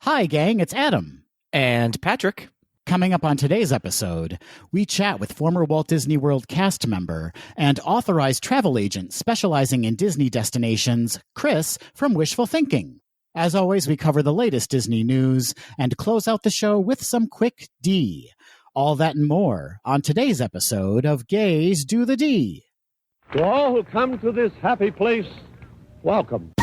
Hi, gang, it's Adam. And Patrick. Coming up on today's episode, we chat with former Walt Disney World cast member and authorized travel agent specializing in Disney destinations, Chris from Wishful Thinking. As always, we cover the latest Disney news and close out the show with some quick D. All that and more on today's episode of Gays Do the D. To all who come to this happy place, welcome.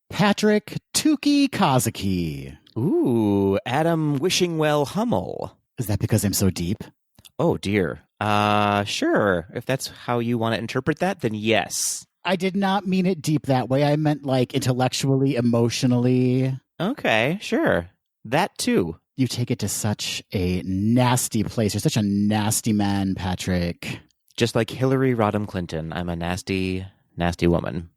Patrick Tukey Kazaki. Ooh, Adam Wishingwell Hummel. Is that because I'm so deep? Oh, dear. Sure. If that's how you want to interpret that, then yes. I did not mean it deep that way. I meant like intellectually, emotionally. Okay, sure. That too. You take it to such a nasty place. You're such a nasty man, Patrick. Just like Hillary Rodham Clinton, I'm a nasty, nasty woman.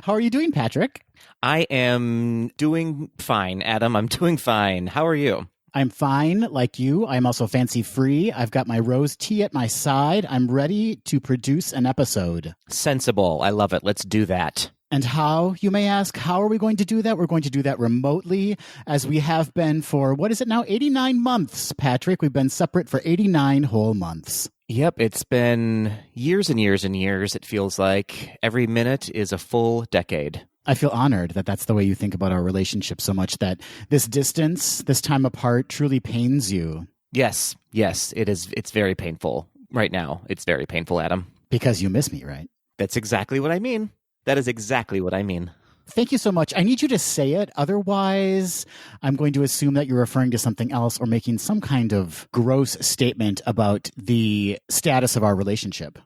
How are you doing, Patrick? I am doing fine, Adam. I'm doing fine. How are you? I'm fine, like you. I'm also fancy-free. I've got my rose tea at my side. I'm ready to produce an episode. Sensible. I love it. Let's do that. And how, you may ask, how are we going to do that? We're going to do that remotely, as we have been for, what is it now, 89 months, Patrick. We've been separate for 89 whole months. Yep, it's been years and years and years, it feels like. Every minute is a full decade. I feel honored that that's the way you think about our relationship so much, that this distance, this time apart, truly pains you. Yes, it is. It's very painful right now. It's very painful, Adam. Because you miss me, right? That's exactly what I mean. That is exactly what I mean. Thank you so much. I need you to say it. Otherwise, I'm going to assume that you're referring to something else or making some kind of gross statement about the status of our relationship.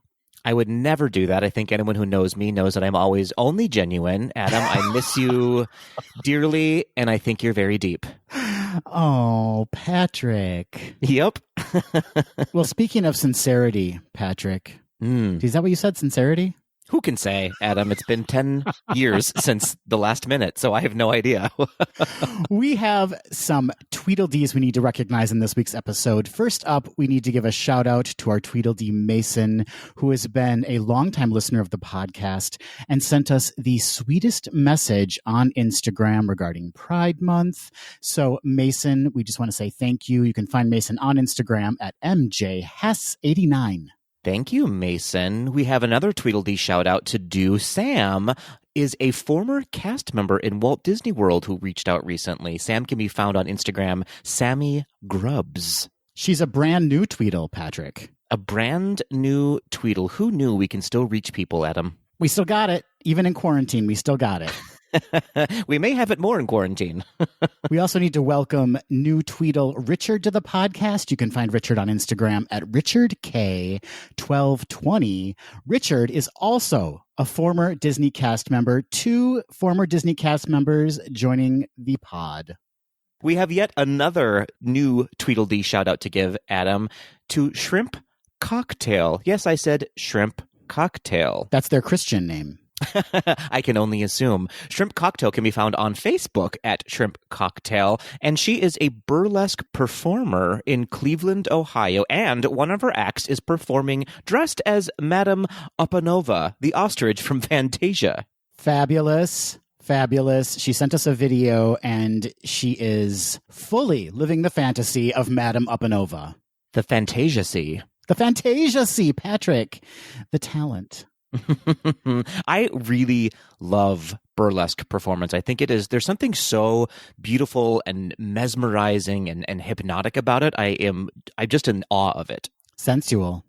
I would never do that. I think anyone who knows me knows that I'm always only genuine. Adam, I miss you dearly, and I think you're very deep. Oh, Patrick. Yep. Well, speaking of sincerity, Patrick, is that what you said, sincerity? Who can say, Adam? It's been 10 years since the last minute, so I have no idea. We have some Tweedledees we need to recognize in this week's episode. First up, we need to give a shout out to our Tweedledee Mason, who has been a longtime listener of the podcast and sent us the sweetest message on Instagram regarding Pride Month. So, Mason, we just want to say thank you. You can find Mason on Instagram at MJHess89. Thank you, Mason. We have another Tweedledee shout out to do. Sam is a former cast member in Walt Disney World who reached out recently. Sam can be found on Instagram, Sammy Grubbs. She's a brand new Tweedle, Patrick. A brand new Tweedle. Who knew we can still reach people, Adam? We still got it. Even in quarantine, we still got it. We may have it more in quarantine. We also need to welcome new Tweedle Richard to the podcast. You can find Richard on Instagram at RichardK1220. Richard is also a former Disney cast member. 2 former Disney cast members joining the pod. We have yet another new Tweedledee shout out to give, Adam, to Shrimp Cocktail. Yes, I said Shrimp Cocktail. That's their Christian name. I can only assume. Shrimp Cocktail can be found on Facebook at Shrimp Cocktail, and she is a burlesque performer in Cleveland, Ohio, and one of her acts is performing dressed as Madame Upanova, the ostrich from Fantasia. Fabulous. Fabulous. She sent us a video, and she is fully living the fantasy of Madame Upanova. The Fantasia Sea. The Fantasia Sea, Patrick. The talent. I really love burlesque performance. I think there's something so beautiful and mesmerizing and hypnotic about it. I'm just in awe of it. Sensual.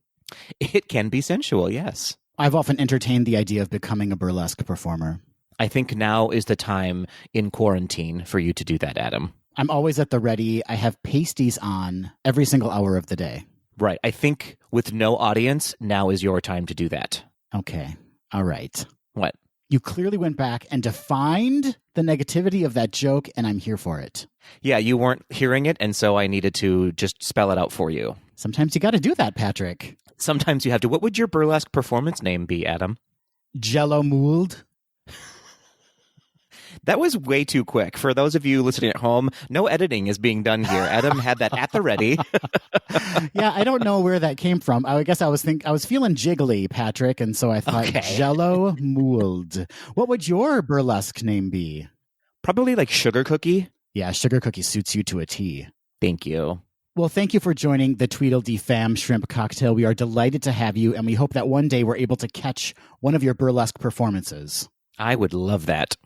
It can be sensual, yes. I've often entertained the idea of becoming a burlesque performer. I think now is the time in quarantine for you to do that, Adam. I'm always at the ready. I have pasties on every single hour of the day. Right. I think with no audience, now is your time to do that. Okay. All right. What? You clearly went back and defined the negativity of that joke, and I'm here for it. Yeah, you weren't hearing it, and so I needed to just spell it out for you. Sometimes you got to do that, Patrick. Sometimes you have to. What would your burlesque performance name be, Adam? Jello mold. That was way too quick. For those of you listening at home, no editing is being done here. Adam had that at the ready. Yeah, I don't know where that came from. I guess I was feeling jiggly, Patrick, and so I thought Jello mould. What would your burlesque name be? Probably like Sugar Cookie. Yeah, Sugar Cookie suits you to a T. Thank you. Well, thank you for joining the Tweedledee Fam Shrimp Cocktail. We are delighted to have you, and we hope that one day we're able to catch one of your burlesque performances. I would love that.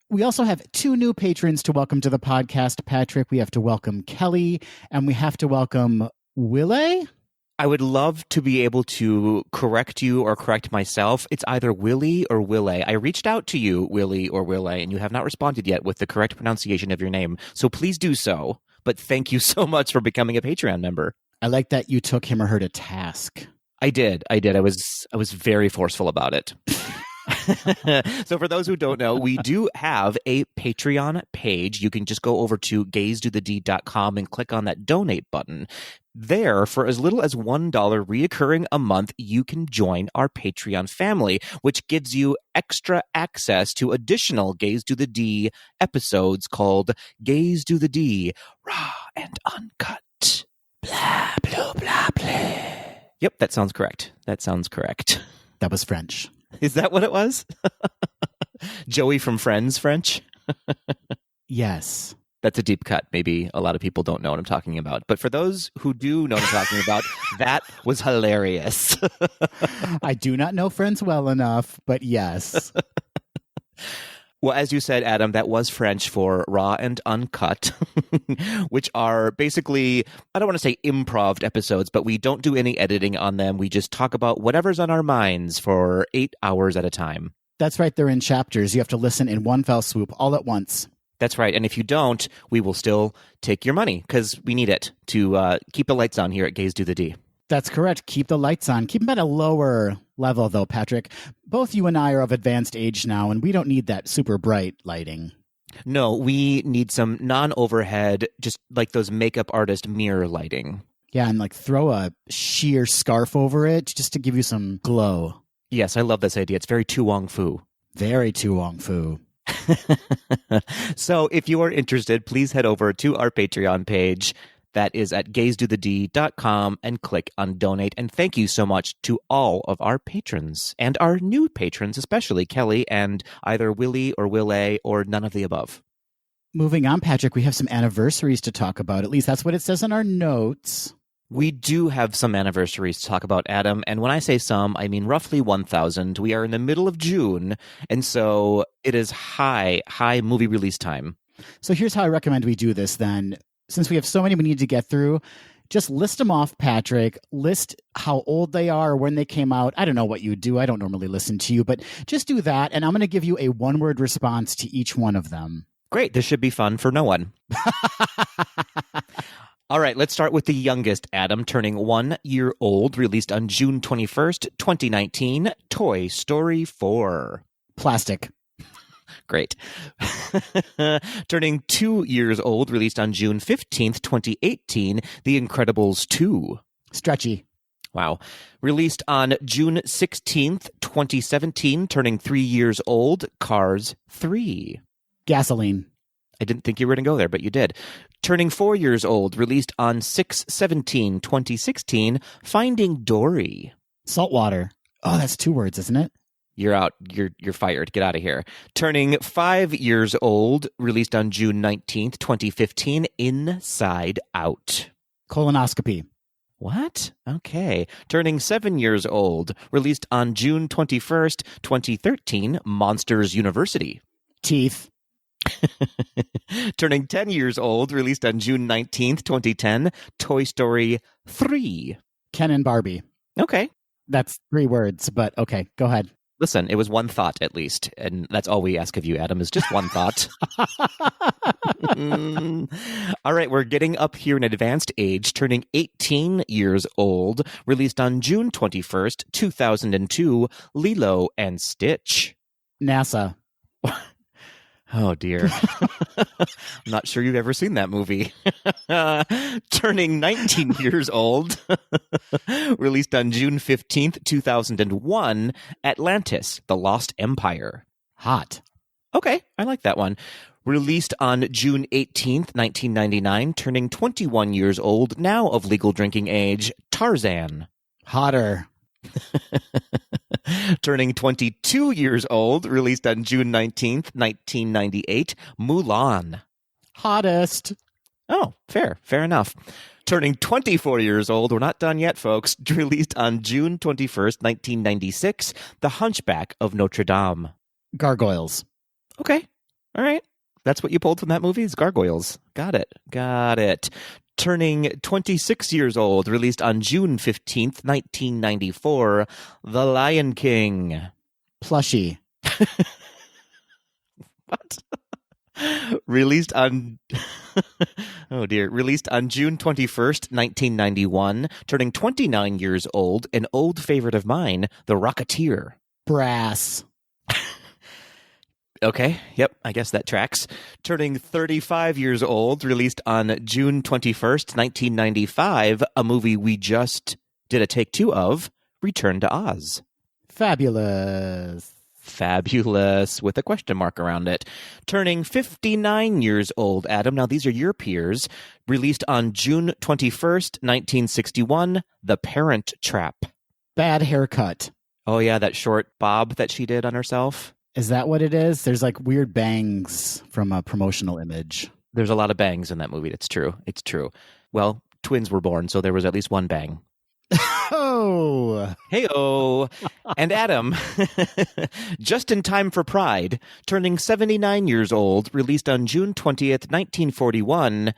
We also have 2 new patrons to welcome to the podcast, Patrick. We have to welcome Kelly, and we have to welcome Willie. I would love to be able to correct you or correct myself. It's either Willie or Willie. I reached out to you, Willie or Willie, and you have not responded yet with the correct pronunciation of your name. So please do so. But thank you so much for becoming a Patreon member. I like that you took him or her to task. I did. I was very forceful about it. So for those who don't know, we do have a Patreon page. You can just go over to gaysdothed.com and click on that donate button. There, for as little as $1 reoccurring a month, you can join our Patreon family, which gives you extra access to additional Gays Do the D episodes called Gays Do the D, Raw and Uncut. Blah, blah, blah, blah. Yep, that sounds correct. That was French. Is that what it was? Joey from Friends French? Yes. That's a deep cut. Maybe a lot of people don't know what I'm talking about. But for those who do know what I'm talking about, that was hilarious. I do not know Friends well enough, but yes. Well, as you said, Adam, that was French for raw and uncut, which are basically, I don't want to say improv episodes, but we don't do any editing on them. We just talk about whatever's on our minds for 8 hours at a time. That's right. They're in chapters. You have to listen in one fell swoop all at once. That's right. And if you don't, we will still take your money because we need it to keep the lights on here at Gays Do the D. That's correct. Keep the lights on. Keep them at a lower level, though, Patrick. Both you and I are of advanced age now, and we don't need that super bright lighting. No, we need some non-overhead, just like those makeup artist mirror lighting. Yeah, and like throw a sheer scarf over it just to give you some glow. Yes, I love this idea. It's very Tu Wong Fu. Very Tu Wong Fu. So if you are interested, please head over to our Patreon page. That is at gaysdothed.com and click on donate. And thank you so much to all of our patrons and our new patrons, especially Kelly and either Willie or Willie or none of the above. Moving on, Patrick, we have some anniversaries to talk about. At least that's what it says in our notes. We do have some anniversaries to talk about, Adam. And when I say some, I mean roughly 1,000. We are in the middle of June. And so it is high movie release time. So here's how I recommend we do this then. Since we have so many we need to get through, just list them off, Patrick. List how old they are or when they came out. I don't know what you do. I don't normally listen to you, but just do that. And I'm going to give you a one-word response to each one of them. Great. This should be fun for no one. All right, let's start with the youngest, Adam, turning 1 year old, released on June 21st, 2019, Toy Story 4. Plastic. Great. Turning 2 years old, released on June 15th, 2018, The Incredibles 2. Stretchy. Wow. Released on June 16th, 2017, turning 3 years old, Cars 3. Gasoline. I didn't think you were going to go there, but you did. Turning 4 years old, released on 6/17/2016, Finding Dory. Saltwater. Oh, that's 2 words, isn't it? You're out. You're fired. Get out of here. Turning 5 years old, released on June 19th, 2015, Inside Out. Colonoscopy. What? Okay. Turning 7 years old, released on June 21st, 2013, Monsters University. Teeth. Turning 10 years old, released on June 19th, 2010, Toy Story 3. Ken and Barbie. Okay. That's 3 words, but okay, go ahead. Listen, it was one thought at least, and that's all we ask of you, Adam, is just one thought. All right, we're getting up here in advanced age, turning 18 years old, released on June 21st, 2002, Lilo and Stitch. NASA. Oh, dear. I'm not sure you've ever seen that movie. Turning 19 years old, released on June 15th, 2001, Atlantis, The Lost Empire. Hot. Okay, I like that one. Released on June 18th, 1999, turning 21 years old, now of legal drinking age, Tarzan. Hotter. Turning 22 years old, released on June 19th, 1998, Mulan. Hottest. Oh, fair enough. Turning 24 years old, we're not done yet, folks, released on June 21st, 1996, The Hunchback of Notre Dame. Gargoyles. Okay, all right. That's what you pulled from that movie is Gargoyles. Got it. Turning 26 years old, released on June 15th, 1994, The Lion King. Plushie. What? Released on released on June 21st, 1991, turning 29 years old, an old favorite of mine, The Rocketeer. Brass. Okay, yep, I guess that tracks. Turning 35 years old, released on June 21st, 1995, a movie we just did a take 2 of, Return to Oz. Fabulous. Fabulous, with a question mark around it. Turning 59 years old, Adam. Now, these are your peers. Released on June 21st, 1961, The Parent Trap. Bad haircut. Oh, yeah, that short bob that she did on herself. Is that what it is? There's like weird bangs from a promotional image. There's a lot of bangs in that movie. It's true. Well, twins were born, so there was at least one bang. Oh! Hey-oh! And Adam, just in time for Pride, turning 79 years old, released on June 20th, 1941,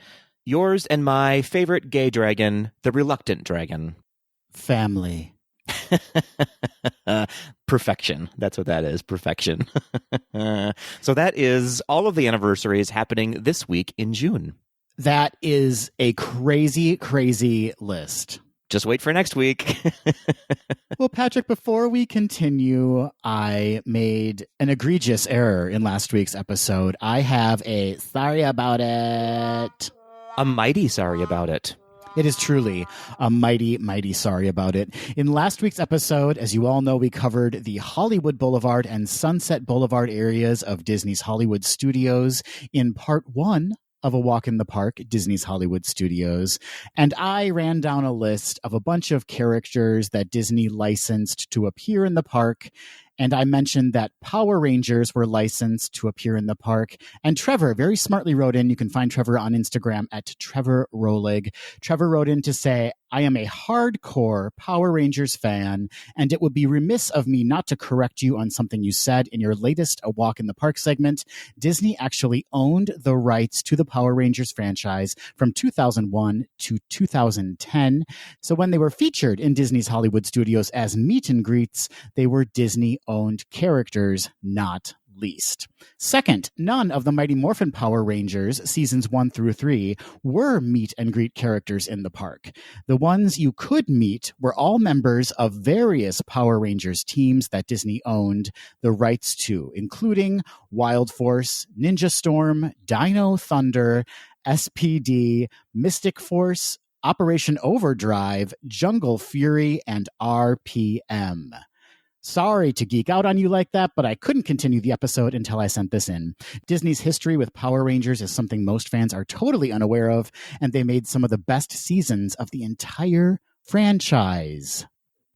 yours and my favorite gay dragon, the Reluctant Dragon. Family. Perfection. That's what that is. Perfection. So that is all of the anniversaries happening this week in June. That is a crazy, crazy list. Just wait for next week. Well, Patrick, before we continue, I made an egregious error in last week's episode. I have a sorry about it. I'm mighty sorry about it. It is truly a mighty, mighty sorry about it. In last week's episode, as you all know, we covered the Hollywood Boulevard and Sunset Boulevard areas of Disney's Hollywood Studios in part 1 of A Walk in the Park, Disney's Hollywood Studios. And I ran down a list of a bunch of characters that Disney licensed to appear in the park. And I mentioned that Power Rangers were licensed to appear in the park. And Trevor very smartly wrote in, you can find Trevor on Instagram at Trevor Rolig. Trevor wrote in to say, I am a hardcore Power Rangers fan, and it would be remiss of me not to correct you on something you said in your latest A Walk in the Park segment. Disney actually owned the rights to the Power Rangers franchise from 2001 to 2010. So when they were featured in Disney's Hollywood Studios as meet and greets, they were Disney-owned characters, not least. Second, none of the Mighty Morphin Power Rangers seasons 1 through 3 were meet and greet characters in the park. The ones you could meet were all members of various Power Rangers teams that Disney owned the rights to, including Wild Force, Ninja Storm, Dino Thunder, SPD, Mystic Force, Operation Overdrive, Jungle Fury, and RPM. Sorry to geek out on you like that, but I couldn't continue the episode until I sent this in. Disney's history with Power Rangers is something most fans are totally unaware of, and they made some of the best seasons of the entire franchise.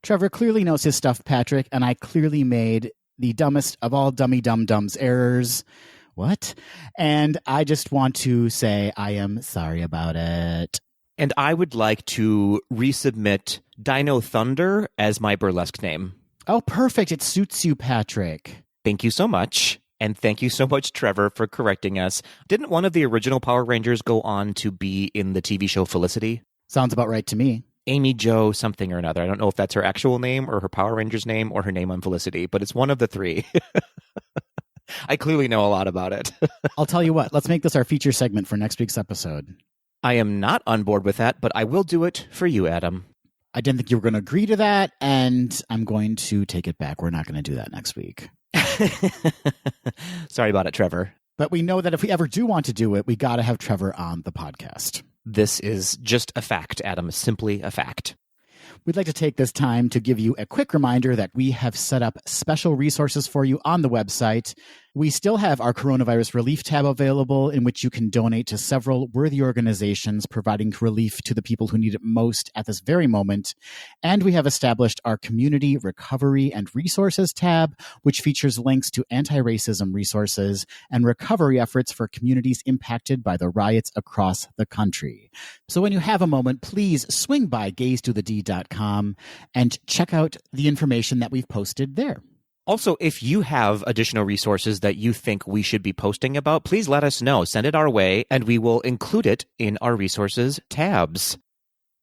Trevor clearly knows his stuff, Patrick, and I clearly made the dumbest of all dummy-dum-dums errors. What? And I just want to say I am sorry about it. And I would like to resubmit Dino Thunder as my burlesque name. Oh, perfect. It suits you, Patrick. Thank you so much. And thank you so much, Trevor, for correcting us. Didn't one of the original Power Rangers go on to be in the TV show Felicity? Sounds about right to me. Amy Jo something or another. I don't know if that's her actual name or her Power Rangers name or her name on Felicity, but it's one of the three. I clearly know a lot about it. I'll tell you what. Let's make this our feature segment for next week's episode. I am not on board with that, but I will do it for you, Adam. I didn't think you were going to agree to that, and I'm going to take it back. We're not going to do that next week. Sorry about it, Trevor. But we know that if we ever do want to do it, we got to have Trevor on the podcast. This is just a fact, Adam. Simply a fact. We'd like to take this time to give you a quick reminder that we have set up special resources for you on the website. We still have our coronavirus relief tab available, in which you can donate to several worthy organizations providing relief to the people who need it most at this very moment. And we have established our community recovery and resources tab, which features links to anti-racism resources and recovery efforts for communities impacted by the riots across the country. So when you have a moment, please swing by gazetothed.com and check out the information that we've posted there. Also, if you have additional resources that you think we should be posting about, please let us know. Send it our way, and we will include it in our resources tabs.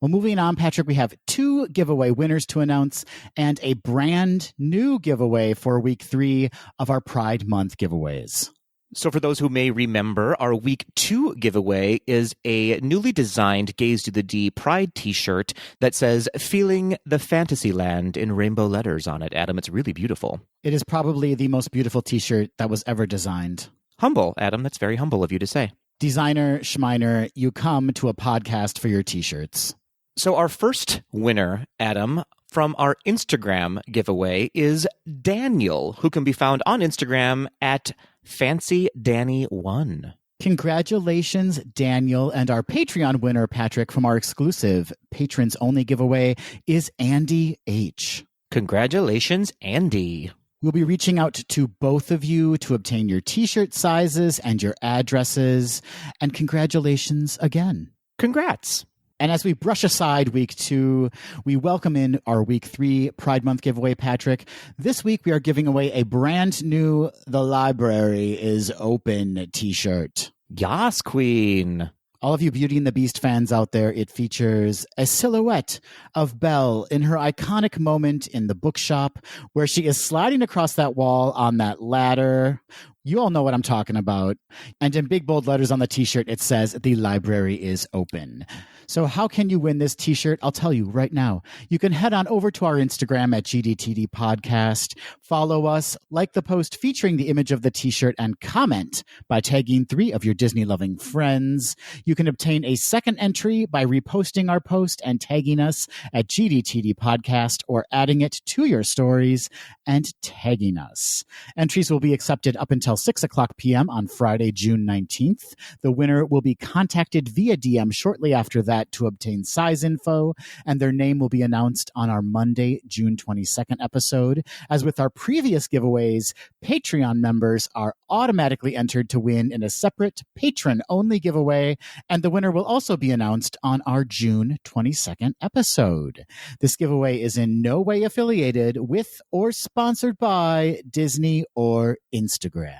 Well, moving on, Patrick, we have 2 giveaway winners to announce and a brand new giveaway for week 3 of our Pride Month giveaways. So for those who may remember, our week 2 giveaway is a newly designed Gaze to the D Pride t-shirt that says "Feeling the Fantasyland" in rainbow letters on it. Adam, it's really beautiful. It is probably the most beautiful t-shirt that was ever designed. Humble, Adam. That's very humble of you to say. Designer Schmeiner, you come to a podcast for your t-shirts. So our first winner, Adam, from our Instagram giveaway is Daniel, who can be found on Instagram at FancyDanny1. Congratulations, Daniel. And our Patreon winner, Patrick, from our exclusive Patrons Only giveaway is Andy H. Congratulations, Andy. We'll be reaching out to both of you to obtain your t-shirt sizes and your addresses. And congratulations again. Congrats. And as we brush aside week 2, we welcome in our week 3 Pride Month giveaway, Patrick. This week, we are giving away a brand new "The Library is Open" t-shirt. Yas, Queen. All of you Beauty and the Beast fans out there, it features a silhouette of Belle in her iconic moment in the bookshop where she is sliding across that wall on that ladder. You all know what I'm talking about. And in big bold letters on the t-shirt, it says, "The library is open." So how can you win this t-shirt? I'll tell you right now. You can head on over to our Instagram at GDTD Podcast, follow us, like the post featuring the image of the t-shirt, and comment by tagging 3 of your Disney-loving friends. You can obtain a second entry by reposting our post and tagging us at GDTD Podcast or adding it to your stories and tagging us. Entries will be accepted up until 6 o'clock p.m. on Friday, June 19th. The winner will be contacted via DM shortly after that to obtain size info, and their name will be announced on our Monday, June 22nd episode. As with our previous giveaways, Patreon members are automatically entered to win in a separate patron-only giveaway, and the winner will also be announced on our June 22nd episode. This giveaway is in no way affiliated with or sponsored by Disney or Instagram.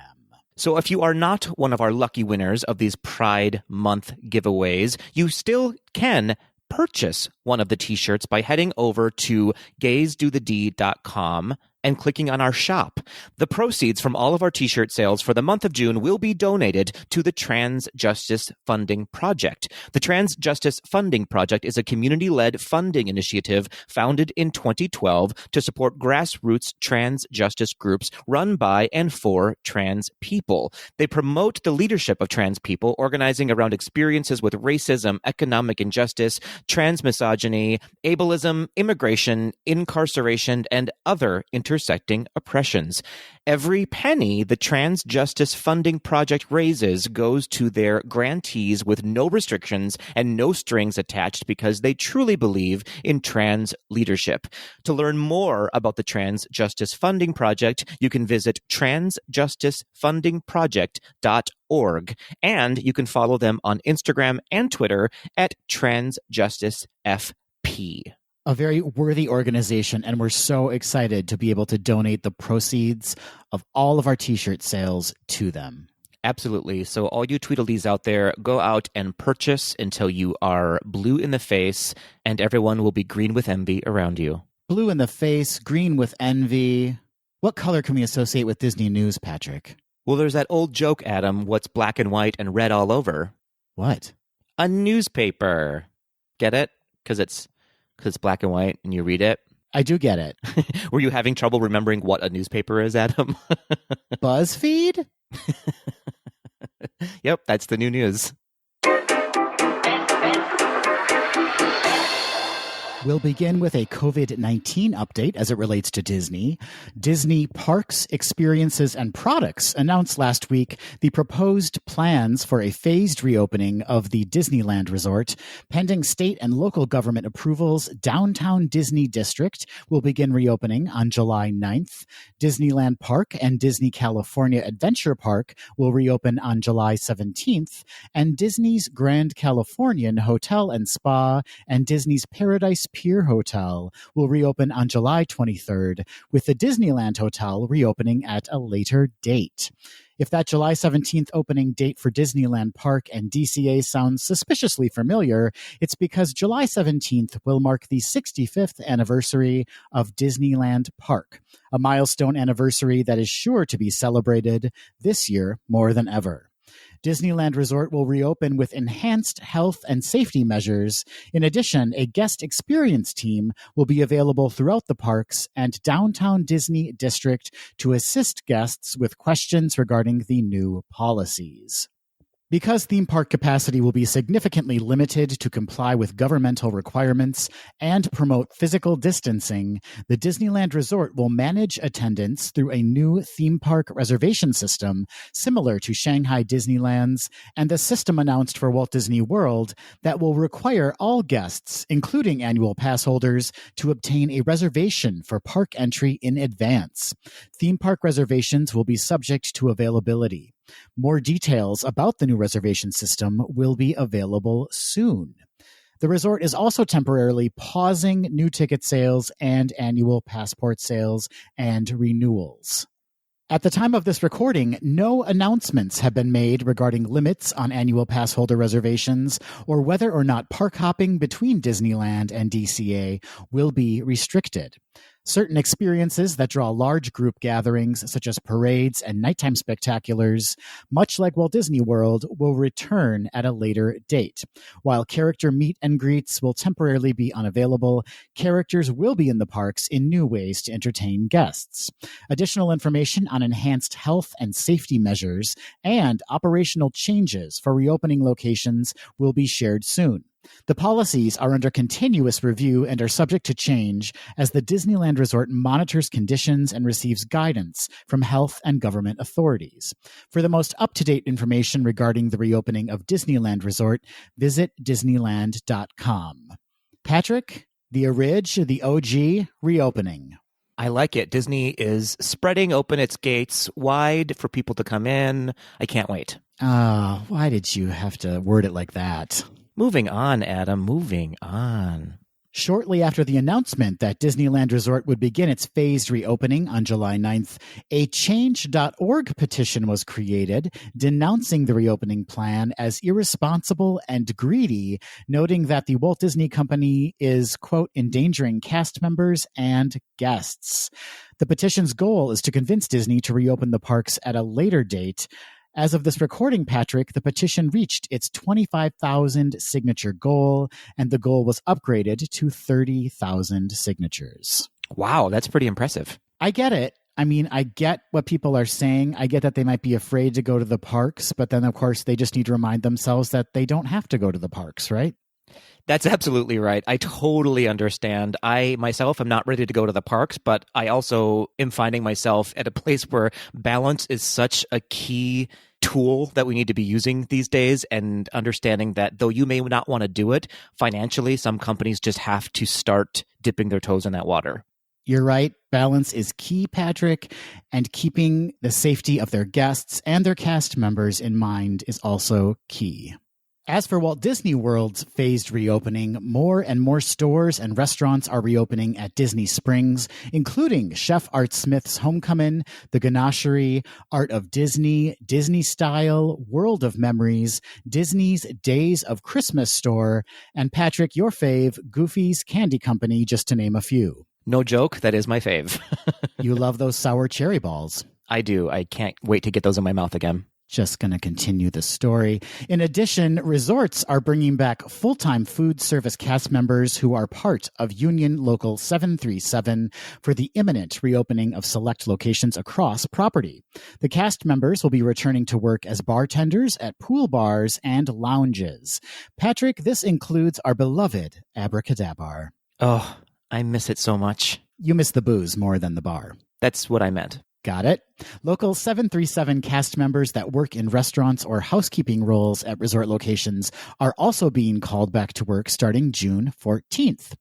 So if you are not one of our lucky winners of these Pride Month giveaways, you still can purchase one of the t-shirts by heading over to GazeDoTheD.com and clicking on our shop. The proceeds from all of our t-shirt sales for the month of June will be donated to the Trans Justice Funding Project. The Trans Justice Funding Project is a community-led funding initiative founded in 2012 to support grassroots trans justice groups run by and for trans people. They promote the leadership of trans people, organizing around experiences with racism, economic injustice, trans misogyny, ableism, immigration, incarceration, and other intersecting oppressions. Every penny the Trans Justice Funding Project raises goes to their grantees with no restrictions and no strings attached because they truly believe in trans leadership. To learn more about the Trans Justice Funding Project, you can visit transjusticefundingproject.org, and you can follow them on Instagram and Twitter at transjusticefp. A very worthy organization, and we're so excited to be able to donate the proceeds of all of our t-shirt sales to them. Absolutely. So all you Tweedledees out there, go out and purchase until you are blue in the face, and everyone will be green with envy around you. Blue in the face, green with envy. What color can we associate with Disney news, Patrick? Well, there's that old joke, Adam, what's black and white and red all over? What? A newspaper. Get it? Because it's black and white and you read it. I do get it. Were you having trouble remembering what a newspaper is, Adam? BuzzFeed? Yep, that's the new news. We'll begin with a COVID-19 update as it relates to Disney. Disney Parks, Experiences, and Products announced last week the proposed plans for a phased reopening of the Disneyland Resort. Pending state and local government approvals, Downtown Disney District will begin reopening on July 9th. Disneyland Park and Disney California Adventure Park will reopen on July 17th. And Disney's Grand Californian Hotel and Spa and Disney's Paradise Pier Hotel will reopen on July 23rd, with the Disneyland Hotel reopening at a later date. If that July 17th opening date for Disneyland Park and DCA sounds suspiciously familiar, it's because July 17th will mark the 65th anniversary of Disneyland Park, a milestone anniversary that is sure to be celebrated this year more than ever. Disneyland Resort will reopen with enhanced health and safety measures. In addition, a guest experience team will be available throughout the parks and Downtown Disney District to assist guests with questions regarding the new policies. Because theme park capacity will be significantly limited to comply with governmental requirements and promote physical distancing, the Disneyland Resort will manage attendance through a new theme park reservation system similar to Shanghai Disneyland's and the system announced for Walt Disney World that will require all guests, including annual pass holders, to obtain a reservation for park entry in advance. Theme park reservations will be subject to availability. More details about the new reservation system will be available soon. The resort is also temporarily pausing new ticket sales and annual passport sales and renewals. At the time of this recording, no announcements have been made regarding limits on annual pass holder reservations or whether or not park hopping between Disneyland and DCA will be restricted. Certain experiences that draw large group gatherings, such as parades and nighttime spectaculars, much like Walt Disney World, will return at a later date. While character meet and greets will temporarily be unavailable, characters will be in the parks in new ways to entertain guests. Additional information on enhanced health and safety measures and operational changes for reopening locations will be shared soon. The policies are under continuous review and are subject to change as the Disneyland Resort monitors conditions and receives guidance from health and government authorities. For the most up-to-date information regarding the reopening of Disneyland Resort, visit Disneyland.com. Patrick, the OG reopening. I like it. Disney is spreading open its gates wide for people to come in. I can't wait. Why did you have to word it like that? Moving on, Adam, moving on. Shortly after the announcement that Disneyland Resort would begin its phased reopening on July 9th, a Change.org petition was created denouncing the reopening plan as irresponsible and greedy, noting that the Walt Disney Company is, quote, endangering cast members and guests. The petition's goal is to convince Disney to reopen the parks at a later date. As of this recording, Patrick, the petition reached its 25,000 signature goal, and the goal was upgraded to 30,000 signatures. Wow, that's pretty impressive. I get it. I mean, I get what people are saying. I get that they might be afraid to go to the parks, but then, of course, they just need to remind themselves that they don't have to go to the parks, right? That's absolutely right. I totally understand. I myself am not ready to go to the parks, but I also am finding myself at a place where balance is such a key tool that we need to be using these days, and understanding that though you may not want to do it financially, some companies just have to start dipping their toes in that water. You're right. Balance is key, Patrick, and keeping the safety of their guests and their cast members in mind is also key. As for Walt Disney World's phased reopening, more and more stores and restaurants are reopening at Disney Springs, including Chef Art Smith's Homecoming, The Ganachery, Art of Disney, Disney Style, World of Memories, Disney's Days of Christmas store, and Patrick, your fave, Goofy's Candy Company, just to name a few. No joke, that is my fave. You love those sour cherry balls. I do. I can't wait to get those in my mouth again. Just going to continue the story. In addition, resorts are bringing back full-time food service cast members who are part of Union Local 737 for the imminent reopening of select locations across property. The cast members will be returning to work as bartenders at pool bars and lounges. Patrick, this includes our beloved Abracadabar. Oh, I miss it so much. You miss the booze more than the bar. That's what I meant. Got it. Local 737 cast members that work in restaurants or housekeeping roles at resort locations are also being called back to work starting June 14th.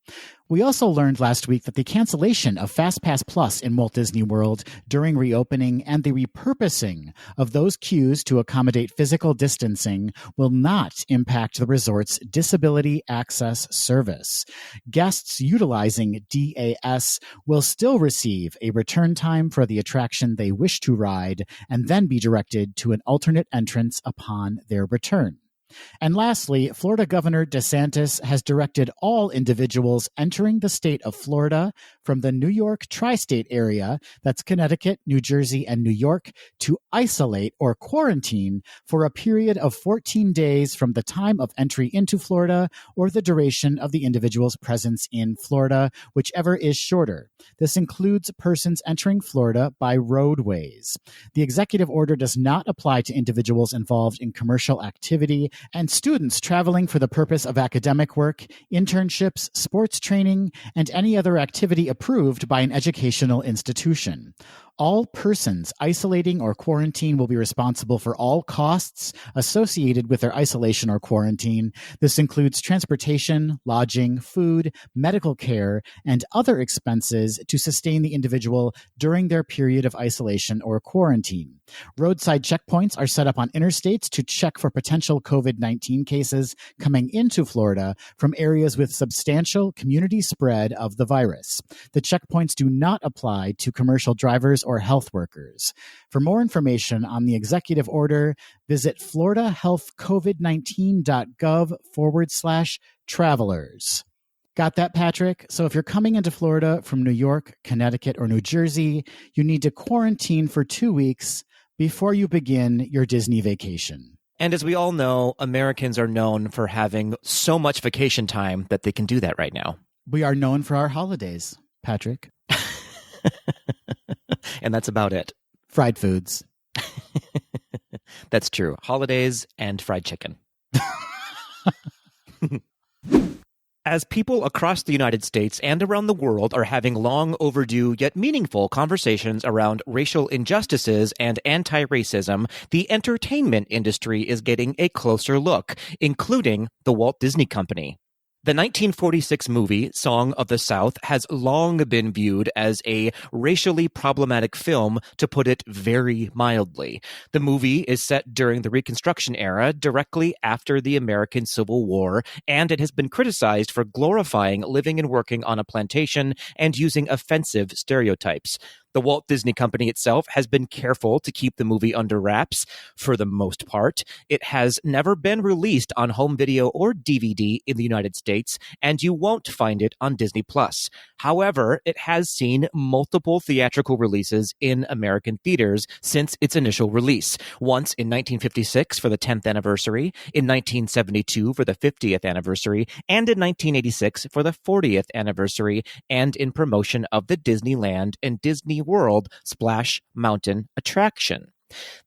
We also learned last week that the cancellation of FastPass Plus in Walt Disney World during reopening and the repurposing of those queues to accommodate physical distancing will not impact the resort's disability access service. Guests utilizing DAS will still receive a return time for the attraction they wish to ride and then be directed to an alternate entrance upon their return. And lastly, Florida Governor DeSantis has directed all individuals entering the state of Florida from the New York tri-state area, that's Connecticut, New Jersey, and New York, to isolate or quarantine for a period of 14 days from the time of entry into Florida or the duration of the individual's presence in Florida, whichever is shorter. This includes persons entering Florida by roadways. The executive order does not apply to individuals involved in commercial activity and students traveling for the purpose of academic work, internships, sports training, and any other activity approved by an educational institution. All persons isolating or quarantine will be responsible for all costs associated with their isolation or quarantine. This includes transportation, lodging, food, medical care, and other expenses to sustain the individual during their period of isolation or quarantine. Roadside checkpoints are set up on interstates to check for potential COVID-19 cases coming into Florida from areas with substantial community spread of the virus. The checkpoints do not apply to commercial drivers or health workers. For more information on the executive order, visit floridahealthcovid19.gov/travelers. Got that, Patrick? So if you're coming into Florida from New York, Connecticut, or New Jersey, you need to quarantine for 2 weeks before you begin your Disney vacation. And as we all know, Americans are known for having so much vacation time that they can do that right now. We are known for our holidays, Patrick. And that's about it. Fried foods. That's true. Holidays and fried chicken. As people across the United States and around the world are having long overdue yet meaningful conversations around racial injustices and anti-racism, the entertainment industry is getting a closer look, including the Walt Disney Company. The 1946 movie, Song of the South, has long been viewed as a racially problematic film, to put it very mildly. The movie is set during the Reconstruction era, directly after the American Civil War, and it has been criticized for glorifying living and working on a plantation and using offensive stereotypes. The Walt Disney Company itself has been careful to keep the movie under wraps for the most part. It has never been released on home video or DVD in the United States, and you won't find it on Disney+. However, it has seen multiple theatrical releases in American theaters since its initial release. Once in 1956 for the 10th anniversary, in 1972 for the 50th anniversary, and in 1986 for the 40th anniversary, and in promotion of the Disneyland and Disney World Splash Mountain attraction.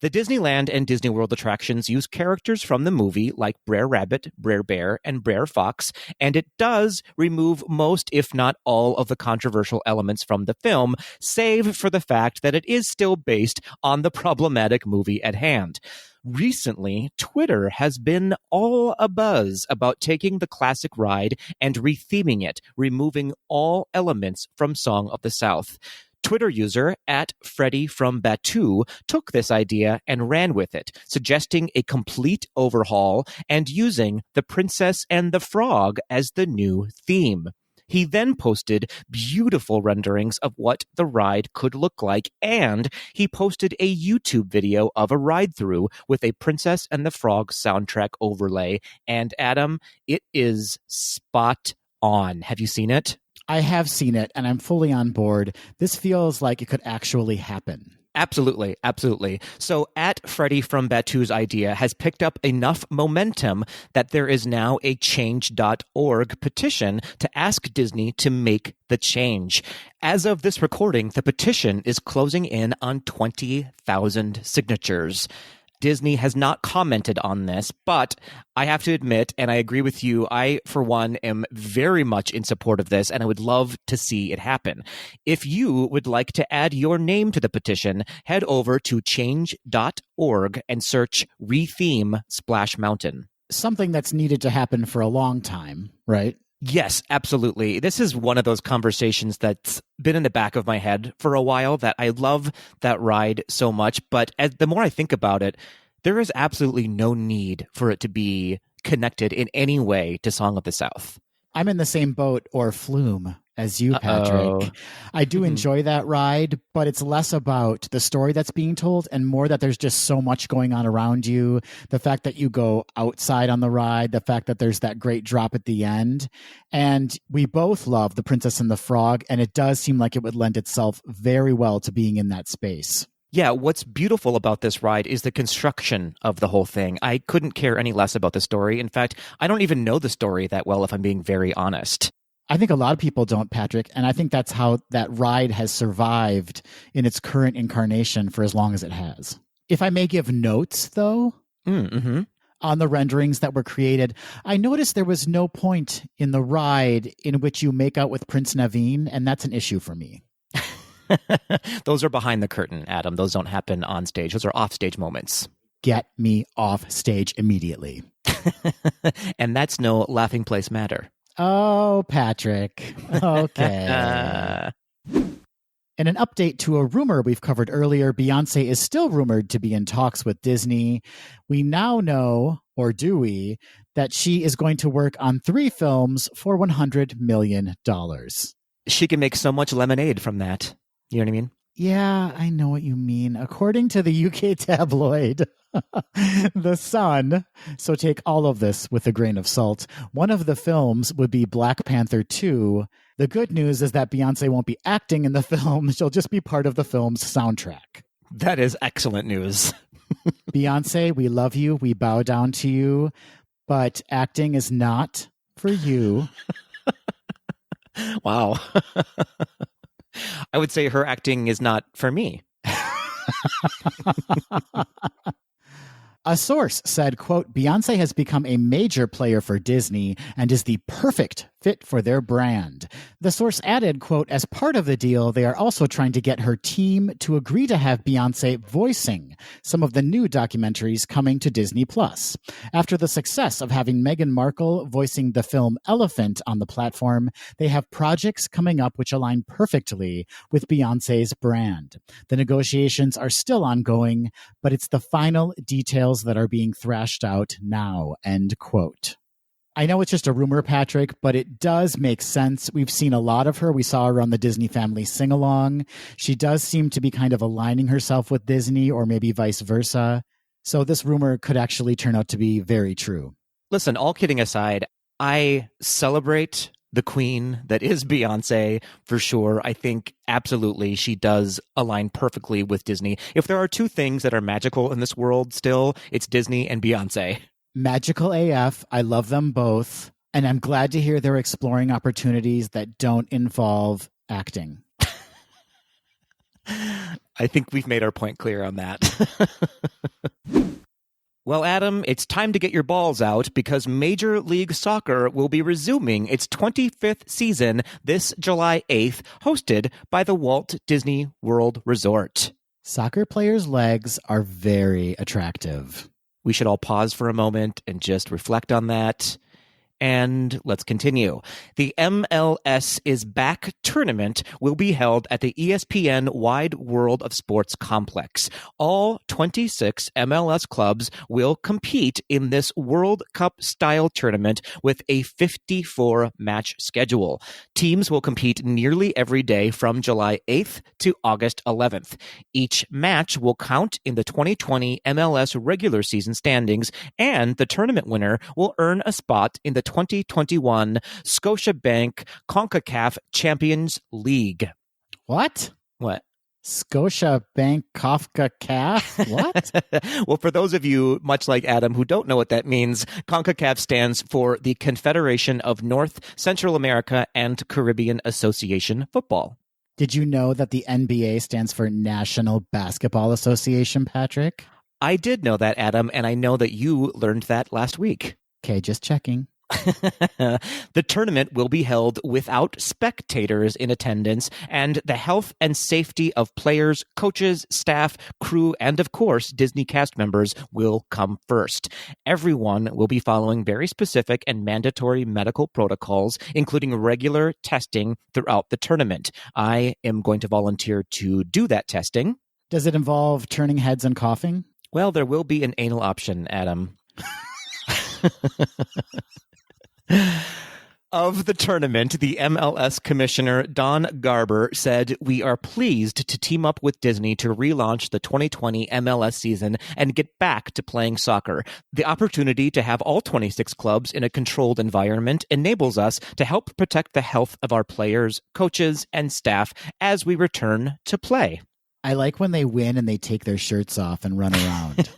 The Disneyland and Disney World attractions use characters from the movie like Brer Rabbit, Brer Bear, and Brer Fox, and it does remove most, if not all, of the controversial elements from the film, save for the fact that it is still based on the problematic movie at hand. Recently, Twitter has been all abuzz about taking the classic ride and retheming it, removing all elements from Song of the South. Twitter user @FreddyFromBatu took this idea and ran with it, suggesting a complete overhaul and using the Princess and the Frog as the new theme. He then posted beautiful renderings of what the ride could look like, and he posted a YouTube video of a ride-through with a Princess and the Frog soundtrack overlay. And Adam, it is spot on. Have you seen it? I have seen it, and I'm fully on board. This feels like it could actually happen. Absolutely, absolutely. So @FreddyFromBatu's idea has picked up enough momentum that there is now a change.org petition to ask Disney to make the change. As of this recording, the petition is closing in on 20,000 signatures. Disney has not commented on this, but I have to admit, and I agree with you, I, for one, am very much in support of this, and I would love to see it happen. If you would like to add your name to the petition, head over to change.org and search Retheme Splash Mountain. Something that's needed to happen for a long time, right? Yes, absolutely. This is one of those conversations that's been in the back of my head for a while, that I love that ride so much. But the more I think about it, there is absolutely no need for it to be connected in any way to Song of the South. I'm in the same boat or flume as you, Patrick. Uh-oh. I do enjoy that ride, but it's less about the story that's being told and more that there's just so much going on around you. The fact that you go outside on the ride, the fact that there's that great drop at the end. And we both love The Princess and the Frog, and it does seem like it would lend itself very well to being in that space. Yeah, what's beautiful about this ride is the construction of the whole thing. I couldn't care any less about the story. In fact, I don't even know the story that well, if I'm being very honest. I think a lot of people don't, Patrick, and I think that's how that ride has survived in its current incarnation for as long as it has. If I may give notes, though, on the renderings that were created, I noticed there was no point in the ride in which you make out with Prince Naveen, and that's an issue for me. Those are behind the curtain, Adam. Those don't happen on stage. Those are off-stage moments. Get me off stage immediately. And that's no laughing place matter. Oh, Patrick. Okay. In an update to a rumor we've covered earlier, Beyonce is still rumored to be in talks with Disney. We now know, or do we, that she is going to work on 3 films for $100 million. She can make so much lemonade from that. You know what I mean? Yeah, I know what you mean. According to the UK tabloid, The Sun, so take all of this with a grain of salt, one of the films would be Black Panther 2. The good news is that Beyonce won't be acting in the film. She'll just be part of the film's soundtrack. That is excellent news. Beyonce, we love you. We bow down to you. But acting is not for you. Wow. I would say her acting is not for me. A source said, quote, Beyonce has become a major player for Disney and is the perfect fit for their brand. The source added, quote, as part of the deal, they are also trying to get her team to agree to have Beyonce voicing some of the new documentaries coming to Disney+. After the success of having Meghan Markle voicing the film Elephant on the platform, they have projects coming up which align perfectly with Beyonce's brand. The negotiations are still ongoing, but it's the final details that are being thrashed out now, end quote. I know it's just a rumor, Patrick, but it does make sense. We've seen a lot of her. We saw her on the Disney Family Sing-Along. She does seem to be kind of aligning herself with Disney, or maybe vice versa. So this rumor could actually turn out to be very true. Listen, all kidding aside, I celebrate the queen that is Beyonce for sure. I think absolutely she does align perfectly with Disney. If there are 2 things that are magical in this world still, it's Disney and Beyonce. Magical AF. I love them both. And I'm glad to hear they're exploring opportunities that don't involve acting. I think we've made our point clear on that. Well, Adam, it's time to get your balls out because Major League Soccer will be resuming its 25th season this July 8th, hosted by the Walt Disney World Resort. Soccer players' legs are very attractive. We should all pause for a moment and just reflect on that. And let's continue. The MLS is Back tournament will be held at the ESPN Wide World of Sports complex. All 26 MLS clubs will compete in this World Cup-style tournament with a 54-match schedule. Teams will compete nearly every day from July 8th to August 11th. Each match will count in the 2020 MLS regular season standings, and the tournament winner will earn a spot in the 2021 Scotiabank CONCACAF Champions League. What? What? Scotiabank CONCACAF? What? Well, for those of you, much like Adam, who don't know what that means, CONCACAF stands for the Confederation of North, Central America, and Caribbean Association Football. Did you know that the NBA stands for National Basketball Association, Patrick? I did know that, Adam, and I know that you learned that last week. Okay, just checking. The tournament will be held without spectators in attendance, and the health and safety of players, coaches, staff, crew, and of course, Disney cast members will come first. Everyone will be following very specific and mandatory medical protocols, including regular testing throughout the tournament. I am going to volunteer to do that testing. Does it involve turning heads and coughing? Well, there will be an anal option, Adam. Of the tournament, the MLS commissioner, Don Garber, said, "We are pleased to team up with Disney to relaunch the 2020 MLS season and get back to playing soccer. The opportunity to have all 26 clubs in a controlled environment enables us to help protect the health of our players, coaches, and staff as we return to play." I like when they win and they take their shirts off and run around.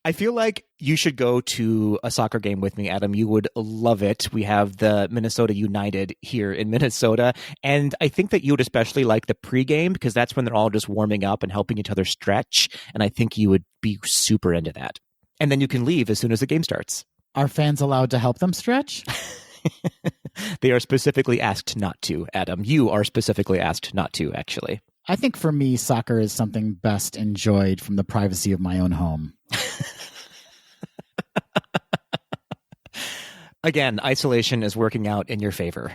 I feel like you should go to a soccer game with me, Adam. You would love it. We have the Minnesota United here in Minnesota, and I think that you would especially like the pregame because that's when they're all just warming up and helping each other stretch, and I think you would be super into that. And then you can leave as soon as the game starts. Are fans allowed to help them stretch? They are specifically asked not to, Adam. You are specifically asked not to, actually. I think for me, soccer is something best enjoyed from the privacy of my own home. Again, isolation is working out in your favor.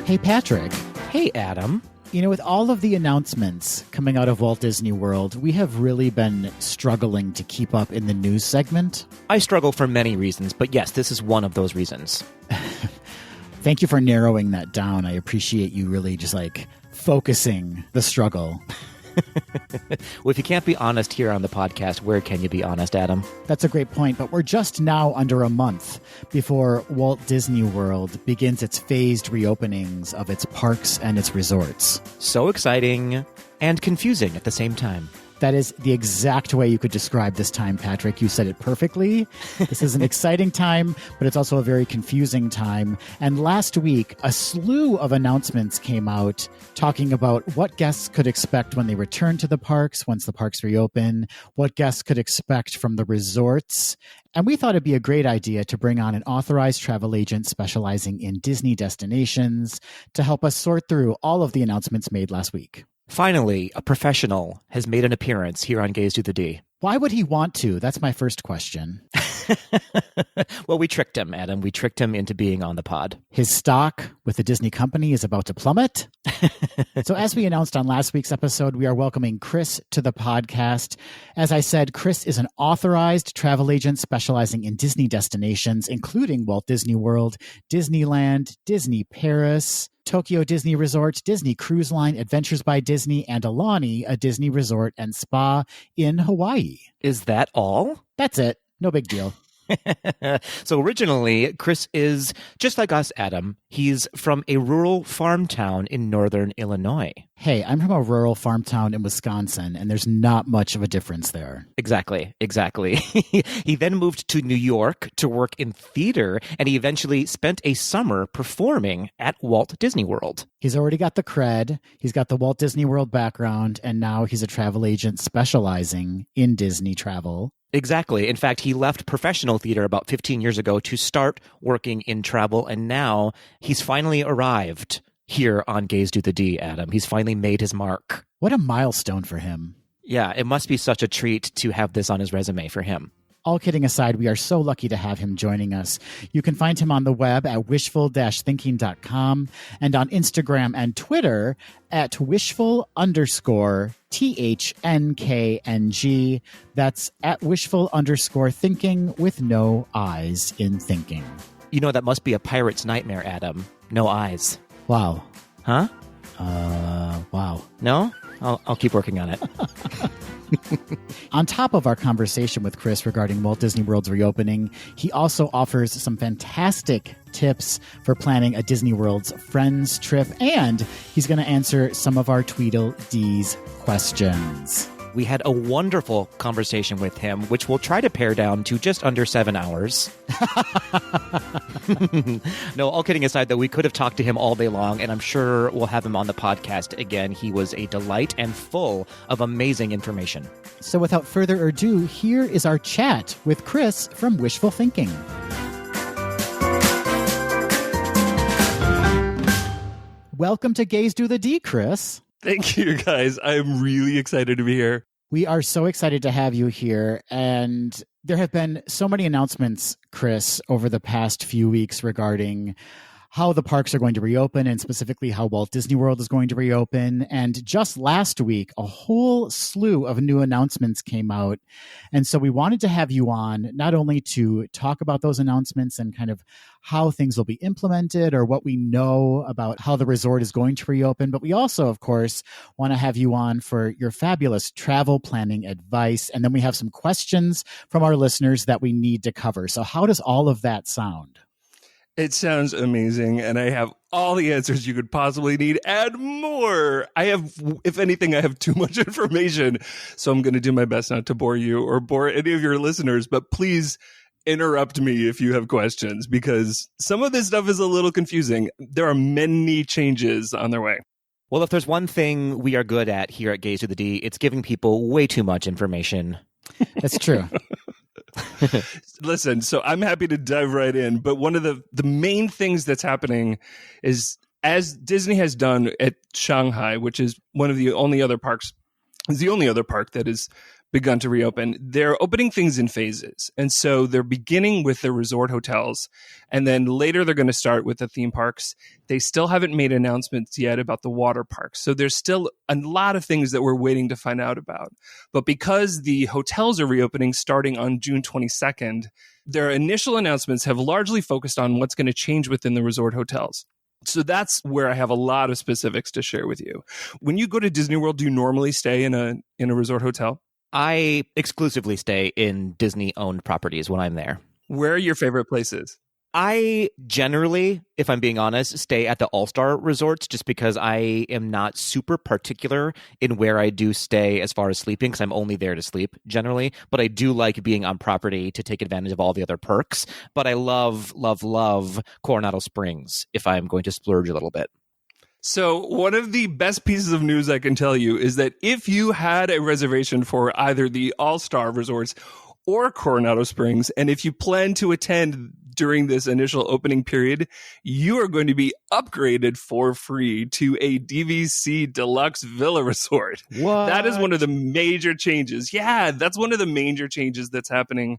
Hey, Patrick. Hey, Adam. You know, with all of the announcements coming out of Walt Disney World, we have really been struggling to keep up in the news segment. I struggle for many reasons, but yes, this is one of those reasons. Thank you for narrowing that down. I appreciate you really just focusing the struggle. Well, if you can't be honest here on the podcast, where can you be honest, Adam? That's a great point, but we're just now under a month before Walt Disney World begins its phased reopenings of its parks and its resorts. So exciting and confusing at the same time. That is the exact way you could describe this time, Patrick. You said it perfectly. This is an exciting time, but it's also a very confusing time. And last week, a slew of announcements came out talking about what guests could expect when they return to the parks, once the parks reopen, what guests could expect from the resorts. And we thought it'd be a great idea to bring on an authorized travel agent specializing in Disney destinations to help us sort through all of the announcements made last week. Finally, a professional has made an appearance here on Gaze to the D. Why would he want to? That's my first question. Well, we tricked him, Adam. We tricked him into being on the pod. His stock with the Disney company is about to plummet. So as we announced on last week's episode, we are welcoming Chris to the podcast. As I said, Chris is an authorized travel agent specializing in Disney destinations, including Walt Disney World, Disneyland, Disney Paris, Tokyo Disney Resort, Disney Cruise Line, Adventures by Disney, and Aulani, a Disney resort and spa in Hawaii. Is that all? That's it. No big deal. So originally, Chris is just like us, Adam. He's from a rural farm town in northern Illinois. Hey, I'm from a rural farm town in Wisconsin, and there's not much of a difference there. Exactly. He then moved to New York to work in theater, and he eventually spent a summer performing at Walt Disney World. He's already got the cred. He's got the Walt Disney World background, and now he's a travel agent specializing in Disney travel. Exactly. In fact, he left professional theater about 15 years ago to start working in travel, and now he's finally arrived here on Gaze to the D, Adam. He's finally made his mark. What a milestone for him. Yeah, it must be such a treat to have this on his resume for him. All kidding aside, we are so lucky to have him joining us. You can find him on the web at wishful-thinking.com and on Instagram and Twitter at wishful_THNKNG. That's at wishful_thinking with no eyes in thinking. You know, that must be a pirate's nightmare, Adam. No eyes. Wow. Huh? Wow. No? I'll keep working on it. On top of our conversation with Chris regarding Walt Disney World's reopening, he also offers some fantastic tips for planning a Disney World's Friends trip, and he's going to answer some of our Tweedledee's questions. We had a wonderful conversation with him, which we'll try to pare down to just under 7 hours. No, all kidding aside, though, we could have talked to him all day long, and I'm sure we'll have him on the podcast again. He was a delight and full of amazing information. So without further ado, here is our chat with Chris from Wishful Thinking. Welcome to Gaze Do the D, Chris. Thank you, guys. I'm really excited to be here. We are so excited to have you here. And there have been so many announcements, Chris, over the past few weeks regarding how the parks are going to reopen and specifically how Walt Disney World is going to reopen. And just last week, a whole slew of new announcements came out. And so we wanted to have you on not only to talk about those announcements and kind of how things will be implemented or what we know about how the resort is going to reopen, but we also, of course, want to have you on for your fabulous travel planning advice. And then we have some questions from our listeners that we need to cover. So how does all of that sound? It sounds amazing, and I have all the answers you could possibly need and more. If anything, I have too much information, so I'm going to do my best not to bore you or bore any of your listeners, but please interrupt me if you have questions, because some of this stuff is a little confusing. There are many changes on their way. Well, if there's one thing we are good at here at Gaze to the D, it's giving people way too much information. That's true. Listen, so I'm happy to dive right in, but one of the main things that's happening is, as Disney has done at Shanghai, which is one of the only other parks, is the only other park that has begun to reopen, they're opening things in phases. And so they're beginning with the resort hotels, and then later they're going to start with the theme parks. They still haven't made announcements yet about the water parks. So there's still a lot of things that we're waiting to find out about. But because the hotels are reopening starting on June 22nd, their initial announcements have largely focused on what's going to change within the resort hotels. So that's where I have a lot of specifics to share with you. When you go to Disney World, do you normally stay in a resort hotel? I exclusively stay in Disney-owned properties when I'm there. Where are your favorite places? I generally, if I'm being honest, stay at the All-Star resorts just because I am not super particular in where I do stay as far as sleeping, because I'm only there to sleep generally. But I do like being on property to take advantage of all the other perks. But I love, love, love Coronado Springs if I'm going to splurge a little bit. So one of the best pieces of news I can tell you is that if you had a reservation for either the All-Star Resorts or Coronado Springs, and if you plan to attend during this initial opening period, you are going to be upgraded for free to a DVC Deluxe Villa Resort. What? That is one of the major changes. Yeah, that's one of the major changes that's happening.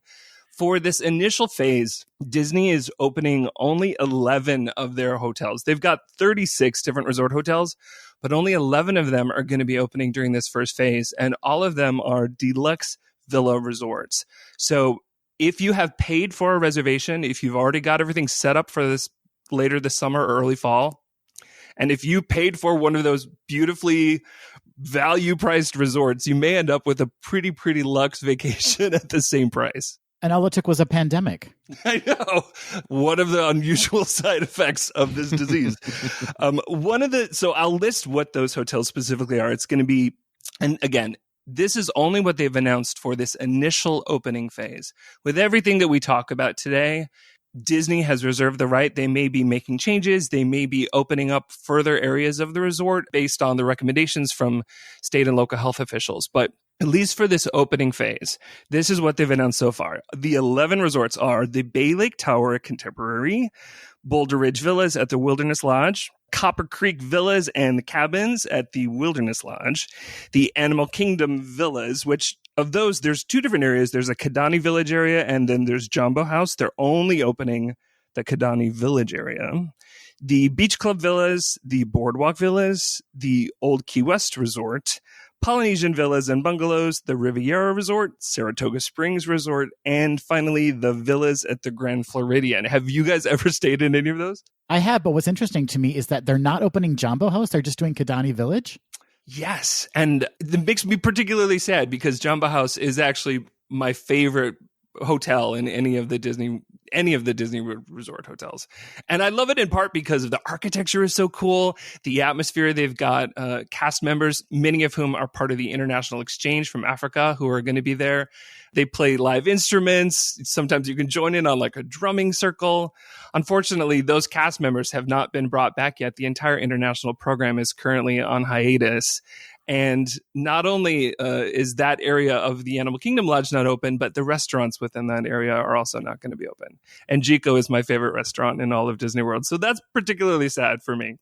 For this initial phase, Disney is opening only 11 of their hotels. They've got 36 different resort hotels, but only 11 of them are going to be opening during this first phase, and all of them are deluxe villa resorts. So if you have paid for a reservation, if you've already got everything set up for this later this summer or early fall, and if you paid for one of those beautifully value-priced resorts, you may end up with a pretty luxe vacation at the same price. And all it took was a pandemic. I know. One of the unusual side effects of this disease. So I'll list what those hotels specifically are. It's going to be, and again, this is only what they've announced for this initial opening phase. With everything that we talk about today, Disney has reserved the right. They may be making changes. They may be opening up further areas of the resort based on the recommendations from state and local health officials. But at least for this opening phase, this is what they've announced so far. The 11 resorts are the Bay Lake Tower at Contemporary, Boulder Ridge Villas at the Wilderness Lodge, Copper Creek Villas and Cabins at the Wilderness Lodge, the Animal Kingdom Villas, which of those, there's two different areas. There's a Kidani Village area, and then there's Jumbo House. They're only opening the Kidani Village area. The Beach Club Villas, the Boardwalk Villas, the Old Key West Resort, Polynesian Villas and Bungalows, the Riviera Resort, Saratoga Springs Resort, and finally the villas at the Grand Floridian. Have you guys ever stayed in any of those? I have, but what's interesting to me is that they're not opening Jumbo House. They're just doing Kidani Village. Yes. And it makes me particularly sad because Jamba House is actually my favorite hotel in any of the Disney resort hotels. And I love it in part because of the architecture is so cool, the atmosphere. They've got cast members, many of whom are part of the international exchange from Africa, who are going to be there. They play live instruments. Sometimes you can join in on like a drumming circle. Unfortunately, those cast members have not been brought back yet. The entire international program is currently on hiatus. And not only is that area of the Animal Kingdom Lodge not open, but the restaurants within that area are also not going to be open. And Jiko is my favorite restaurant in all of Disney World. So that's particularly sad for me.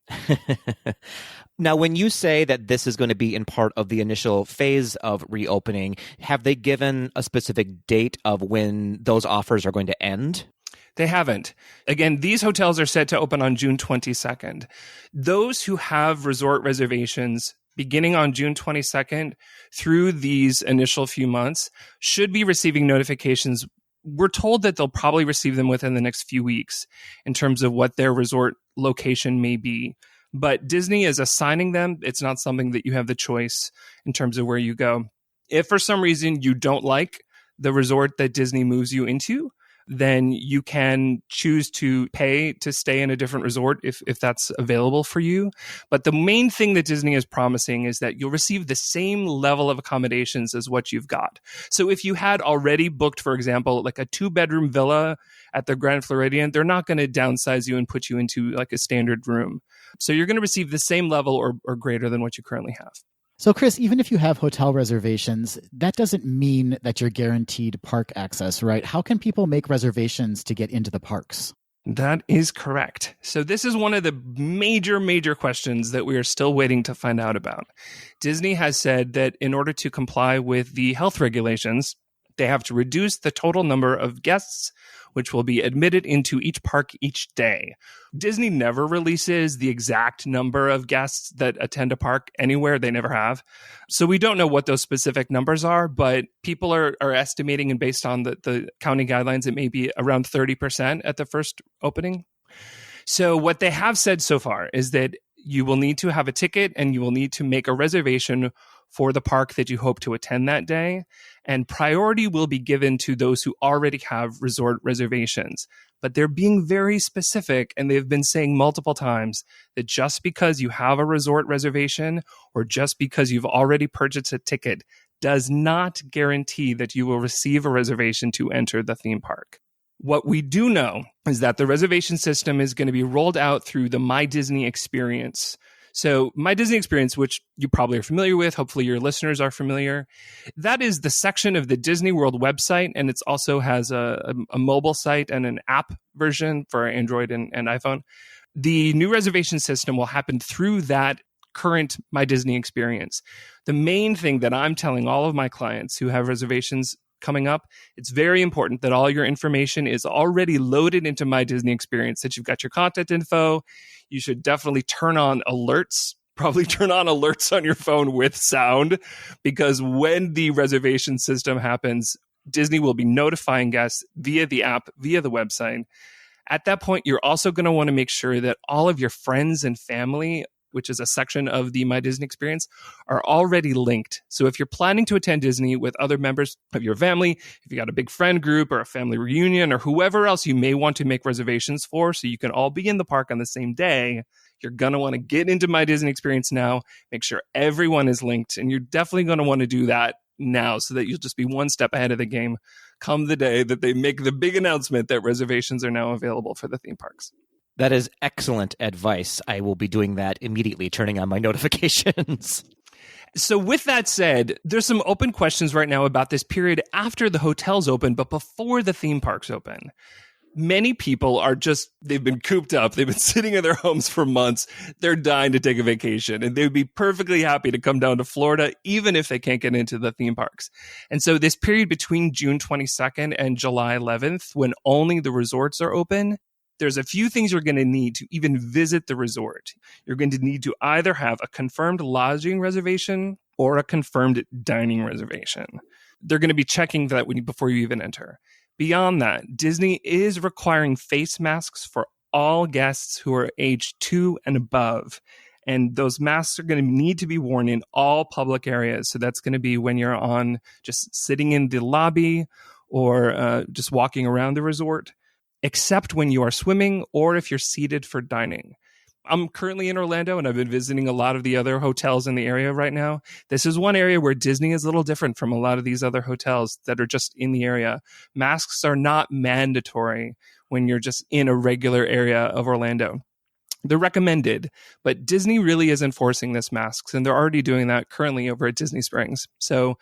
Now, when you say that this is going to be in part of the initial phase of reopening, have they given a specific date of when those offers are going to end? They haven't. Again, these hotels are set to open on June 22nd. Those who have resort reservations beginning on June 22nd through these initial few months should be receiving notifications. We're told that they'll probably receive them within the next few weeks in terms of what their resort location may be. But Disney is assigning them. It's not something that you have the choice in terms of where you go. If for some reason you don't like the resort that Disney moves you into, then you can choose to pay to stay in a different resort if that's available for you. But the main thing that Disney is promising is that you'll receive the same level of accommodations as what you've got. So if you had already booked, for example, like a 2-bedroom villa at the Grand Floridian, they're not going to downsize you and put you into like a standard room. So you're going to receive the same level or greater than what you currently have. So, Chris, even if you have hotel reservations, that doesn't mean that you're guaranteed park access, right? How can people make reservations to get into the parks? That is correct. So this is one of the major questions that we are still waiting to find out about. Disney has said that in order to comply with the health regulations, they have to reduce the total number of guests which will be admitted into each park each day. Disney never releases the exact number of guests that attend a park anywhere. They never have. So we don't know what those specific numbers are, but people are estimating, and based on the county guidelines, it may be around 30% at the first opening. So what they have said so far is that you will need to have a ticket and you will need to make a reservation for the park that you hope to attend that day. And priority will be given to those who already have resort reservations. But they're being very specific, and they've been saying multiple times that just because you have a resort reservation or just because you've already purchased a ticket does not guarantee that you will receive a reservation to enter the theme park. What we do know is that the reservation system is going to be rolled out through the My Disney Experience. So My Disney Experience, which you probably are familiar with, hopefully your listeners are familiar, that is the section of the Disney World website, and it also has a mobile site and an app version for Android and iPhone. The new reservation system will happen through that current My Disney Experience. The main thing that I'm telling all of my clients who have reservations coming up, it's very important that all your information is already loaded into My Disney Experience, that you've got your contact info. You should definitely turn on alerts, probably turn on alerts on your phone with sound, because when the reservation system happens, Disney will be notifying guests via the app, via the website. At that point, you're also going to want to make sure that all of your friends and family, which is a section of the My Disney Experience, are already linked. So if you're planning to attend Disney with other members of your family, if you got a big friend group or a family reunion or whoever else you may want to make reservations for so you can all be in the park on the same day, you're going to want to get into My Disney Experience now, make sure everyone is linked, and you're definitely going to want to do that now so that you'll just be one step ahead of the game come the day that they make the big announcement that reservations are now available for the theme parks. That is excellent advice. I will be doing that immediately, turning on my notifications. So with that said, there's some open questions right now about this period after the hotels open, but before the theme parks open. Many people are they've been cooped up. They've been sitting in their homes for months. They're dying to take a vacation, and they'd be perfectly happy to come down to Florida, even if they can't get into the theme parks. And so this period between June 22nd and July 11th, when only the resorts are open, there's a few things you're going to need to even visit the resort. You're going to need to either have a confirmed lodging reservation or a confirmed dining reservation. They're going to be checking that before you even enter. Beyond that, Disney is requiring face masks for all guests who are age 2 and above. And those masks are going to need to be worn in all public areas. So that's going to be when you're on just sitting in the lobby or just walking around the resort, except when you are swimming or if you're seated for dining. I'm currently in Orlando and I've been visiting a lot of the other hotels in the area right now. This is one area where Disney is a little different from a lot of these other hotels that are just in the area. Masks are not mandatory when you're just in a regular area of Orlando. They're recommended, but Disney really is enforcing this masks, and they're already doing that currently over at Disney Springs. So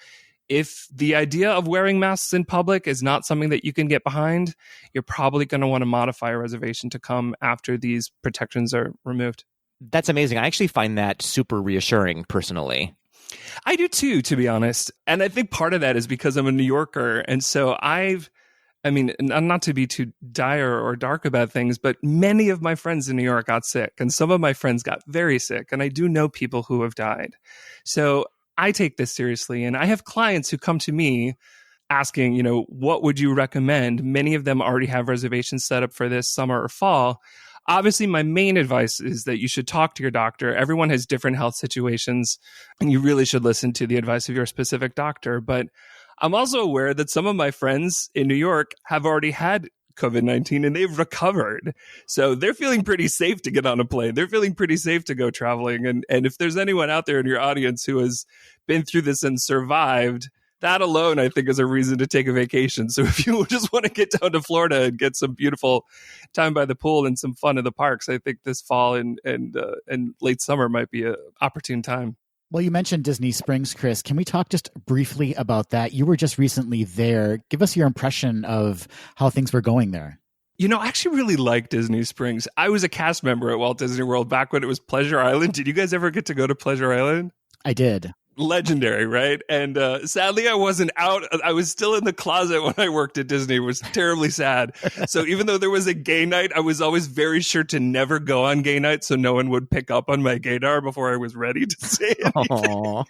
if the idea of wearing masks in public is not something that you can get behind, you're probably going to want to modify a reservation to come after these protections are removed. That's amazing. I actually find that super reassuring personally. I do too, to be honest. And I think part of that is because I'm a New Yorker. And so not to be too dire or dark about things, but many of my friends in New York got sick, and some of my friends got very sick. And I do know people who have died. So I take this seriously, and I have clients who come to me asking, what would you recommend? Many of them already have reservations set up for this summer or fall. Obviously, my main advice is that you should talk to your doctor. Everyone has different health situations, and you really should listen to the advice of your specific doctor. But I'm also aware that some of my friends in New York have already had COVID-19 and they've recovered. So they're feeling pretty safe to get on a plane. They're feeling pretty safe to go traveling. And if there's anyone out there in your audience who has been through this and survived, that alone, I think, is a reason to take a vacation. So if you just want to get down to Florida and get some beautiful time by the pool and some fun in the parks, I think this fall and late summer might be an opportune time. Well, you mentioned Disney Springs, Chris. Can we talk just briefly about that? You were just recently there. Give us your impression of how things were going there. I actually really like Disney Springs. I was a cast member at Walt Disney World back when it was Pleasure Island. Did you guys ever get to go to Pleasure Island? I did. Legendary, right? And sadly, I wasn't out. I was still in the closet when I worked at Disney. It was terribly sad. So even though there was a gay night, I was always very sure to never go on gay night so no one would pick up on my gaydar before I was ready to say anything.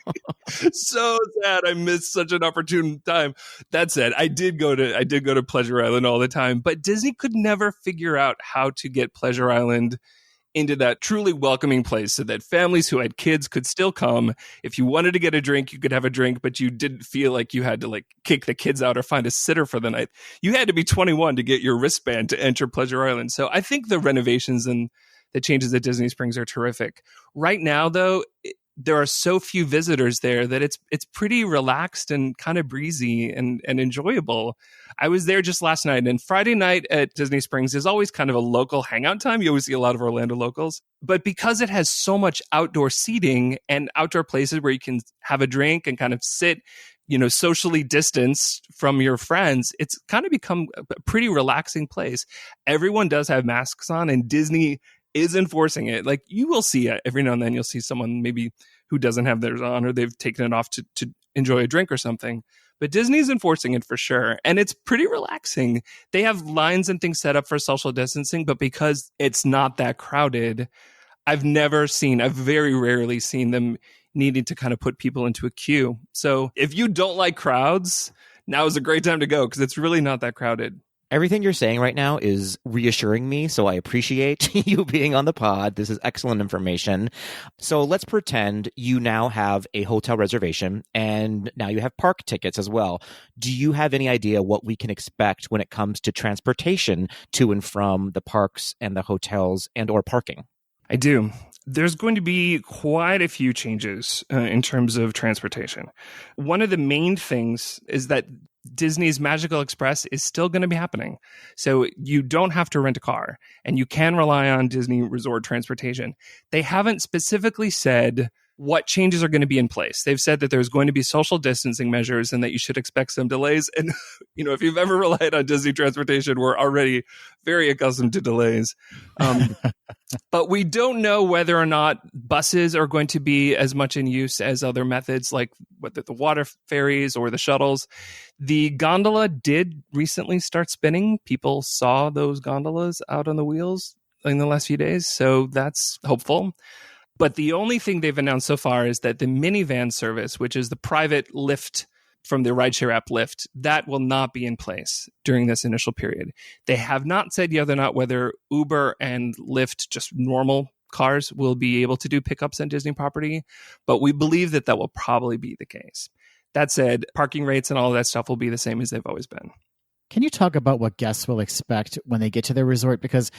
So sad. I missed such an opportune time. That said, I did go to Pleasure Island all the time, but Disney could never figure out how to get Pleasure Island into that truly welcoming place so that families who had kids could still come. If you wanted to get a drink, you could have a drink, but you didn't feel like you had to kick the kids out or find a sitter for the night. You had to be 21 to get your wristband to enter Pleasure Island. So I think the renovations and the changes at Disney Springs are terrific. Right now, though, there are so few visitors there that it's pretty relaxed and kind of breezy and enjoyable. I was there just last night, and Friday night at Disney Springs is always kind of a local hangout time. You always see a lot of Orlando locals. But because it has so much outdoor seating and outdoor places where you can have a drink and kind of sit, socially distanced from your friends, it's kind of become a pretty relaxing place. Everyone does have masks on, and Disney is enforcing it. Like, you will see it every now and then. You'll see someone maybe who doesn't have theirs on, or they've taken it off to enjoy a drink or something. But Disney's enforcing it for sure. And it's pretty relaxing. They have lines and things set up for social distancing, but because it's not that crowded, I've very rarely seen them needing to kind of put people into a queue. So if you don't like crowds, now is a great time to go because it's really not that crowded. Everything you're saying right now is reassuring me, so I appreciate you being on the pod. This is excellent information. So let's pretend you now have a hotel reservation and now you have park tickets as well. Do you have any idea what we can expect when it comes to transportation to and from the parks and the hotels and or parking? I do. There's going to be quite a few changes in terms of transportation. One of the main things is that Disney's Magical Express is still going to be happening. So you don't have to rent a car and you can rely on Disney Resort transportation. They haven't specifically said what changes are going to be in place. They've said that there's going to be social distancing measures and that you should expect some delays. And, if you've ever relied on Disney transportation, we're already very accustomed to delays. But we don't know whether or not buses are going to be as much in use as other methods, like whether the water ferries or the shuttles. The gondola did recently start spinning. People saw those gondolas out on the wheels in the last few days, so that's hopeful. But the only thing they've announced so far is that the minivan service, which is the private Lyft from the rideshare app Lyft, that will not be in place during this initial period. They have not said yet or not whether Uber and Lyft, just normal cars will be able to do pickups on Disney property, but we believe that will probably be the case. That said, parking rates and all of that stuff will be the same as they've always been. Can you talk about what guests will expect when they get to their resort? Because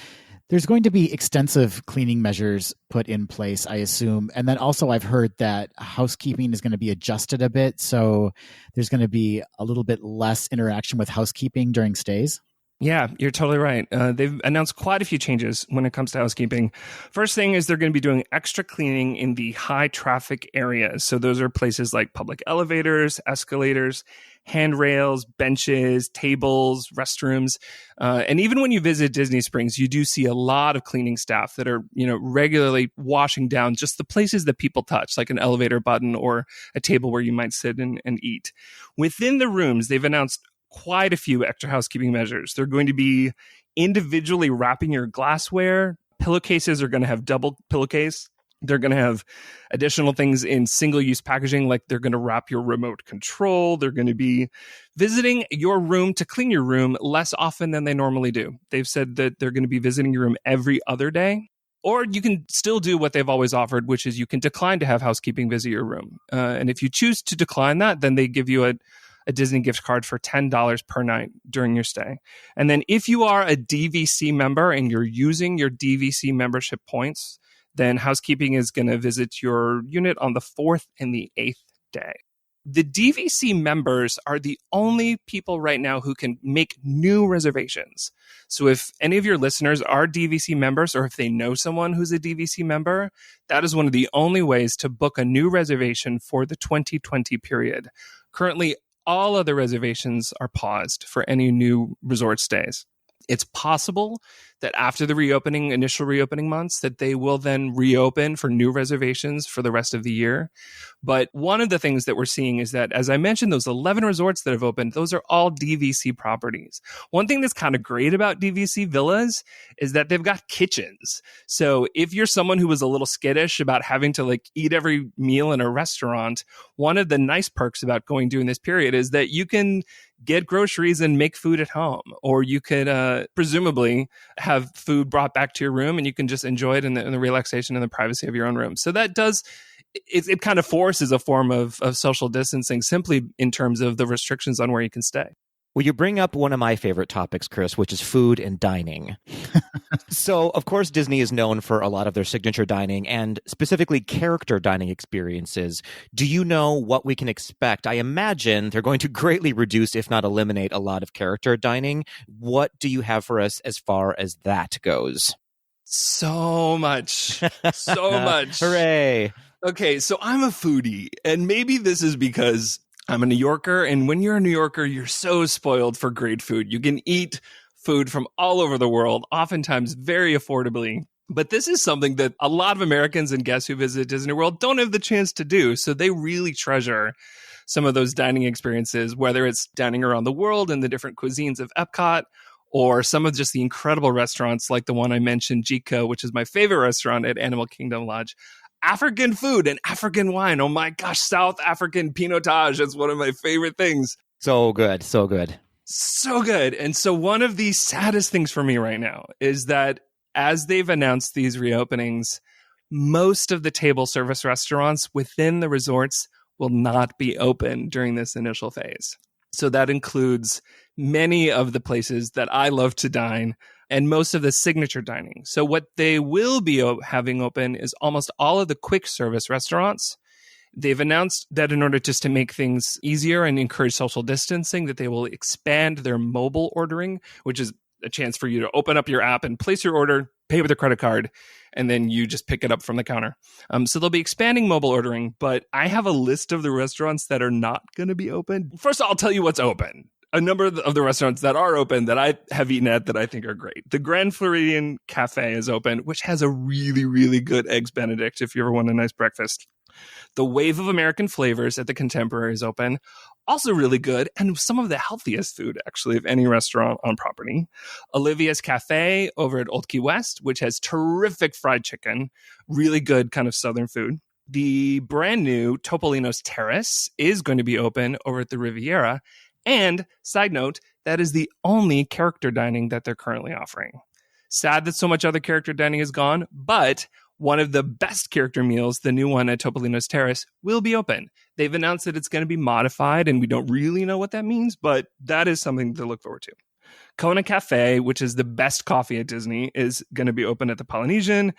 there's going to be extensive cleaning measures put in place, I assume. And then also I've heard that housekeeping is going to be adjusted a bit. So there's going to be a little bit less interaction with housekeeping during stays. Yeah, you're totally right. They've announced quite a few changes when it comes to housekeeping. First thing is they're going to be doing extra cleaning in the high traffic areas. So those are places like public elevators, escalators, handrails, benches, tables, restrooms. And even when you visit Disney Springs, you do see a lot of cleaning staff that are, regularly washing down just the places that people touch, like an elevator button or a table where you might sit and eat. Within the rooms, they've announced quite a few extra housekeeping measures. They're going to be individually wrapping your glassware. Pillowcases are going to have double pillowcase. They're going to have additional things in single-use packaging, like they're going to wrap your remote control. They're going to be visiting your room to clean your room less often than they normally do. They've said that they're going to be visiting your room every other day. Or you can still do what they've always offered, which is you can decline to have housekeeping visit your room. And if you choose to decline that, then they give you a Disney gift card for $10 per night during your stay. And then if you are a DVC member and you're using your DVC membership points, then housekeeping is going to visit your unit on the 4th and the 8th day. The DVC members are the only people right now who can make new reservations. So if any of your listeners are DVC members, or if they know someone who's a DVC member, that is one of the only ways to book a new reservation for the 2020 period. Currently, all other reservations are paused for any new resort stays. It's possible that after the initial reopening months, that they will then reopen for new reservations for the rest of the year. But one of the things that we're seeing is that, as I mentioned, those 11 resorts that have opened, those are all DVC properties. One thing that's kind of great about DVC villas is that they've got kitchens. So if you're someone who was a little skittish about having to eat every meal in a restaurant, one of the nice perks about going during this period is that you can get groceries and make food at home, or you could presumably have food brought back to your room and you can just enjoy it in the relaxation and the privacy of your own room. So that does, it kind of forces a form of social distancing simply in terms of the restrictions on where you can stay. Well, you bring up one of my favorite topics, Chris, which is food and dining. So, of course, Disney is known for a lot of their signature dining and specifically character dining experiences. Do you know what we can expect? I imagine they're going to greatly reduce, if not eliminate, a lot of character dining. What do you have for us as far as that goes? So much. So much. Hooray. Okay, so I'm a foodie, and maybe this is because I'm a New Yorker, and when you're a New Yorker, you're so spoiled for great food. You can eat food from all over the world, oftentimes very affordably. But this is something that a lot of Americans and guests who visit Disney World don't have the chance to do. So they really treasure some of those dining experiences, whether it's dining around the world and the different cuisines of Epcot, or some of just the incredible restaurants like the one I mentioned, Jiko, which is my favorite restaurant at Animal Kingdom Lodge. African food and African wine. Oh my gosh, South African pinotage is one of my favorite things. So good, so good. So good. And so one of the saddest things for me right now is that as they've announced these reopenings, most of the table service restaurants within the resorts will not be open during this initial phase. So that includes many of the places that I love to dine and most of the signature dining. So what they will be having open is almost all of the quick service restaurants. They've announced that in order just to make things easier and encourage social distancing, that they will expand their mobile ordering, which is a chance for you to open up your app and place your order, pay with a credit card, and then you just pick it up from the counter. So they'll be expanding mobile ordering, but I have a list of the restaurants that are not going to be open. First, I'll tell you what's open. A number of the restaurants that are open that I have eaten at that I think are great. The Grand Floridian Cafe is open, which has a really, really good Eggs Benedict if you ever want a nice breakfast. The Wave of American Flavors at the Contemporary is open. Also really good, and some of the healthiest food, actually, of any restaurant on property. Olivia's Cafe over at Old Key West, which has terrific fried chicken, really good kind of Southern food. The brand new Topolino's Terrace is going to be open over at the Riviera. And, side note, that is the only character dining that they're currently offering. Sad that so much other character dining is gone, but one of the best character meals, the new one at Topolino's Terrace, will be open. They've announced that it's going to be modified, and we don't really know what that means, but that is something to look forward to. Kona Cafe, which is the best coffee at Disney, is going to be open at the Polynesian.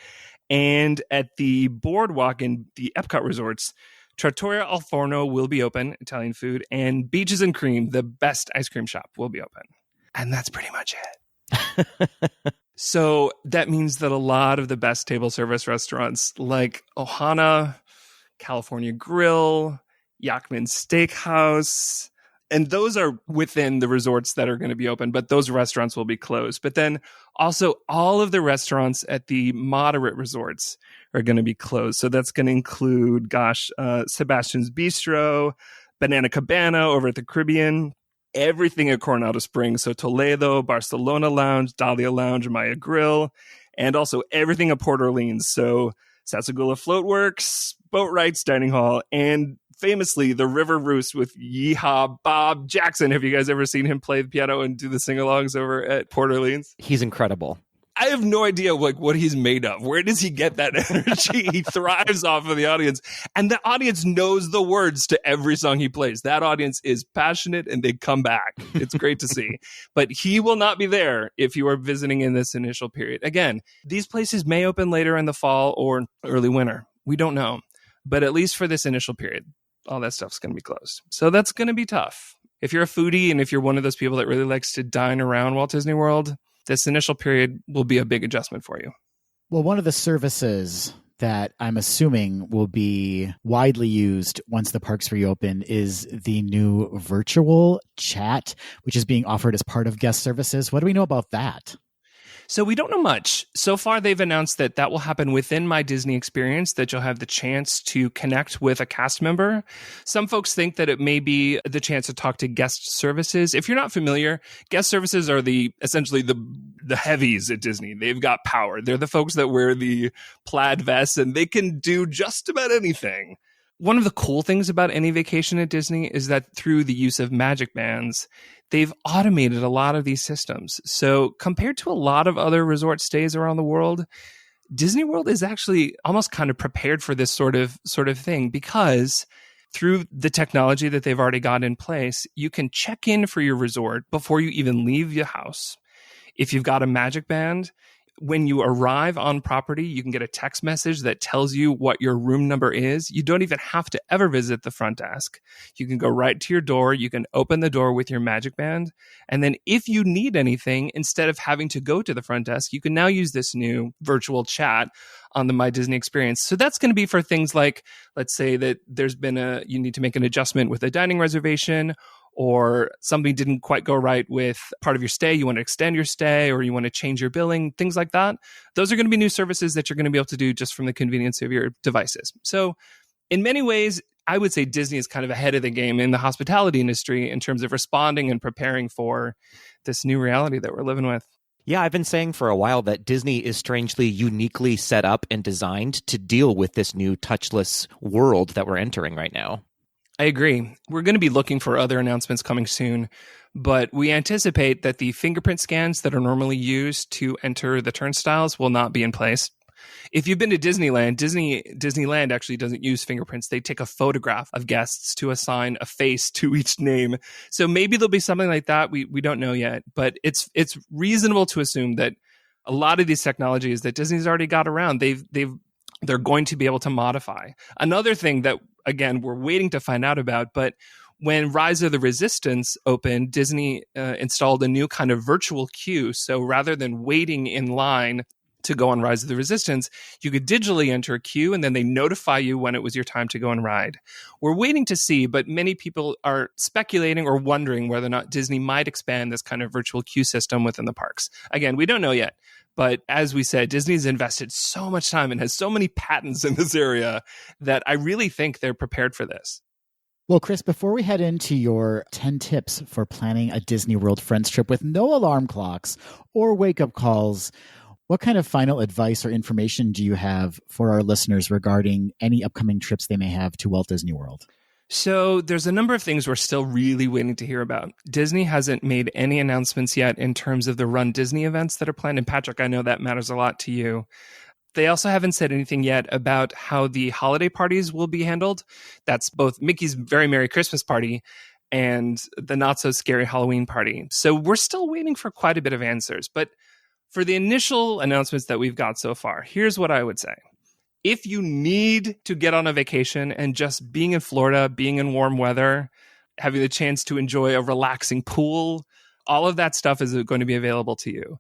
And at the boardwalk in the Epcot resorts, Trattoria Al Forno will be open, Italian food, and Beaches and Cream, the best ice cream shop, will be open. And that's pretty much it. So that means that a lot of the best table service restaurants like Ohana, California Grill, Yakman Steakhouse, and those are within the resorts that are going to be open, but those restaurants will be closed. But then also all of the restaurants at the moderate resorts are going to be closed. So that's going to include, Sebastian's Bistro, Banana Cabana over at the Caribbean, everything at Coronado Springs. So Toledo, Barcelona Lounge, Dahlia Lounge, Maya Grill, and also everything at Port Orleans. So Sassagoula Floatworks, Boatwright's Dining Hall, and famously the River Roost with Yeehaw Bob Jackson. Have you guys ever seen him play the piano and do the sing-alongs over at Port Orleans? He's incredible. I have no idea what he's made of. Where does he get that energy? He thrives off of the audience. And the audience knows the words to every song he plays. That audience is passionate and they come back. It's great to see. But he will not be there if you are visiting in this initial period. Again, these places may open later in the fall or early winter. We don't know. But at least for this initial period, all that stuff's going to be closed. So that's going to be tough. If you're a foodie and if you're one of those people that really likes to dine around Walt Disney World, this initial period will be a big adjustment for you. Well, one of the services that I'm assuming will be widely used once the parks reopen is the new virtual chat, which is being offered as part of guest services. What do we know about that? So we don't know much. So far, they've announced that will happen within My Disney Experience, that you'll have the chance to connect with a cast member. Some folks think that it may be the chance to talk to guest services. If you're not familiar, guest services are essentially the heavies at Disney. They've got power. They're the folks that wear the plaid vests, and they can do just about anything. One of the cool things about any vacation at Disney is that through the use of Magic Bands, they've automated a lot of these systems. So compared to a lot of other resort stays around the world, Disney World is actually almost kind of prepared for this sort of thing, because through the technology that they've already got in place, you can check in for your resort before you even leave your house. If you've got a Magic Band, when you arrive on property, you can get a text message that tells you what your room number is. You don't even have to ever visit the front desk. You can go right to your door. You can open the door with your Magic Band. And then if you need anything, instead of having to go to the front desk, you can now use this new virtual chat on the My Disney Experience. So that's going to be for things like, let's say that you need to make an adjustment with a dining reservation, or something didn't quite go right with part of your stay, you want to extend your stay, or you want to change your billing, things like that. Those are going to be new services that you're going to be able to do just from the convenience of your devices. So in many ways, I would say Disney is kind of ahead of the game in the hospitality industry in terms of responding and preparing for this new reality that we're living with. Yeah, I've been saying for a while that Disney is strangely uniquely set up and designed to deal with this new touchless world that we're entering right now. I agree. We're going to be looking for other announcements coming soon, but we anticipate that the fingerprint scans that are normally used to enter the turnstiles will not be in place. If you've been to Disneyland, Disneyland actually doesn't use fingerprints. They take a photograph of guests to assign a face to each name. So maybe there'll be something like that. We don't know yet, but it's reasonable to assume that a lot of these technologies that Disney's already got around, they're going to be able to modify. Another thing that, again, we're waiting to find out about, but when Rise of the Resistance opened, Disney installed a new kind of virtual queue. So rather than waiting in line to go on Rise of the Resistance, you could digitally enter a queue and then they notify you when it was your time to go and ride. We're waiting to see, but many people are speculating or wondering whether or not Disney might expand this kind of virtual queue system within the parks. Again, we don't know yet. But as we said, Disney's invested so much time and has so many patents in this area that I really think they're prepared for this. Well, Chris, before we head into your 10 tips for planning a Disney World Friends trip with no alarm clocks or wake-up calls, what kind of final advice or information do you have for our listeners regarding any upcoming trips they may have to Walt Disney World? So there's a number of things we're still really waiting to hear about. Disney hasn't made any announcements yet in terms of the Run Disney events that are planned. And Patrick, I know that matters a lot to you. They also haven't said anything yet about how the holiday parties will be handled. That's both Mickey's Very Merry Christmas Party and the Not So Scary Halloween Party. So we're still waiting for quite a bit of answers. But for the initial announcements that we've got so far, here's what I would say. If you need to get on a vacation and just being in Florida, being in warm weather, having the chance to enjoy a relaxing pool, all of that stuff is going to be available to you.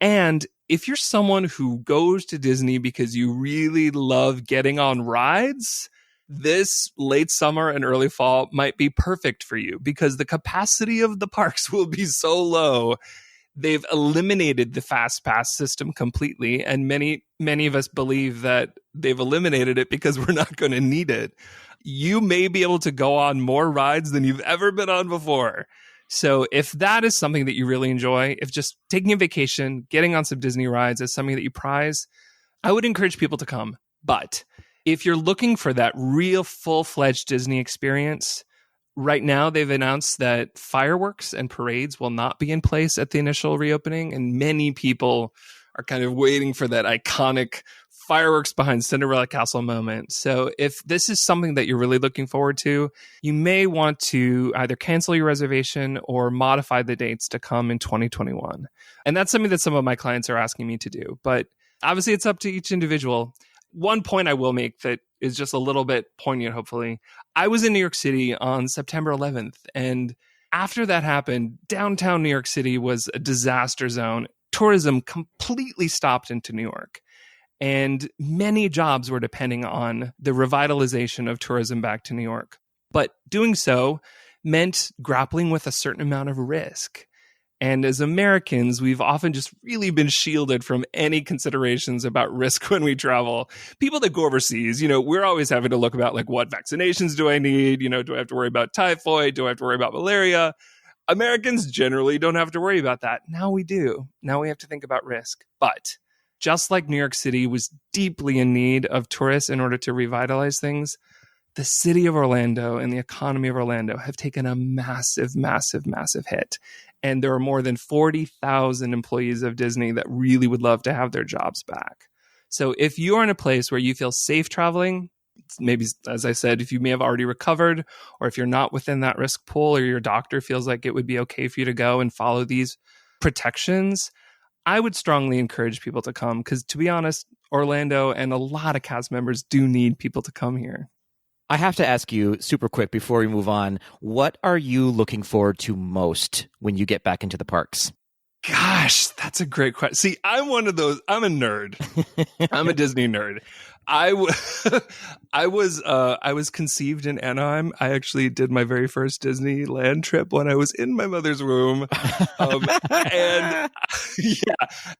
And if you're someone who goes to Disney because you really love getting on rides, this late summer and early fall might be perfect for you because the capacity of the parks will be so low. They've eliminated the fast pass system completely. And many of us believe that they've eliminated it because we're not going to need it. You may be able to go on more rides than you've ever been on before. So if that is something that you really enjoy, if just taking a vacation, getting on some Disney rides is something that you prize, I would encourage people to come. But if you're looking for that real full-fledged Disney experience, right now they've announced that fireworks and parades will not be in place at the initial reopening. And many people are kind of waiting for that iconic fireworks behind Cinderella Castle moment. So if this is something that you're really looking forward to, you may want to either cancel your reservation or modify the dates to come in 2021. And that's something that some of my clients are asking me to do. But obviously it's up to each individual. One point I will make that is just a little bit poignant, hopefully. I was in New York City on September 11th. And after that happened, downtown New York City was a disaster zone. Tourism completely stopped into New York. And many jobs were depending on the revitalization of tourism back to New York. But doing so meant grappling with a certain amount of risk. And as Americans, we've often just really been shielded from any considerations about risk when we travel. People that go overseas, we're always having to look about like, what vaccinations do I need? Do I have to worry about typhoid? Do I have to worry about malaria? Americans generally don't have to worry about that. Now we do. Now we have to think about risk. But just like New York City was deeply in need of tourists in order to revitalize things, the city of Orlando and the economy of Orlando have taken a massive, massive, massive hit. And there are more than 40,000 employees of Disney that really would love to have their jobs back. So if you're in a place where you feel safe traveling, maybe, as I said, if you may have already recovered, or if you're not within that risk pool, or your doctor feels like it would be okay for you to go and follow these protections, I would strongly encourage people to come because, to be honest, Orlando and a lot of cast members do need people to come here. I have to ask you super quick before we move on, what are you looking forward to most when you get back into the parks? Gosh, that's a great question. See, I'm one of those. I'm a nerd. I'm a Disney nerd. I was conceived in Anaheim. I actually did my very first Disneyland trip when I was in my mother's womb, and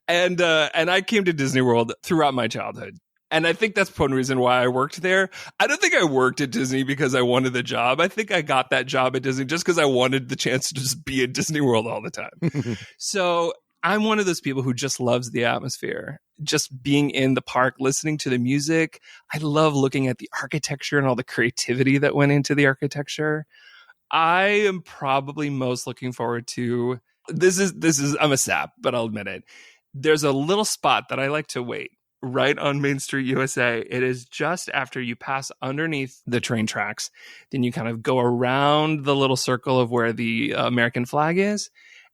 I came to Disney World throughout my childhood. And I think that's one reason why I worked there. I don't think I worked at Disney because I wanted the job. I think I got that job at Disney just because I wanted the chance to just be at Disney World all the time. So I'm one of those people who just loves the atmosphere, just being in the park, listening to the music. I love looking at the architecture and all the creativity that went into the architecture. I am probably most looking forward to this is I'm a sap, but I'll admit it. There's a little spot that I like to wait right on Main Street, USA. It is just after you pass underneath the train tracks. Then you kind of go around the little circle of where the American flag is.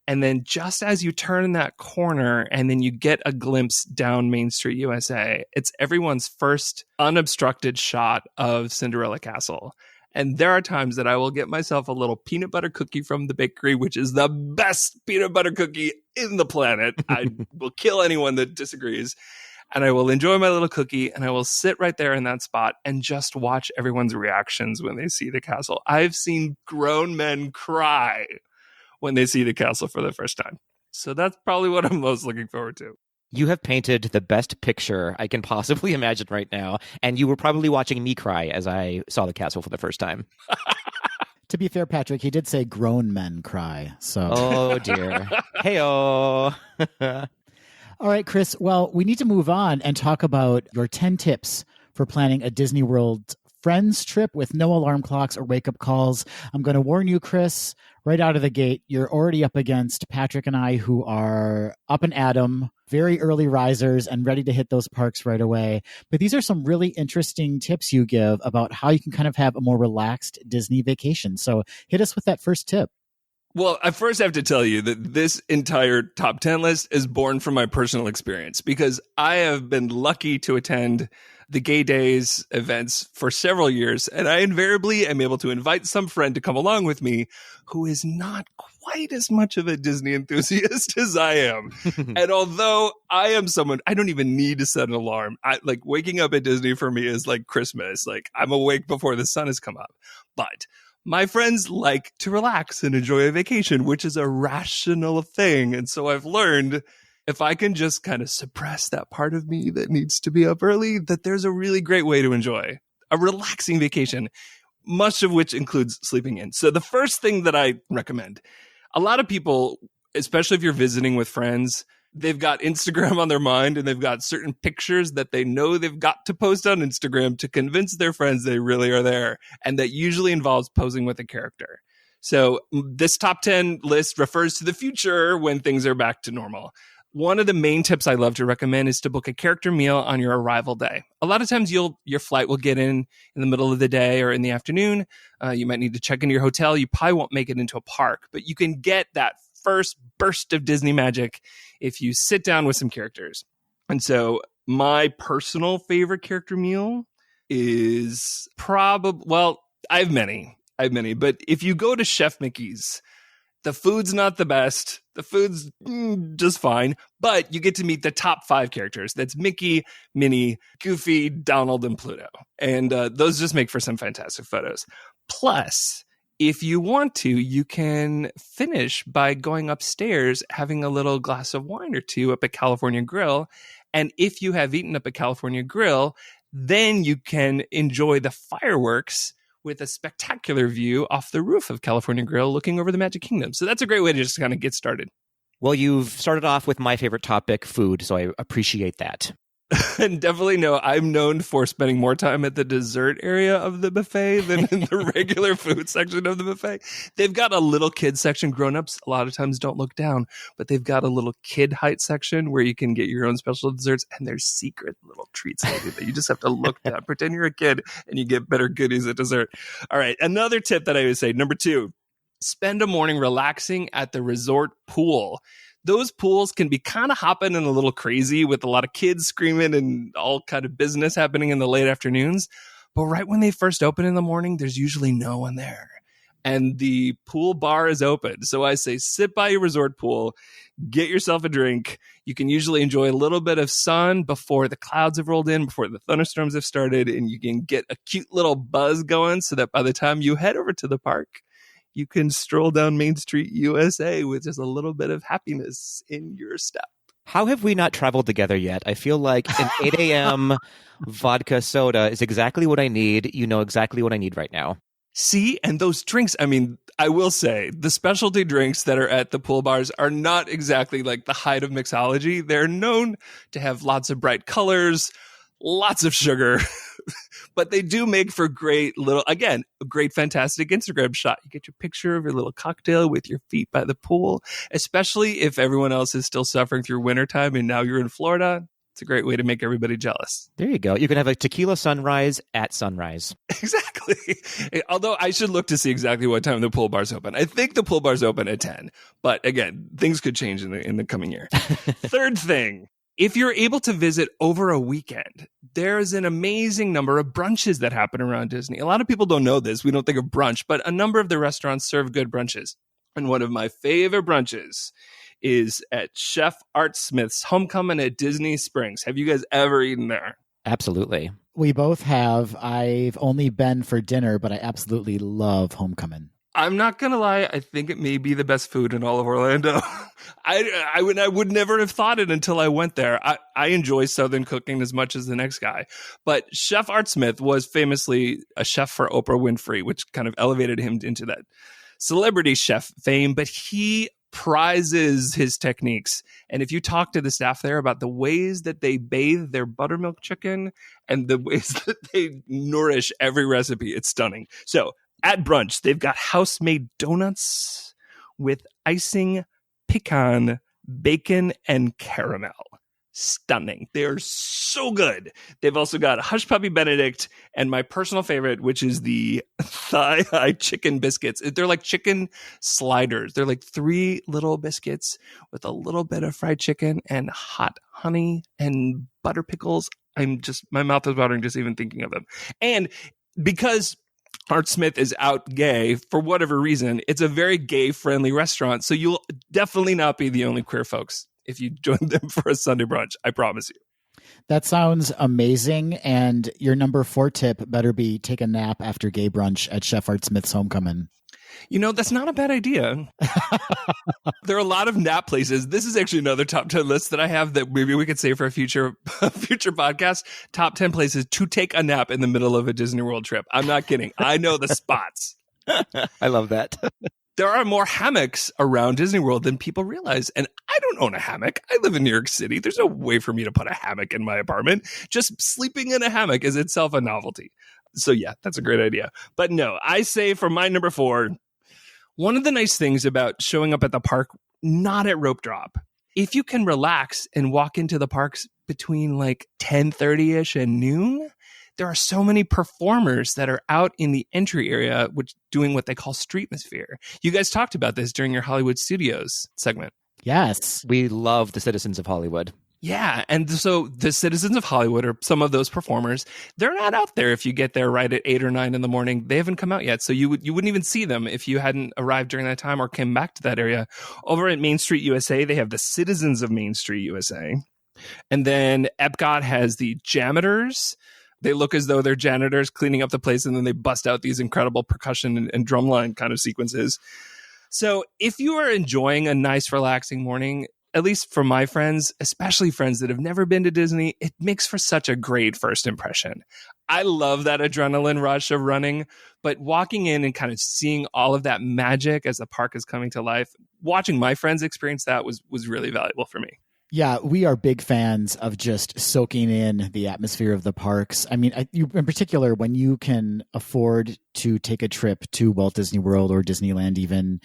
And then just as you turn that corner and then you get a glimpse down Main Street, USA, it's everyone's first unobstructed shot of Cinderella Castle. And there are times that I will get myself a little peanut butter cookie from the bakery, which is the best peanut butter cookie in the planet. I will kill anyone that disagrees. And I will enjoy my little cookie, and I will sit right there in that spot and just watch everyone's reactions when they see the castle. I've seen grown men cry when they see the castle for the first time. So that's probably what I'm most looking forward to. You have painted the best picture I can possibly imagine right now, and you were probably watching me cry as I saw the castle for the first time. To be fair, Patrick, he did say grown men cry. So, oh dear. Hey-oh. All right, Chris. Well, we need to move on and talk about your 10 tips for planning a Disney World friends trip with no alarm clocks or wake-up calls. I'm going to warn you, Chris, right out of the gate, you're already up against Patrick and I, who are up and at 'em, very early risers and ready to hit those parks right away. But these are some really interesting tips you give about how you can kind of have a more relaxed Disney vacation. So hit us with that first tip. Well, I first have to tell you that this entire top 10 list is born from my personal experience, because I have been lucky to attend the Gay Days events for several years, and I invariably am able to invite some friend to come along with me who is not quite as much of a Disney enthusiast as I am. And although I am someone, I don't even need to set an alarm. Like waking up at Disney for me is like Christmas. Like I'm awake before the sun has come up. But my friends like to relax and enjoy a vacation, which is a rational thing. And so I've learned, if I can just kind of suppress that part of me that needs to be up early, that there's a really great way to enjoy a relaxing vacation, much of which includes sleeping in. So the first thing that I recommend, a lot of people, especially if you're visiting with friends, they've got Instagram on their mind and they've got certain pictures that they know they've got to post on Instagram to convince their friends they really are there. And that usually involves posing with a character. So this top 10 list refers to the future when things are back to normal. One of the main tips I love to recommend is to book a character meal on your arrival day. A lot of times your flight will get in the middle of the day or in the afternoon. You might need to check into your hotel. You probably won't make it into a park, but you can get that first burst of Disney magic if you sit down with some characters. And so my personal favorite character meal is probably, well, I have many, but if you go to Chef Mickey's, the food's not the best. The food's just fine, but you get to meet the top 5 characters. That's Mickey, Minnie, Goofy, Donald, and Pluto. And those just make for some fantastic photos. Plus, if you want to, you can finish by going upstairs, having a little glass of wine or two up at California Grill. And if you have eaten up at California Grill, then you can enjoy the fireworks with a spectacular view off the roof of California Grill looking over the Magic Kingdom. So that's a great way to just kind of get started. Well, you've started off with my favorite topic, food, so I appreciate that. And definitely know I'm known for spending more time at the dessert area of the buffet than in the regular food section of the buffet. They've got a little kid section. Grown-ups a lot of times don't look down, but they've got a little kid height section where you can get your own special desserts, and there's secret little treats that you just have to look down. Pretend you're a kid and you get better goodies at dessert. All right, another tip that I would say, number 2, spend a morning relaxing at the resort pool. Those pools can be kind of hopping and a little crazy with a lot of kids screaming and all kind of business happening in the late afternoons. But right when they first open in the morning, there's usually no one there. And the pool bar is open. So I say sit by your resort pool, get yourself a drink. You can usually enjoy a little bit of sun before the clouds have rolled in, before the thunderstorms have started, and you can get a cute little buzz going so that by the time you head over to the park, you can stroll down Main Street, USA with just a little bit of happiness in your step. How have we not traveled together yet? I feel like an 8 a.m. vodka soda is exactly what I need. You know exactly what I need right now. See, and those drinks, I mean, I will say the specialty drinks that are at the pool bars are not exactly like the height of mixology. They're known to have lots of bright colors, lots of sugar, but they do make for great little, again, a great, fantastic Instagram shot. You get your picture of your little cocktail with your feet by the pool, especially if everyone else is still suffering through wintertime and now you're in Florida. It's a great way to make everybody jealous. There you go. You can have a tequila sunrise at sunrise. Exactly. Although I should look to see exactly what time the pool bar's open. I think the pool bar's open at 10. But again, things could change in the coming year. Third thing, if you're able to visit over a weekend, there's an amazing number of brunches that happen around Disney. A lot of people don't know this. We don't think of brunch, but a number of the restaurants serve good brunches. And one of my favorite brunches is at Chef Art Smith's Homecoming at Disney Springs. Have you guys ever eaten there? Absolutely. We both have. I've only been for dinner, but I absolutely love Homecoming. I'm not going to lie. I think it may be the best food in all of Orlando. I would never have thought it until I went there. I enjoy Southern cooking as much as the next guy. But Chef Art Smith was famously a chef for Oprah Winfrey, which kind of elevated him into that celebrity chef fame. But he prizes his techniques. And if you talk to the staff there about the ways that they bathe their buttermilk chicken and the ways that they nourish every recipe, it's stunning. So at brunch, they've got house-made donuts with icing, pecan, bacon, and caramel. Stunning. They're so good. They've also got Hush Puppy Benedict and my personal favorite, which is the thigh-high chicken biscuits. They're like chicken sliders. They're like 3 little biscuits with a little bit of fried chicken and hot honey and butter pickles. My mouth is watering just even thinking of them. And because Art Smith is out gay for whatever reason, it's a very gay-friendly restaurant. So you'll definitely not be the only queer folks if you join them for a Sunday brunch. I promise you. That sounds amazing. And your number 4 tip better be take a nap after gay brunch at Chef Art Smith's homecoming. You know, that's not a bad idea. There are a lot of nap places. This is actually another top 10 list that I have that maybe we could save for a future podcast. Top 10 places to take a nap in the middle of a Disney World trip. I'm not kidding. I know the spots. I love that. There are more hammocks around Disney World than people realize. And I don't own a hammock. I live in New York City. There's no way for me to put a hammock in my apartment. Just sleeping in a hammock is itself a novelty. So yeah, that's a great idea. But no, I say for my number 4, one of the nice things about showing up at the park, not at rope drop, if you can relax and walk into the parks between like 10:30ish and noon, there are so many performers that are out in the entry area, which doing what they call streetmosphere. You guys talked about this during your Hollywood Studios segment. Yes. We love the citizens of Hollywood. Yeah. And so the citizens of Hollywood are some of those performers. They're not out there if you get there right at 8 or 9 in the morning. They haven't come out yet. So you wouldn't even see them if you hadn't arrived during that time or came back to that area. Over at Main Street USA, they have the Citizens of Main Street USA. And then Epcot has the Jammers. They look as though they're janitors cleaning up the place, and then they bust out these incredible percussion and drumline kind of sequences. So if you are enjoying a nice, relaxing morning, at least for my friends, especially friends that have never been to Disney, it makes for such a great first impression. I love that adrenaline rush of running, but walking in and kind of seeing all of that magic as the park is coming to life, watching my friends experience that was really valuable for me. Yeah, we are big fans of just soaking in the atmosphere of the parks. I mean, you, in particular, when you can afford to take a trip to Walt Disney World or Disneyland even,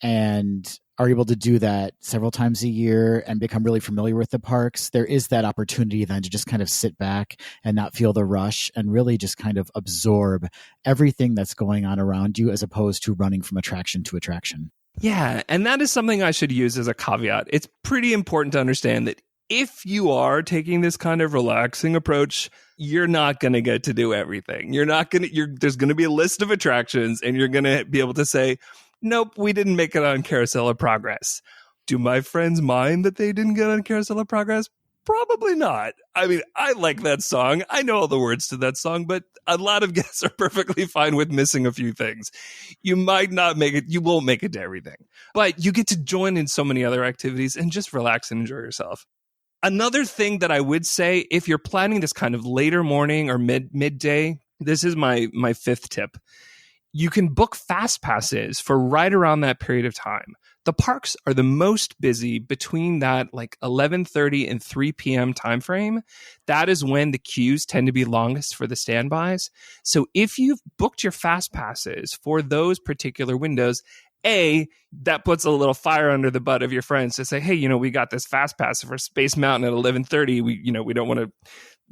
and are able to do that several times a year and become really familiar with the parks, there is that opportunity then to just kind of sit back and not feel the rush and really just kind of absorb everything that's going on around you as opposed to running from attraction to attraction. Yeah, and that is something I should use as a caveat. It's pretty important to understand that if you are taking this kind of relaxing approach, you're not going to get to do everything. There's going to be a list of attractions, and you're going to be able to say, nope, we didn't make it on Carousel of Progress. Do my friends mind that they didn't get on Carousel of Progress? Probably not. I mean, I like that song. I know all the words to that song, but a lot of guests are perfectly fine with missing a few things. You might not make it. You won't make it to everything, but you get to join in so many other activities and just relax and enjoy yourself. Another thing that I would say, if you're planning this kind of later morning or midday, this is my 5th tip. You can book fast passes for right around that period of time. The parks are the most busy between that like 11:30 and 3 p.m. time frame. That is when the queues tend to be longest for the standbys. So if you've booked your fast passes for those particular windows, that puts a little fire under the butt of your friends to say, hey, we got this fast pass for Space Mountain at 11:30. We don't want to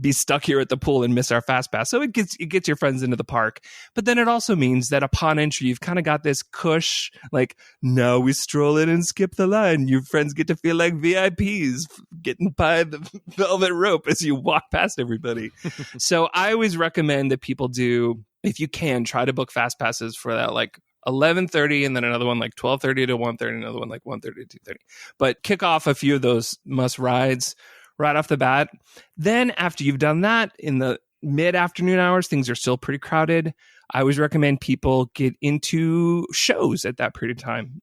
be stuck here at the pool and miss our fast pass. So it gets your friends into the park. But then it also means that upon entry, you've kind of got this cush, like, now we stroll in and skip the line. Your friends get to feel like VIPs getting by the velvet rope as you walk past everybody. So I always recommend that people do, if you can, try to book fast passes for that, like 11:30, and then another one like 12:30 to 1:30, another one like 1:30 to 2:30. But kick off a few of those must rides right off the bat. Then after you've done that, in the mid-afternoon hours, things are still pretty crowded. I always recommend people get into shows at that period of time.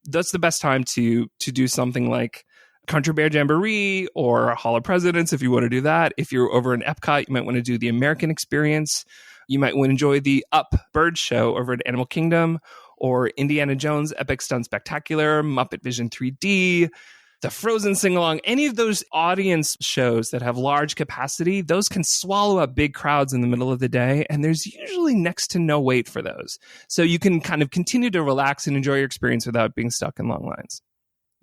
That's the best time to do something like Country Bear Jamboree or Hall of Presidents if you want to do that. If you're over in Epcot, you might want to do the American Experience. You might want to enjoy the Up Bird Show over at Animal Kingdom. or Indiana Jones Epic Stunt Spectacular, Muppet Vision 3D, the Frozen Sing-Along, any of those audience shows that have large capacity, those can swallow up big crowds in the middle of the day, and there's usually next to no wait for those. So you can kind of continue to relax and enjoy your experience without being stuck in long lines.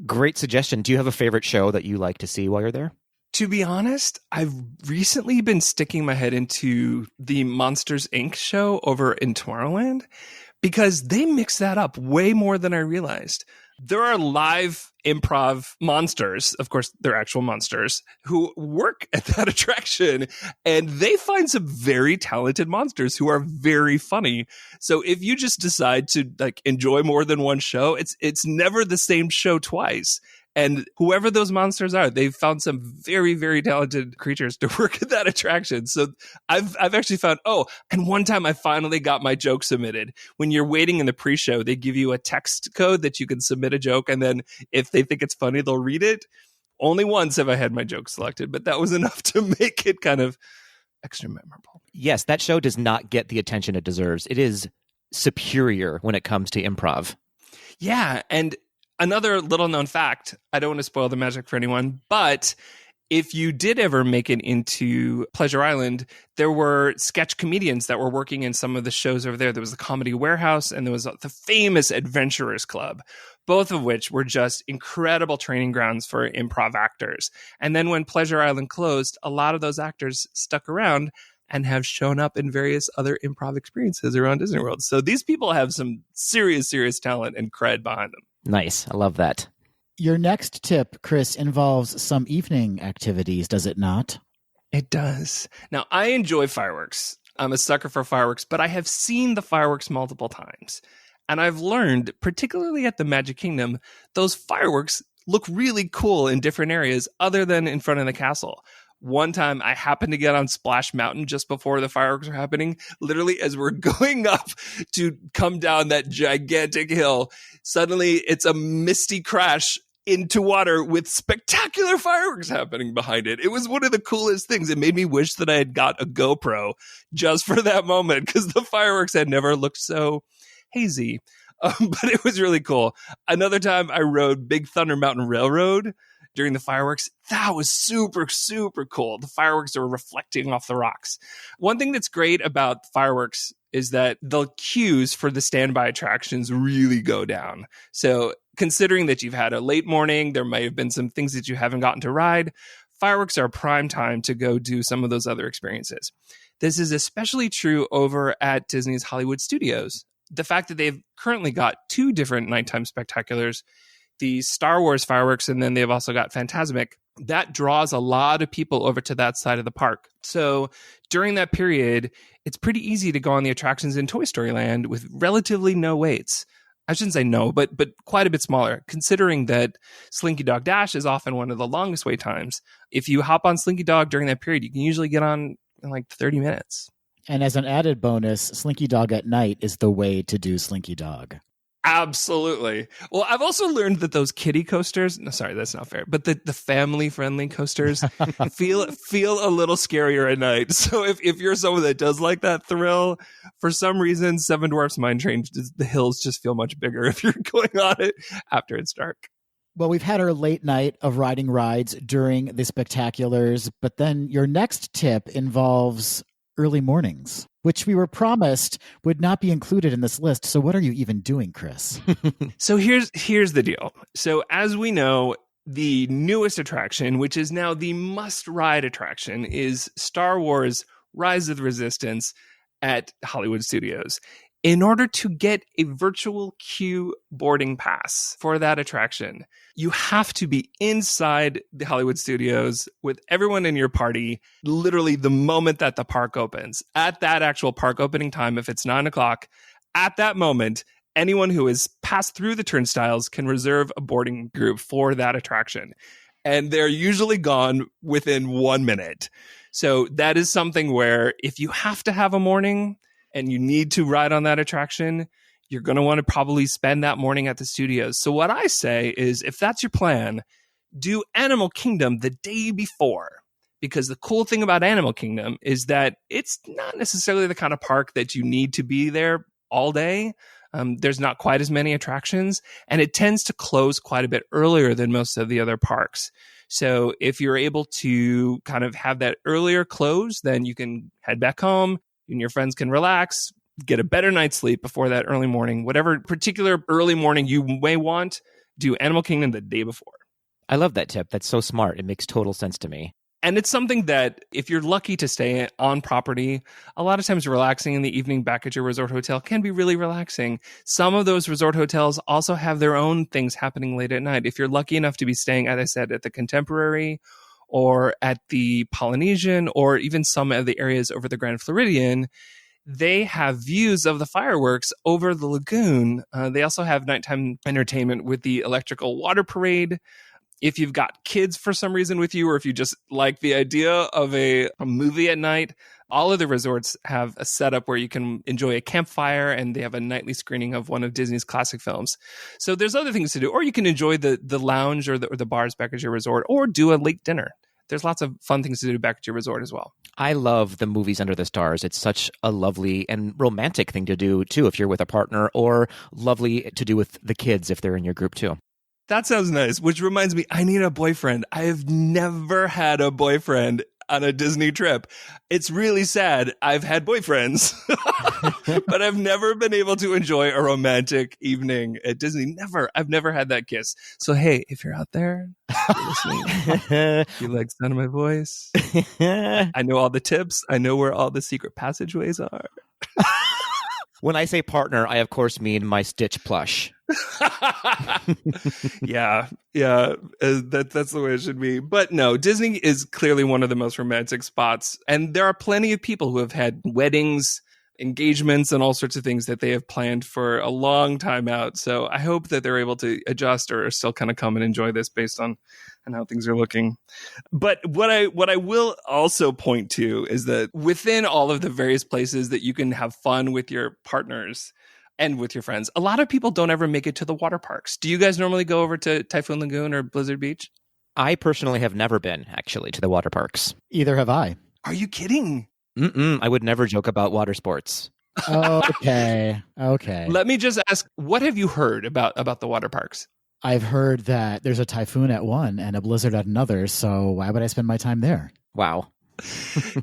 Great suggestion. Do you have a favorite show that you like to see while you're there? To be honest, I've recently been sticking my head into the Monsters, Inc. show over in Tomorrowland because they mix that up way more than I realized. There are live improv monsters, of course, they're actual monsters, who work at that attraction, and they find some very talented monsters who are very funny. So if you just decide to enjoy more than one show, it's never the same show twice. And whoever those monsters are, they've found some very, very talented creatures to work at that attraction. So I've actually found, and one time I finally got my joke submitted. When you're waiting in the pre-show, they give you a text code that you can submit a joke. And then if they think it's funny, they'll read it. Only once have I had my joke selected, but that was enough to make it kind of extra memorable. Yes, that show does not get the attention it deserves. It is superior when it comes to improv. Yeah, and another little known fact, I don't want to spoil the magic for anyone, but if you did ever make it into Pleasure Island, there were sketch comedians that were working in some of the shows over there. There was the Comedy Warehouse and there was the famous Adventurers Club, both of which were just incredible training grounds for improv actors. And then when Pleasure Island closed, a lot of those actors stuck around and have shown up in various other improv experiences around Disney World. So these people have some serious, serious talent and cred behind them. Nice. I love that. Your next tip, Chris, involves some evening activities, does it not? It does. Now, I enjoy fireworks. I'm a sucker for fireworks, but I have seen the fireworks multiple times. And I've learned, particularly at the Magic Kingdom, those fireworks look really cool in different areas other than in front of the castle. One time I happened to get on Splash Mountain just before the fireworks are happening. Literally, as we're going up to come down that gigantic hill, suddenly it's a misty crash into water with spectacular fireworks happening behind it. It was one of the coolest things. It made me wish that I had got a GoPro just for that moment because the fireworks had never looked so hazy. But it was really cool. Another time I rode Big Thunder Mountain Railroad during the fireworks. That was super, super cool. The fireworks are reflecting off the rocks. One thing that's great about fireworks is that the queues for the standby attractions really go down. So considering that you've had a late morning, there might have been some things that you haven't gotten to ride, fireworks are prime time to go do some of those other experiences. This is especially true over at Disney's Hollywood Studios. The fact that they've currently got 2 different nighttime spectaculars, the Star Wars fireworks, and then they've also got Fantasmic, that draws a lot of people over to that side of the park. So during that period, it's pretty easy to go on the attractions in Toy Story Land with relatively no waits. I shouldn't say no, but quite a bit smaller, considering that Slinky Dog Dash is often one of the longest wait times. If you hop on Slinky Dog during that period, you can usually get on in like 30 minutes. And as an added bonus, Slinky Dog at night is the way to do Slinky Dog. Absolutely. Well, I've also learned that those kiddie coasters, no, sorry, that's not fair, but the family-friendly coasters feel a little scarier at night. So if you're someone that does like that thrill, for some reason, Seven Dwarfs Mine Train, the hills just feel much bigger if you're going on it after it's dark. Well, we've had our late night of riding rides during the spectaculars, but then your next tip involves early mornings, which we were promised would not be included in this list. So what are you even doing, Chris? So here's the deal. So as we know, the newest attraction, which is now the must-ride attraction, is Star Wars Rise of the Resistance at Hollywood Studios. In order to get a virtual queue boarding pass for that attraction, you have to be inside the Hollywood Studios with everyone in your party, literally the moment that the park opens. At that actual park opening time, if it's 9:00, at that moment, anyone who has passed through the turnstiles can reserve a boarding group for that attraction. And they're usually gone within 1 minute. So that is something where if you have to have a morning and you need to ride on that attraction, you're going to want to probably spend that morning at the studios. So what I say is, if that's your plan, do Animal Kingdom the day before. Because the cool thing about Animal Kingdom is that it's not necessarily the kind of park that you need to be there all day. There's not quite as many attractions, and it tends to close quite a bit earlier than most of the other parks. So if you're able to kind of have that earlier close, then you can head back home and your friends can relax, get a better night's sleep before that early morning. Whatever particular early morning you may want, do Animal Kingdom the day before. I love that tip. That's so smart. It makes total sense to me. And it's something that if you're lucky to stay on property, a lot of times relaxing in the evening back at your resort hotel can be really relaxing. Some of those resort hotels also have their own things happening late at night. If you're lucky enough to be staying, as I said, at the Contemporary or at the Polynesian or even some of the areas over the Grand Floridian, they have views of the fireworks over the lagoon. They also have nighttime entertainment with the electrical water parade. If you've got kids for some reason with you, or if you just like the idea of a movie at night, all of the resorts have a setup where you can enjoy a campfire, and they have a nightly screening of one of Disney's classic films. So there's other things to do, or you can enjoy the lounge or the bars back at your resort, or do a late dinner. There's lots of fun things to do back at your resort as well. I love the movies under the stars. It's such a lovely and romantic thing to do, too, if you're with a partner, or lovely to do with the kids if they're in your group, too. That sounds nice, which reminds me, I need a boyfriend. I have never had a boyfriend on a Disney trip. It's really sad. I've had boyfriends, but I've never been able to enjoy a romantic evening at Disney. Never. I've never had that kiss. So, hey, if you're out there, you're listening, if you like the sound of my voice, I know all the tips. I know where all the secret passageways are. When I say partner, I of course mean my Stitch plush. Yeah, that's the way it should be. But no, Disney is clearly one of the most romantic spots, and there are plenty of people who have had weddings, engagements, and all sorts of things that they have planned for a long time out. So I hope that they're able to adjust or still kind of come and enjoy this based on how things are looking. But what I will also point to is that within all of the various places that you can have fun with your partners and with your friends, a lot of people don't ever make it to the water parks. Do you guys normally go over to Typhoon Lagoon or Blizzard Beach? I personally have never been, actually, to the water parks. Either have I. Are you kidding? I would never joke about water sports. Okay. Let me just ask, what have you heard about the water parks? I've heard that there's a typhoon at one and a blizzard at another, so why would I spend my time there? Wow.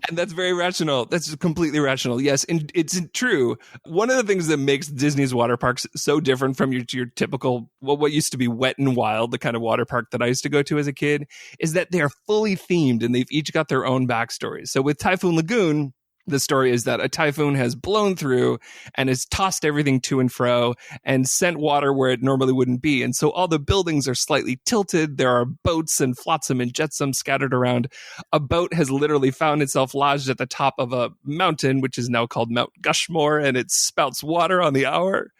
And that's very rational. That's completely rational. Yes, and it's true. One of the things that makes Disney's water parks so different from your typical, what used to be Wet and Wild, the kind of water park that I used to go to as a kid, is that they're fully themed and they've each got their own backstories. So with Typhoon Lagoon, the story is that a typhoon has blown through and has tossed everything to and fro and sent water where it normally wouldn't be. And so all the buildings are slightly tilted. There are boats and flotsam and jetsam scattered around. A boat has literally found itself lodged at the top of a mountain, which is now called Mount Gushmore, and it spouts water on the hour.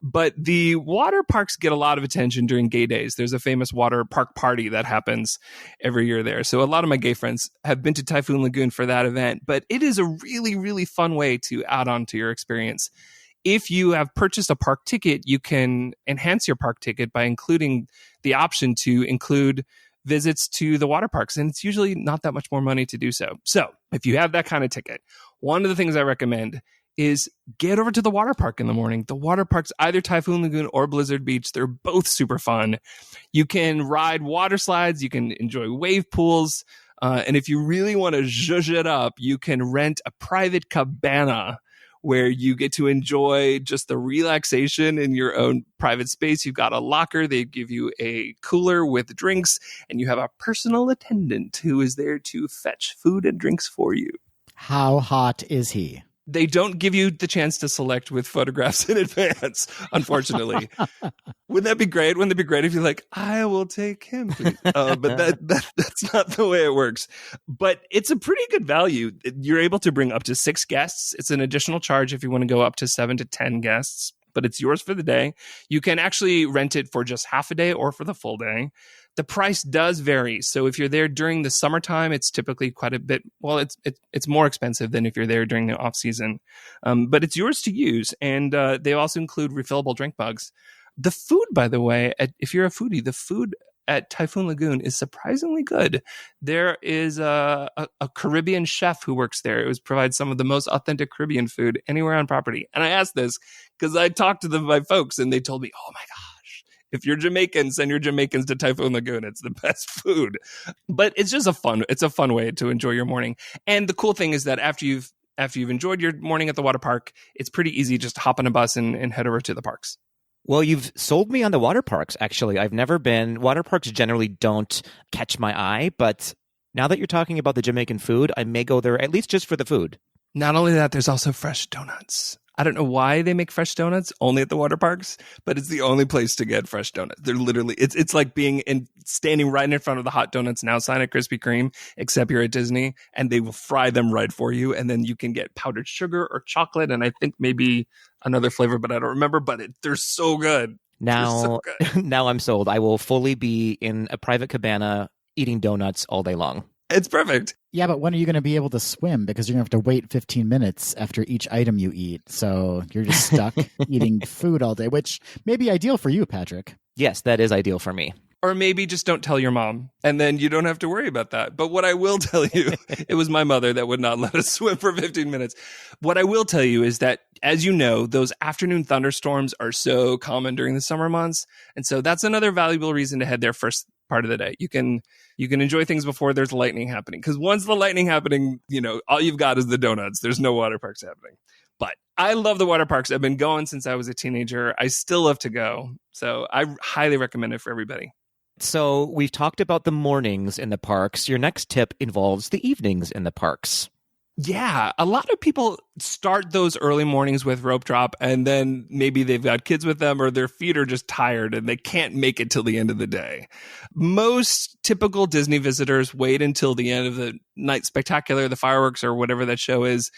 But the water parks get a lot of attention during gay days. There's a famous water park party that happens every year there. So a lot of my gay friends have been to Typhoon Lagoon for that event. But it is a really, really fun way to add on to your experience. If you have purchased a park ticket, you can enhance your park ticket by including the option to include visits to the water parks. And it's usually not that much more money to do so. So if you have that kind of ticket, one of the things I recommend is get over to the water park in the morning. The water parks, either Typhoon Lagoon or Blizzard Beach, they're both super fun. You can ride water slides. You can enjoy wave pools. And if you really want to zhuzh it up, you can rent a private cabana where you get to enjoy just the relaxation in your own private space. You've got a locker. They give you a cooler with drinks, and you have a personal attendant who is there to fetch food and drinks for you. How hot is he? They don't give you the chance to select with photographs in advance, unfortunately. Wouldn't that be great? Wouldn't it be great if you're like, I will take him, please? But that's not the way it works. But it's a pretty good value. You're able to bring up to 6 guests. It's an additional charge if you want to go up to 7 to 10 guests, but it's yours for the day. You can actually rent it for just half a day or for the full day. The price does vary. So if you're there during the summertime, it's typically quite a bit. Well, it's more expensive than if you're there during the off season, but it's yours to use. And they also include refillable drink mugs. The food, by the way, if you're a foodie, the food at Typhoon Lagoon is surprisingly good. There is a Caribbean chef who works there. It provides some of the most authentic Caribbean food anywhere on property. And I asked this because I talked to my folks and they told me, oh my gosh, if you're Jamaican, send your Jamaicans to Typhoon Lagoon. It's the best food. But it's just a fun way to enjoy your morning. And the cool thing is that after you've enjoyed your morning at the water park, it's pretty easy just to hop on a bus and head over to the parks. Well, you've sold me on the water parks, actually. I've never been. Water parks generally don't catch my eye, but now that you're talking about the Jamaican food, I may go there at least just for the food. Not only that, there's also fresh donuts. I don't know why they make fresh donuts only at the water parks, but it's the only place to get fresh donuts. They're literally, it's like standing right in front of the Hot Donuts Now sign at Krispy Kreme, except you're at Disney, and they will fry them right for you. And then you can get powdered sugar or chocolate, and I think maybe another flavor, but I don't remember. But they're so good. Now I'm sold. I will fully be in a private cabana eating donuts all day long. It's perfect. Yeah, but when are you going to be able to swim? Because you're going to have to wait 15 minutes after each item you eat. So you're just stuck eating food all day, which may be ideal for you, Patrick. Yes, that is ideal for me. Or maybe just don't tell your mom, and then you don't have to worry about that. But what I will tell you, it was my mother that would not let us swim for 15 minutes. What I will tell you is that, as you know, those afternoon thunderstorms are so common during the summer months. And so that's another valuable reason to head there first part of the day. You can enjoy things before there's lightning happening. Because once the lightning happening, all you've got is the donuts. There's no water parks happening. But I love the water parks. I've been going since I was a teenager. I still love to go. So I highly recommend it for everybody. So we've talked about the mornings in the parks. Your next tip involves the evenings in the parks. Yeah, a lot of people start those early mornings with rope drop, and then maybe they've got kids with them or their feet are just tired and they can't make it till the end of the day. Most typical Disney visitors wait until the end of the night spectacular, the fireworks or whatever that show is,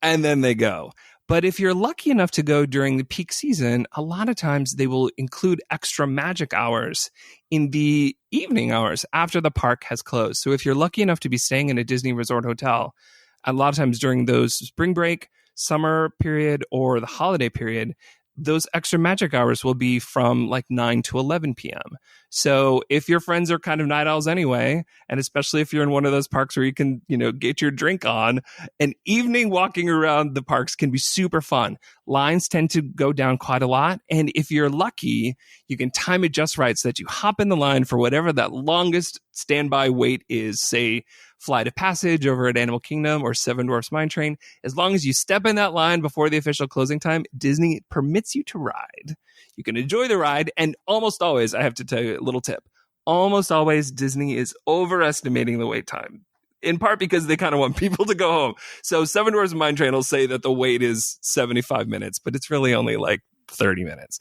and then they go. But if you're lucky enough to go during the peak season, a lot of times they will include extra magic hours in the evening hours after the park has closed. So if you're lucky enough to be staying in a Disney Resort hotel, a lot of times during those spring break, summer period, or the holiday period, those extra magic hours will be from like 9 to 11 p.m. So if your friends are kind of night owls anyway, and especially if you're in one of those parks where you can, get your drink on, an evening walking around the parks can be super fun. Lines tend to go down quite a lot. And if you're lucky, you can time it just right so that you hop in the line for whatever that longest standby wait is, say, Flight of Passage over at Animal Kingdom or Seven Dwarfs Mine Train. As long as you step in that line before the official closing time, Disney permits you to ride. You can enjoy the ride, and almost always, I have to tell you a little tip, almost always Disney is overestimating the wait time, in part because they kind of want people to go home. So Seven Dwarfs Mine Train will say that the wait is 75 minutes, but it's really only like 30 minutes.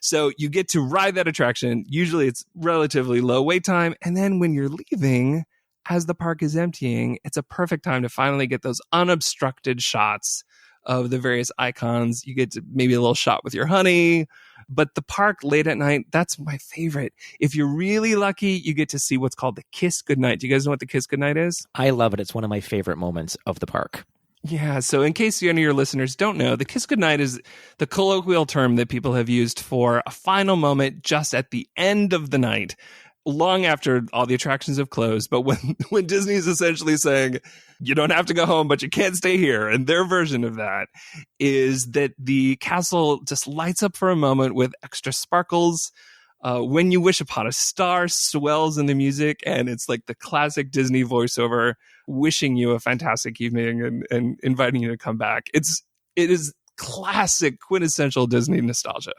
So you get to ride that attraction. Usually it's relatively low wait time, and then when you're leaving, as the park is emptying, it's a perfect time to finally get those unobstructed shots of the various icons. You get to maybe a little shot with your honey, but the park late at night, that's my favorite. If you're really lucky, you get to see what's called the Kiss Goodnight. Do you guys know what the Kiss Goodnight is? I love it. It's one of my favorite moments of the park. Yeah, so in case any of your listeners don't know, the Kiss Goodnight is the colloquial term that people have used for a final moment just at the end of the night, long after all the attractions have closed. But when Disney is essentially saying, you don't have to go home, but you can't stay here. And their version of that is that the castle just lights up for a moment with extra sparkles. When You Wish Upon a Star swells in the music, and it's like the classic Disney voiceover wishing you a fantastic evening and inviting you to come back. It is classic, quintessential Disney nostalgia.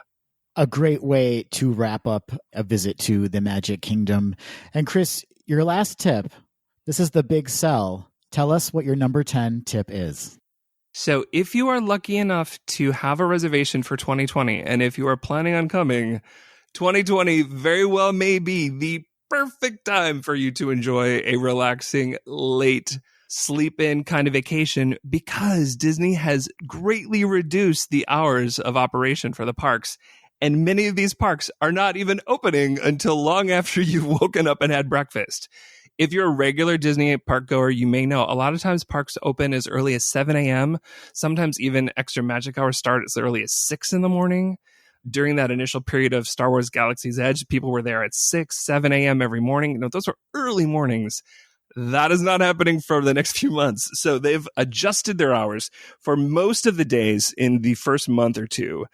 A great way to wrap up a visit to the Magic Kingdom. And Chris, your last tip, this is the big sell. Tell us what your number 10 tip is. So if you are lucky enough to have a reservation for 2020, and if you are planning on coming, 2020 very well may be the perfect time for you to enjoy a relaxing, late, sleep-in kind of vacation, because Disney has greatly reduced the hours of operation for the parks. And many of these parks are not even opening until long after you've woken up and had breakfast. If you're a regular Disney park goer, you may know a lot of times parks open as early as 7 a.m. Sometimes even extra magic hours start as early as 6 in the morning. during that initial period of Star Wars Galaxy's Edge, people were there at 6, 7 a.m. every morning. You know, those are early mornings. That is not happening for the next few months. So they've adjusted their hours for most of the days in the first month or two.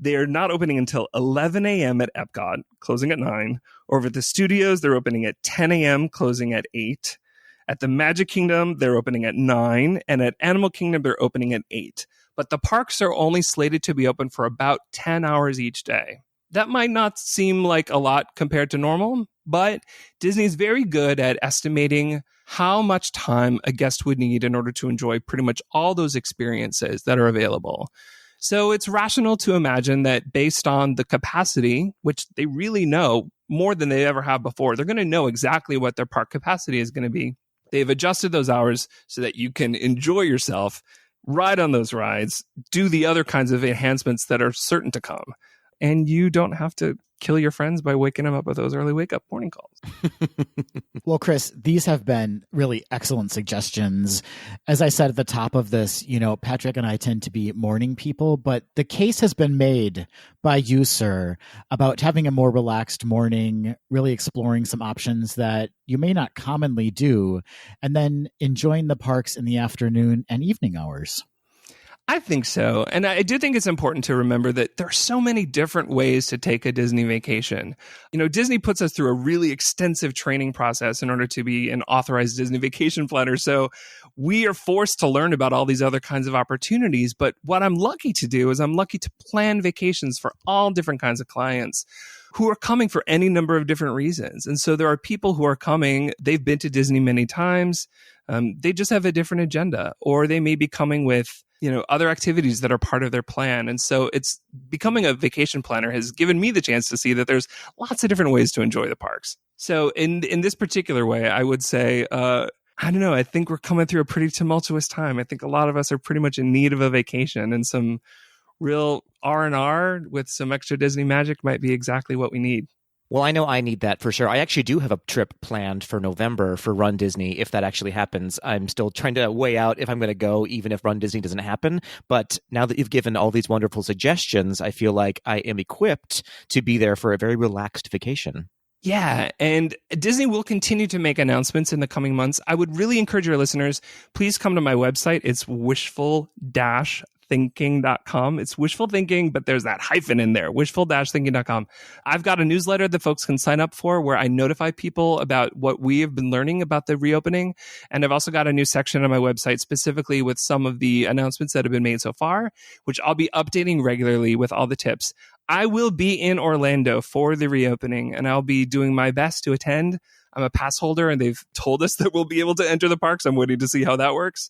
They are not opening until 11 a.m. at Epcot, closing at 9. Over at the studios, they're opening at 10 a.m., closing at 8. At the Magic Kingdom, they're opening at 9. And at Animal Kingdom, they're opening at 8. But the parks are only slated to be open for about 10 hours each day. That might not seem like a lot compared to normal, but Disney's very good at estimating how much time a guest would need in order to enjoy pretty much all those experiences that are available. So it's rational to imagine that based on the capacity, which they really know more than they ever have before, they're going to know exactly what their park capacity is going to be. They've adjusted those hours so that you can enjoy yourself, ride on those rides, do the other kinds of enhancements that are certain to come. And you don't have to kill your friends by waking them up with those early wake-up morning calls. Well, Chris, these have been really excellent suggestions. As I said at the top of this, you know, Patrick and I tend to be morning people, but the case has been made by you, sir, about having a more relaxed morning, really exploring some options that you may not commonly do, and then enjoying the parks in the afternoon and evening hours. I think so. And I do think it's important to remember that there are so many different ways to take a Disney vacation. You know, Disney puts us through a really extensive training process in order to be an authorized Disney vacation planner. So we are forced to learn about all these other kinds of opportunities. But what I'm lucky to do is I'm lucky to plan vacations for all different kinds of clients who are coming for any number of different reasons. And so there are people who are coming, they've been to Disney many times. They just have a different agenda, or they may be coming with, you know, other activities that are part of their plan. And so it's becoming a vacation planner has given me the chance to see that there's lots of different ways to enjoy the parks. So in this particular way, I would say, I don't know, I think we're coming through a pretty tumultuous time. I think a lot of us are pretty much in need of a vacation, and some real R&R with some extra Disney magic might be exactly what we need. Well, I know I need that for sure. I actually do have a trip planned for November for Run Disney, if that actually happens. I'm still trying to weigh out if I'm going to go, even if Run Disney doesn't happen. But now that you've given all these wonderful suggestions, I feel like I am equipped to be there for a very relaxed vacation. Yeah, and Disney will continue to make announcements in the coming months. I would really encourage your listeners, please come to my website. It's wishful-thinking.com. It's wishful thinking, but there's that hyphen in there, wishful-thinking.com. I've got a newsletter that folks can sign up for where I notify people about what we have been learning about the reopening. And I've also got a new section on my website specifically with some of the announcements that have been made so far, which I'll be updating regularly with all the tips. I will be in Orlando for the reopening, and I'll be doing my best to attend. I'm a pass holder, and they've told us that we'll be able to enter the parks. I'm waiting to see how that works.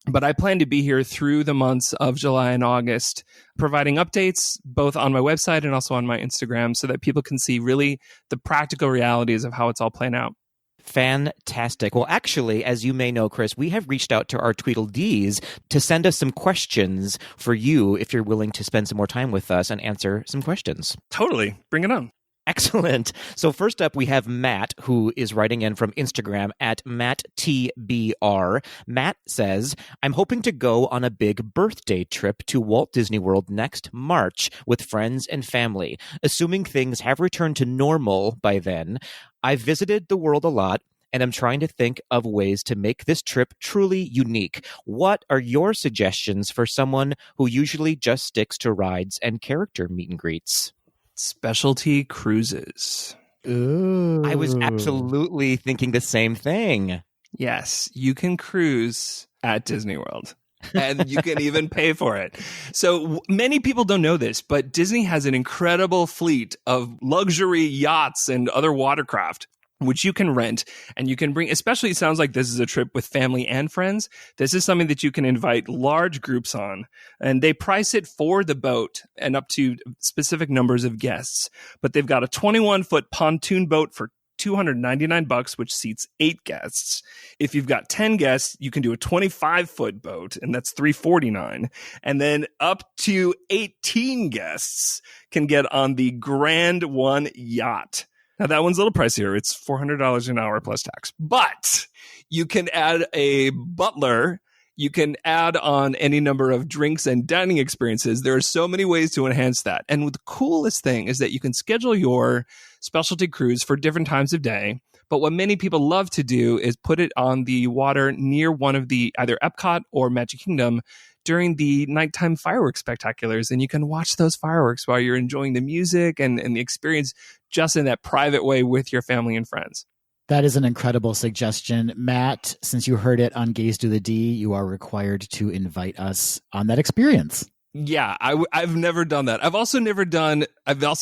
But I plan to be here through the months of July and August, providing updates both on my website and also on my Instagram so that people can see really the practical realities of how it's all playing out. Fantastic. Well, actually, as you may know, Chris, we have reached out to our Tweedledees to send us some questions for you if you're willing to spend some more time with us and answer some questions. Totally. Bring it on. Excellent. So first up, we have Matt, who is writing in from Instagram at MattTBR. Matt says, I'm hoping to go on a big birthday trip to Walt Disney World next March with friends and family. Assuming things have returned to normal by then, I've visited the world a lot, and I'm trying to think of ways to make this trip truly unique. What are your suggestions for someone who usually just sticks to rides and character meet and greets? Specialty cruises. Ooh. I was absolutely thinking the same thing. Yes, you can cruise at Disney World. And you can even pay for it. So many people don't know this, but Disney has an incredible fleet of luxury yachts and other watercraft, which you can rent and you can bring, especially it sounds like this is a trip with family and friends. This is something that you can invite large groups on, and they price it for the boat and up to specific numbers of guests. But they've got a 21-foot pontoon boat for $299, which seats 8 guests. If you've got 10 guests, you can do a 25-foot boat, and that's $349. And then up to 18 guests can get on the Grand One yacht. Now, that one's a little pricier. It's $400 an hour plus tax. But you can add a butler. You can add on any number of drinks and dining experiences. There are so many ways to enhance that. And the coolest thing is that you can schedule your specialty cruise for different times of day. But what many people love to do is put it on the water near one of the either Epcot or Magic Kingdom during the nighttime fireworks spectaculars. And you can watch those fireworks while you're enjoying the music and the experience just in that private way with your family and friends. That is an incredible suggestion. Matt, since you heard it on Gaze to the D, you are required to invite us on that experience. Yeah, I've never done that.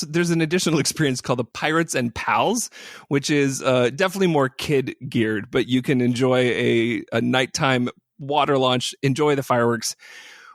There's an additional experience called the Pirates and Pals, which is definitely more kid geared, but you can enjoy a nighttime water launch, enjoy the fireworks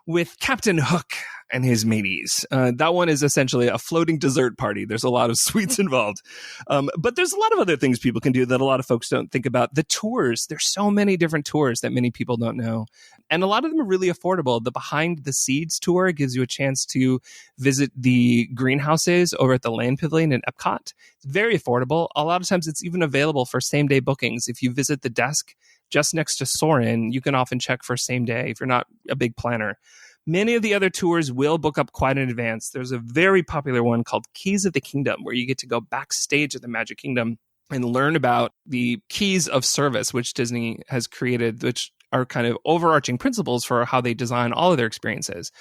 with Captain Hook and his mateys. That one is essentially a floating dessert party. There's a lot of sweets involved. But there's a lot of other things people can do that a lot of folks don't think about. The tours, there's so many different tours that many people don't know. And a lot of them are really affordable. The Behind the Seeds tour gives you a chance to visit the greenhouses over at the Land Pavilion in Epcot. It's very affordable. A lot of times it's even available for same-day bookings. If you visit the desk just next to Soarin', you can often check for same day if you're not a big planner. Many of the other tours will book up quite in advance. There's a very popular one called Keys of the Kingdom, where you get to go backstage at the Magic Kingdom and learn about the keys of service, which Disney has created, which are kind of overarching principles for how they design all of their experiences.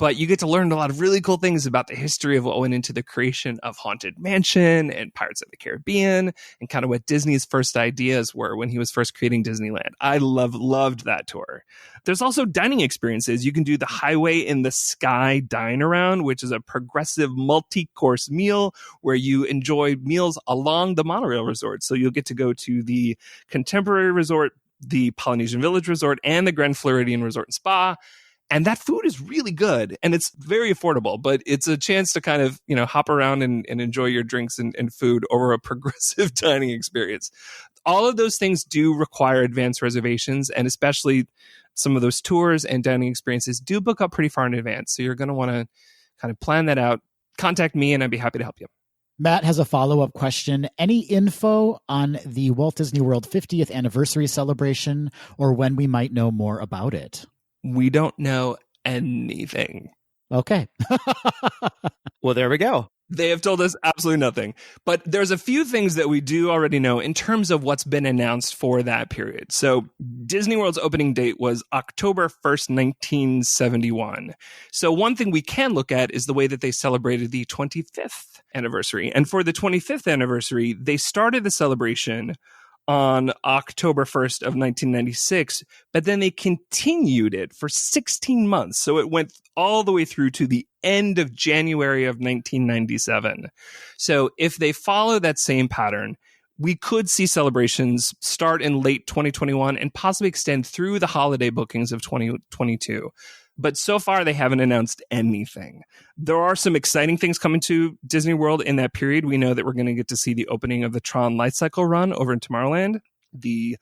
But you get to learn a lot of really cool things about the history of what went into the creation of Haunted Mansion and Pirates of the Caribbean, and kind of what Disney's first ideas were when he was first creating Disneyland. I loved that tour. There's also dining experiences. You can do the Highway in the Sky Dine Around, which is a progressive multi-course meal where you enjoy meals along the monorail resort. So you'll get to go to the Contemporary Resort, the Polynesian Village Resort, and the Grand Floridian Resort and Spa. And that food is really good and it's very affordable, but it's a chance to kind of, hop around and enjoy your drinks and food over a progressive dining experience. All of those things do require advanced reservations, and especially some of those tours and dining experiences do book up pretty far in advance. So you're going to want to kind of plan that out. Contact me and I'd be happy to help you. Matt has a follow-up question. Any info on the Walt Disney World 50th anniversary celebration, or when we might know more about it? We don't know anything. Okay. Well, there we go. They have told us absolutely nothing. But there's a few things that we do already know in terms of what's been announced for that period. So Disney World's opening date was October 1st, 1971. So one thing we can look at is the way that they celebrated the 25th anniversary. And for the 25th anniversary, they started the celebration on October 1st of 1996, but then they continued it for 16 months. So it went all the way through to the end of January of 1997. So if they follow that same pattern, we could see celebrations start in late 2021 and possibly extend through the holiday bookings of 2022. But so far, they haven't announced anything. There are some exciting things coming to Disney World in that period. We know that we're going to get to see the opening of the Tron Light Cycle run over in Tomorrowland. The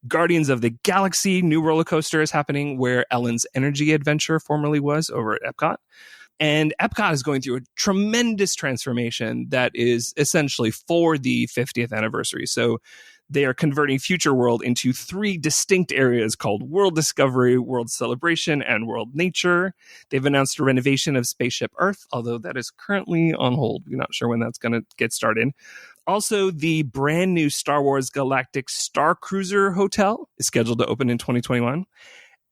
Guardians of the Galaxy new roller coaster is happening where Ellen's Energy Adventure formerly was over at Epcot. And Epcot is going through a tremendous transformation that is essentially for the 50th anniversary. So they are converting Future World into 3 distinct areas called World Discovery, World Celebration, and World Nature. They've announced a renovation of Spaceship Earth, although that is currently on hold. We're not sure when that's going to get started. Also, the brand new Star Wars Galactic Star Cruiser Hotel is scheduled to open in 2021.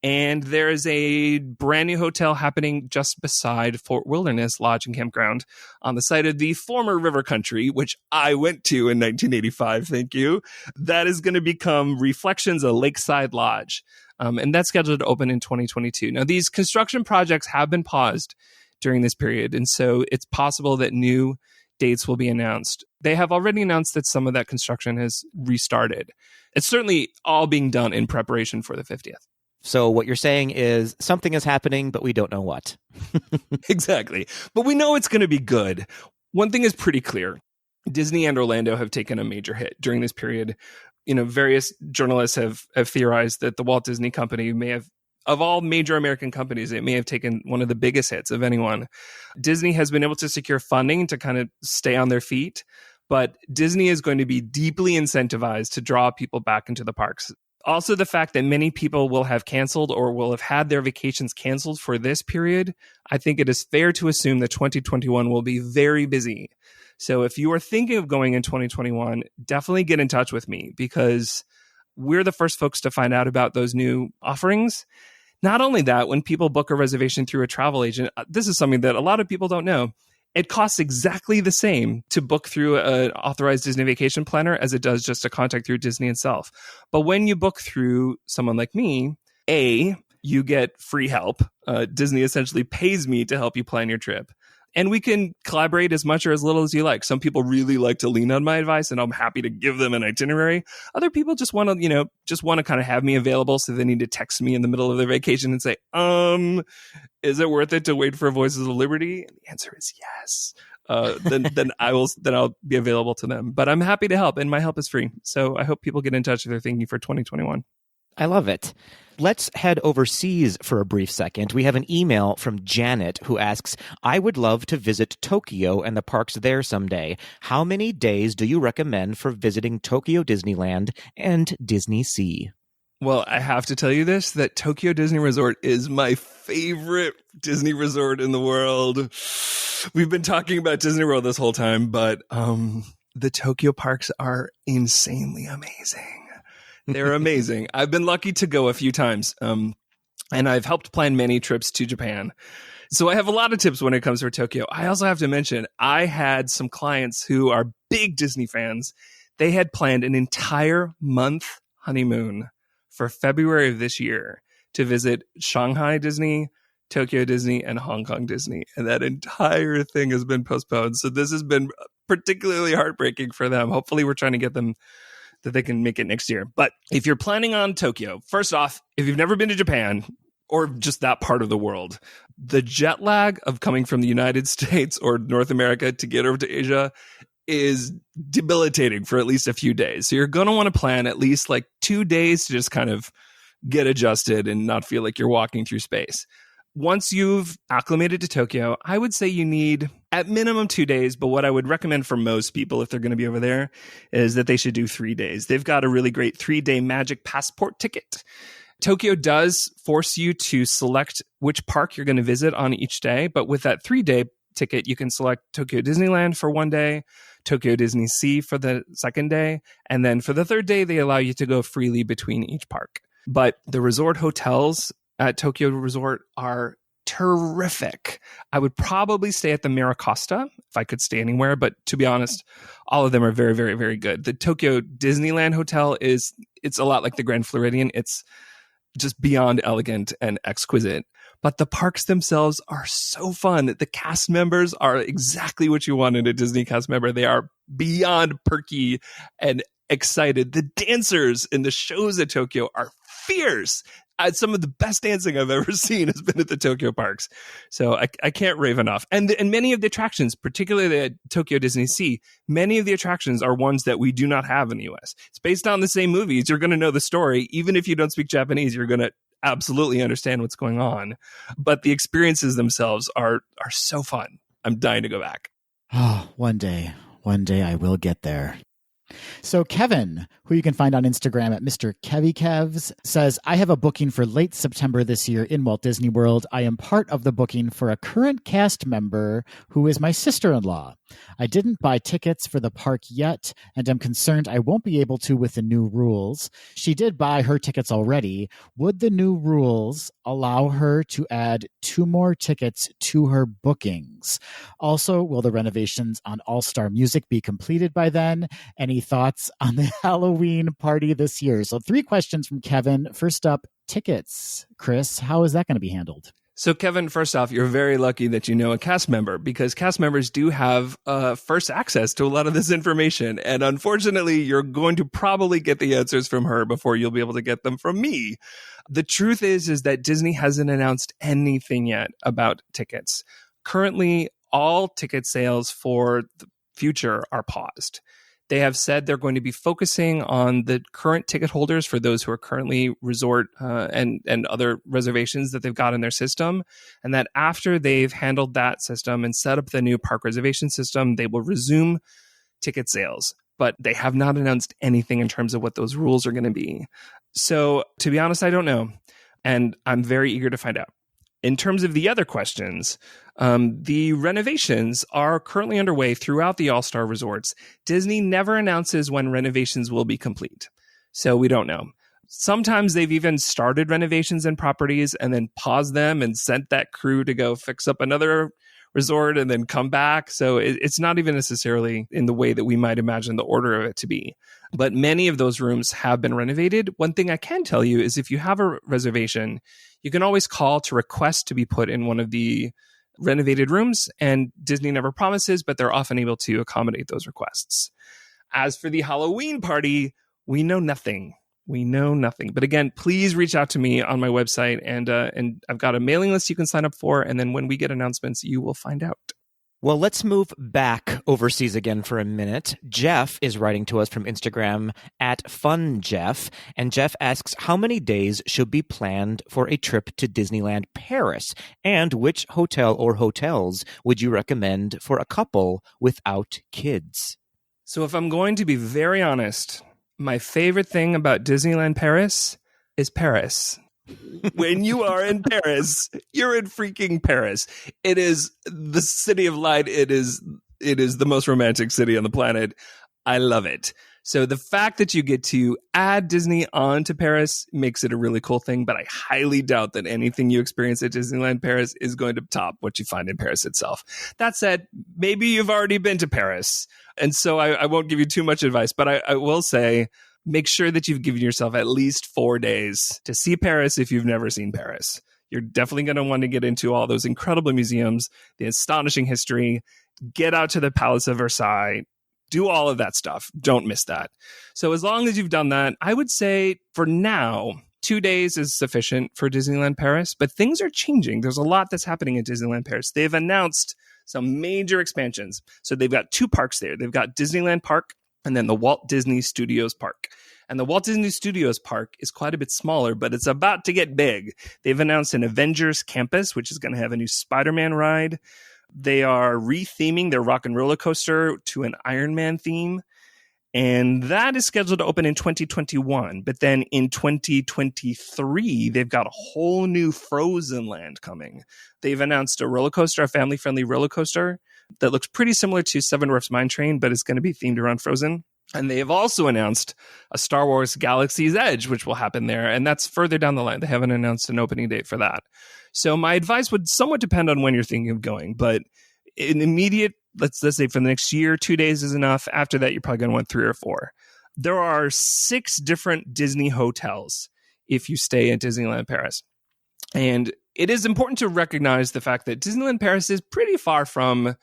And there is a brand new hotel happening just beside Fort Wilderness Lodge and Campground on the site of the former River Country, which I went to in 1985. Thank you. That is going to become Reflections, a Lakeside Lodge. And that's scheduled to open in 2022. Now, these construction projects have been paused during this period. And so it's possible that new dates will be announced. They have already announced that some of that construction has restarted. It's certainly all being done in preparation for the 50th. So what you're saying is something is happening, but we don't know what. Exactly. But we know it's going to be good. One thing is pretty clear. Disney and Orlando have taken a major hit during this period. Various journalists have theorized that the Walt Disney Company may have, of all major American companies, it may have taken one of the biggest hits of anyone. Disney has been able to secure funding to kind of stay on their feet, but Disney is going to be deeply incentivized to draw people back into the parks. Also, the fact that many people will have canceled or will have had their vacations canceled for this period, I think it is fair to assume that 2021 will be very busy. So if you are thinking of going in 2021, definitely get in touch with me because we're the first folks to find out about those new offerings. Not only that, when people book a reservation through a travel agent, this is something that a lot of people don't know. It costs exactly the same to book through an authorized Disney vacation planner as it does just to contact through Disney itself. But when you book through someone like me, you get free help. Disney essentially pays me to help you plan your trip. And we can collaborate as much or as little as you like. Some people really like to lean on my advice, and I'm happy to give them an itinerary. Other people just want to, kind of have me available, so they need to text me in the middle of their vacation and say, is it worth it to wait for Voices of Liberty? And the answer is yes. Then I'll be available to them. But I'm happy to help, and my help is free. So I hope people get in touch if they're thinking for 2021. I love it. Let's head overseas for a brief second. We have an email from Janet who asks, I would love to visit Tokyo and the parks there someday. How many days do you recommend for visiting Tokyo Disneyland and Disney Sea? Well, I have to tell you this, that Tokyo Disney Resort is my favorite Disney resort in the world. We've been talking about Disney World this whole time, but the Tokyo parks are insanely amazing. They're amazing. I've been lucky to go a few times, and I've helped plan many trips to Japan. So I have a lot of tips when it comes to Tokyo. I also have to mention, I had some clients who are big Disney fans. They had planned an entire month honeymoon for February of this year to visit Shanghai Disney, Tokyo Disney, and Hong Kong Disney. And that entire thing has been postponed. So this has been particularly heartbreaking for them. Hopefully we're trying to get them that they can make it next year. But if you're planning on Tokyo, first off, if you've never been to Japan or just that part of the world, the jet lag of coming from the United States or North America to get over to Asia is debilitating for at least a few days. So you're going to want to plan at least like 2 days to just kind of get adjusted and not feel like you're walking through space. Once you've acclimated to Tokyo, I would say you need at minimum 2 days. But what I would recommend for most people, if they're going to be over there, is that they should do 3 days. They've got a really great 3-day magic passport ticket. Tokyo does force you to select which park you're going to visit on each day. But with that 3-day ticket, you can select Tokyo Disneyland for 1 day, Tokyo Disney Sea for the 2nd day. And then for the 3rd day, they allow you to go freely between each park. But the resort hotels at Tokyo Resort are terrific. I would probably stay at the Miracosta if I could stay anywhere, but to be honest, all of them are very, very, very good. The Tokyo Disneyland Hotel it's a lot like the Grand Floridian. It's just beyond elegant and exquisite. But the parks themselves are so fun. The cast members are exactly what you want in a Disney cast member. They are beyond perky and excited. The dancers in the shows at Tokyo are fierce. Some of the best dancing I've ever seen has been at the Tokyo parks. So I can't rave enough. And many of the attractions, particularly at Tokyo Disney Sea, many of the attractions are ones that we do not have in the US. It's based on the same movies. You're going to know the story. Even if you don't speak Japanese, you're going to absolutely understand what's going on. But the experiences themselves are so fun. I'm dying to go back. Oh, one day I will get there. So Kevin, who you can find on Instagram at Mr. KevyKevs, says, I have a booking for late September this year in Walt Disney World. I am part of the booking for a current cast member who is my sister-in-law. I didn't buy tickets for the park yet, and I'm concerned I won't be able to with the new rules. She did buy her tickets already. Would the new rules allow her to add 2 more tickets to her bookings? Also, will the renovations on All-Star Music be completed by then? Any thoughts on the Halloween party this year? So 3 questions from Kevin. First up, tickets. Chris, how is that going to be handled? So, Kevin, first off, you're very lucky that you know a cast member because cast members do have first access to a lot of this information. And unfortunately, you're going to probably get the answers from her before you'll be able to get them from me. The truth is that Disney hasn't announced anything yet about tickets. Currently, all ticket sales for the future are paused. They have said they're going to be focusing on the current ticket holders for those who are currently resort and other reservations that they've got in their system. And that after they've handled that system and set up the new park reservation system, they will resume ticket sales. but they have not announced anything in terms of what those rules are going to be. So to be honest, I don't know. And I'm very eager to find out. In terms of the other questions, the renovations are currently underway throughout the All-Star resorts. Disney never announces when renovations will be complete, so we don't know. Sometimes they've even started renovations in properties and then paused them and sent that crew to go fix up another resort and then come back. So it's not even necessarily in the way that we might imagine the order of it to be. But many of those rooms have been renovated. One thing I can tell you is if you have a reservation, you can always call to request to be put in one of the renovated rooms. And Disney never promises, but they're often able to accommodate those requests. As for the Halloween party, we know nothing. We know nothing. But again, please reach out to me on my website. And I've got a mailing list you can sign up for. And then when we get announcements, you will find out. Well, let's move back overseas again for a minute. Jeff is writing to us from Instagram at FunJeff, and Jeff asks, how many days should be planned for a trip to Disneyland Paris, and which hotel or hotels would you recommend for a couple without kids? So if I'm going to be very honest, my favorite thing about Disneyland Paris is Paris. When you are in Paris, you're in freaking Paris. It is the city of light. It is the most romantic city on the planet. I love it. So the fact that you get to add Disney onto Paris makes it a really cool thing, but I highly doubt that anything you experience at Disneyland Paris is going to top what you find in Paris itself. That said, maybe you've already been to Paris, and so I won't give you too much advice, but I will say, make sure that you've given yourself at least 4 days to see Paris if you've never seen Paris. You're definitely going to want to get into all those incredible museums, the astonishing history, get out to the Palace of Versailles, do all of that stuff. Don't miss that. So as long as you've done that, I would say for now, 2 days is sufficient for Disneyland Paris, but things are changing. There's a lot that's happening at Disneyland Paris. They've announced some major expansions. So they've got 2 parks there. They've got Disneyland Park and then the Walt Disney Studios Park. And the Walt Disney Studios Park is quite a bit smaller, but it's about to get big. They've announced an Avengers campus, which is going to have a new Spider-Man ride. They are re-theming their Rock and Roller Coaster to an Iron Man theme. And that is scheduled to open in 2021. But then in 2023, they've got a whole new Frozen Land coming. They've announced a roller coaster, a family-friendly roller coaster that looks pretty similar to Seven Dwarfs Mine Train, but it's going to be themed around Frozen. And they have also announced a Star Wars Galaxy's Edge, which will happen there. And that's further down the line. They haven't announced an opening date for that. So my advice would somewhat depend on when you're thinking of going. But in immediate, let's say for the next year, 2 days is enough. After that, you're probably going to want 3 or 4. There are 6 different Disney hotels if you stay at Disneyland Paris. And it is important to recognize the fact that Disneyland Paris is pretty far from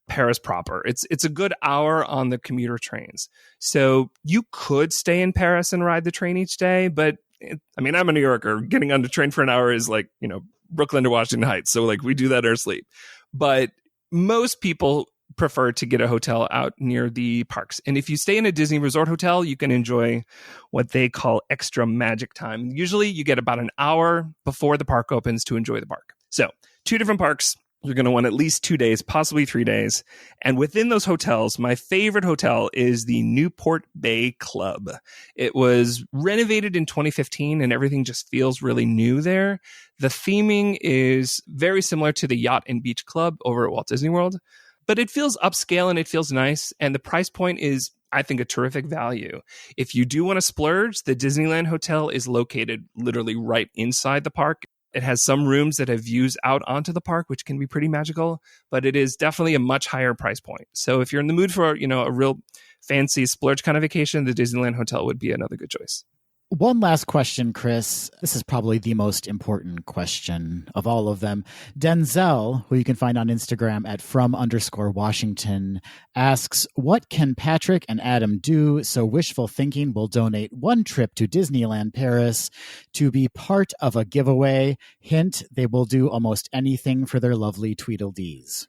Paris proper. It's a good hour on the commuter trains. So you could stay in Paris and ride the train each day, but I'm a New Yorker. Getting on the train for an hour is like, Brooklyn to Washington Heights. So like we do that in our sleep. But most people prefer to get a hotel out near the parks. And if you stay in a Disney resort hotel, you can enjoy what they call extra magic time. Usually you get about an hour before the park opens to enjoy the park. So 2 different parks. You're going to want at least 2 days, possibly 3 days. And within those hotels, my favorite hotel is the Newport Bay Club. It was renovated in 2015 and everything just feels really new there. The theming is very similar to the Yacht and Beach Club over at Walt Disney World, but it feels upscale and it feels nice. And the price point is, I think, a terrific value. If you do want to splurge, the Disneyland Hotel is located literally right inside the park. It has some rooms that have views out onto the park, which can be pretty magical, but it is definitely a much higher price point. So if you're in the mood for, a real fancy splurge kind of vacation, the Disneyland Hotel would be another good choice. One last question, Chris. This is probably the most important question of all of them. Denzel, who you can find on Instagram at @from_Washington, asks, what can Patrick and Adam do so Wishful Thinking will donate 1 trip to Disneyland Paris to be part of a giveaway? Hint, they will do almost anything for their lovely Tweedledees.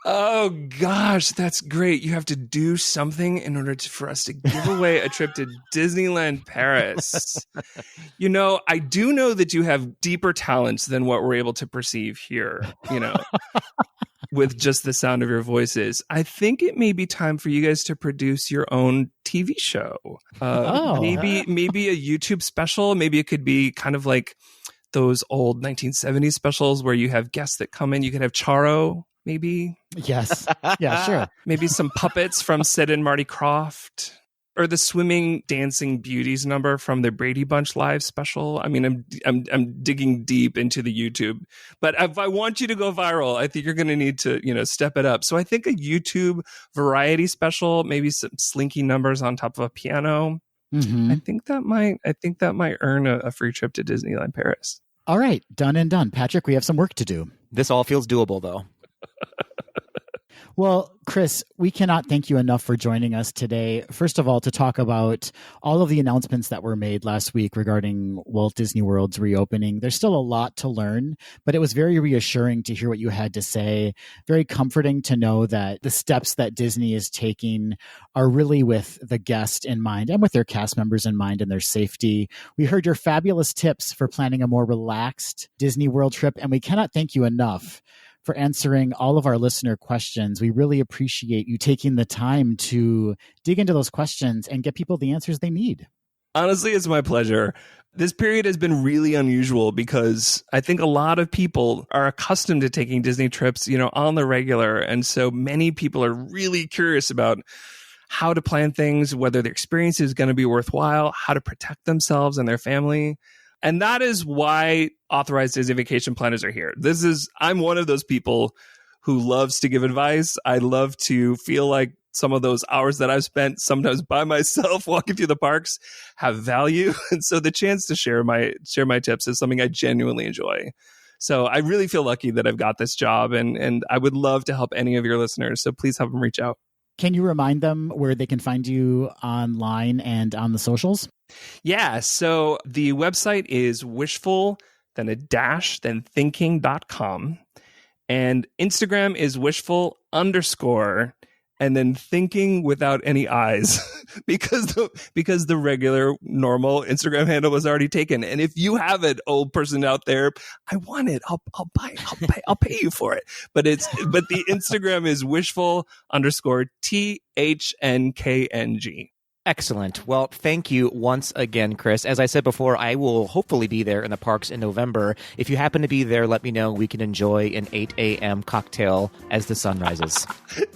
Oh, gosh, that's great. You have to do something in order for us to give away a trip to Disneyland Paris. I do know that you have deeper talents than what we're able to perceive here. with just the sound of your voices, I think it may be time for you guys to produce your own TV show. Maybe a YouTube special. Maybe it could be kind of like those old 1970s specials where you have guests that come in. You could have Charo, maybe. Yes. Yeah, sure. Maybe some puppets from Sid and Marty Krofft. Or the swimming, dancing beauties number from the Brady Bunch live special. I mean, I'm digging deep into the YouTube, but if I want you to go viral, I think you're going to need to, step it up. So I think a YouTube variety special, maybe some slinky numbers on top of a piano. Mm-hmm. I think that might earn a free trip to Disneyland Paris. All right, done and done. Patrick, we have some work to do. This all feels doable, though. Well, Chris, we cannot thank you enough for joining us today. First of all, to talk about all of the announcements that were made last week regarding Walt Disney World's reopening. There's still a lot to learn, but it was very reassuring to hear what you had to say. Very comforting to know that the steps that Disney is taking are really with the guest in mind and with their cast members in mind and their safety. We heard your fabulous tips for planning a more relaxed Disney World trip, and we cannot thank you enough for answering all of our listener questions. We really appreciate you taking the time to dig into those questions and get people the answers they need. Honestly, it's my pleasure. This period has been really unusual because I think a lot of people are accustomed to taking Disney trips, on the regular. And so many people are really curious about how to plan things, whether the experience is going to be worthwhile, how to protect themselves and their family. And that is why authorized Disney vacation planners are here. I'm one of those people who loves to give advice. I love to feel like some of those hours that I've spent sometimes by myself walking through the parks have value. And so the chance to share my tips is something I genuinely enjoy. So I really feel lucky that I've got this job, and I would love to help any of your listeners. So please have them reach out. Can you remind them where they can find you online and on the socials? Yeah, so the website is wishful, then a dash, then thinking.com. And Instagram is wishful_, and then thinking without any eyes because the regular normal Instagram handle was already taken. And if you have it, old person out there, I want it. I'll buy it. I'll pay you for it. But the Instagram is wishful_THNKNG. Excellent. Well, thank you once again, Chris. As I said before, I will hopefully be there in the parks in November. If you happen to be there, let me know. We can enjoy an 8 a.m. cocktail as the sun rises.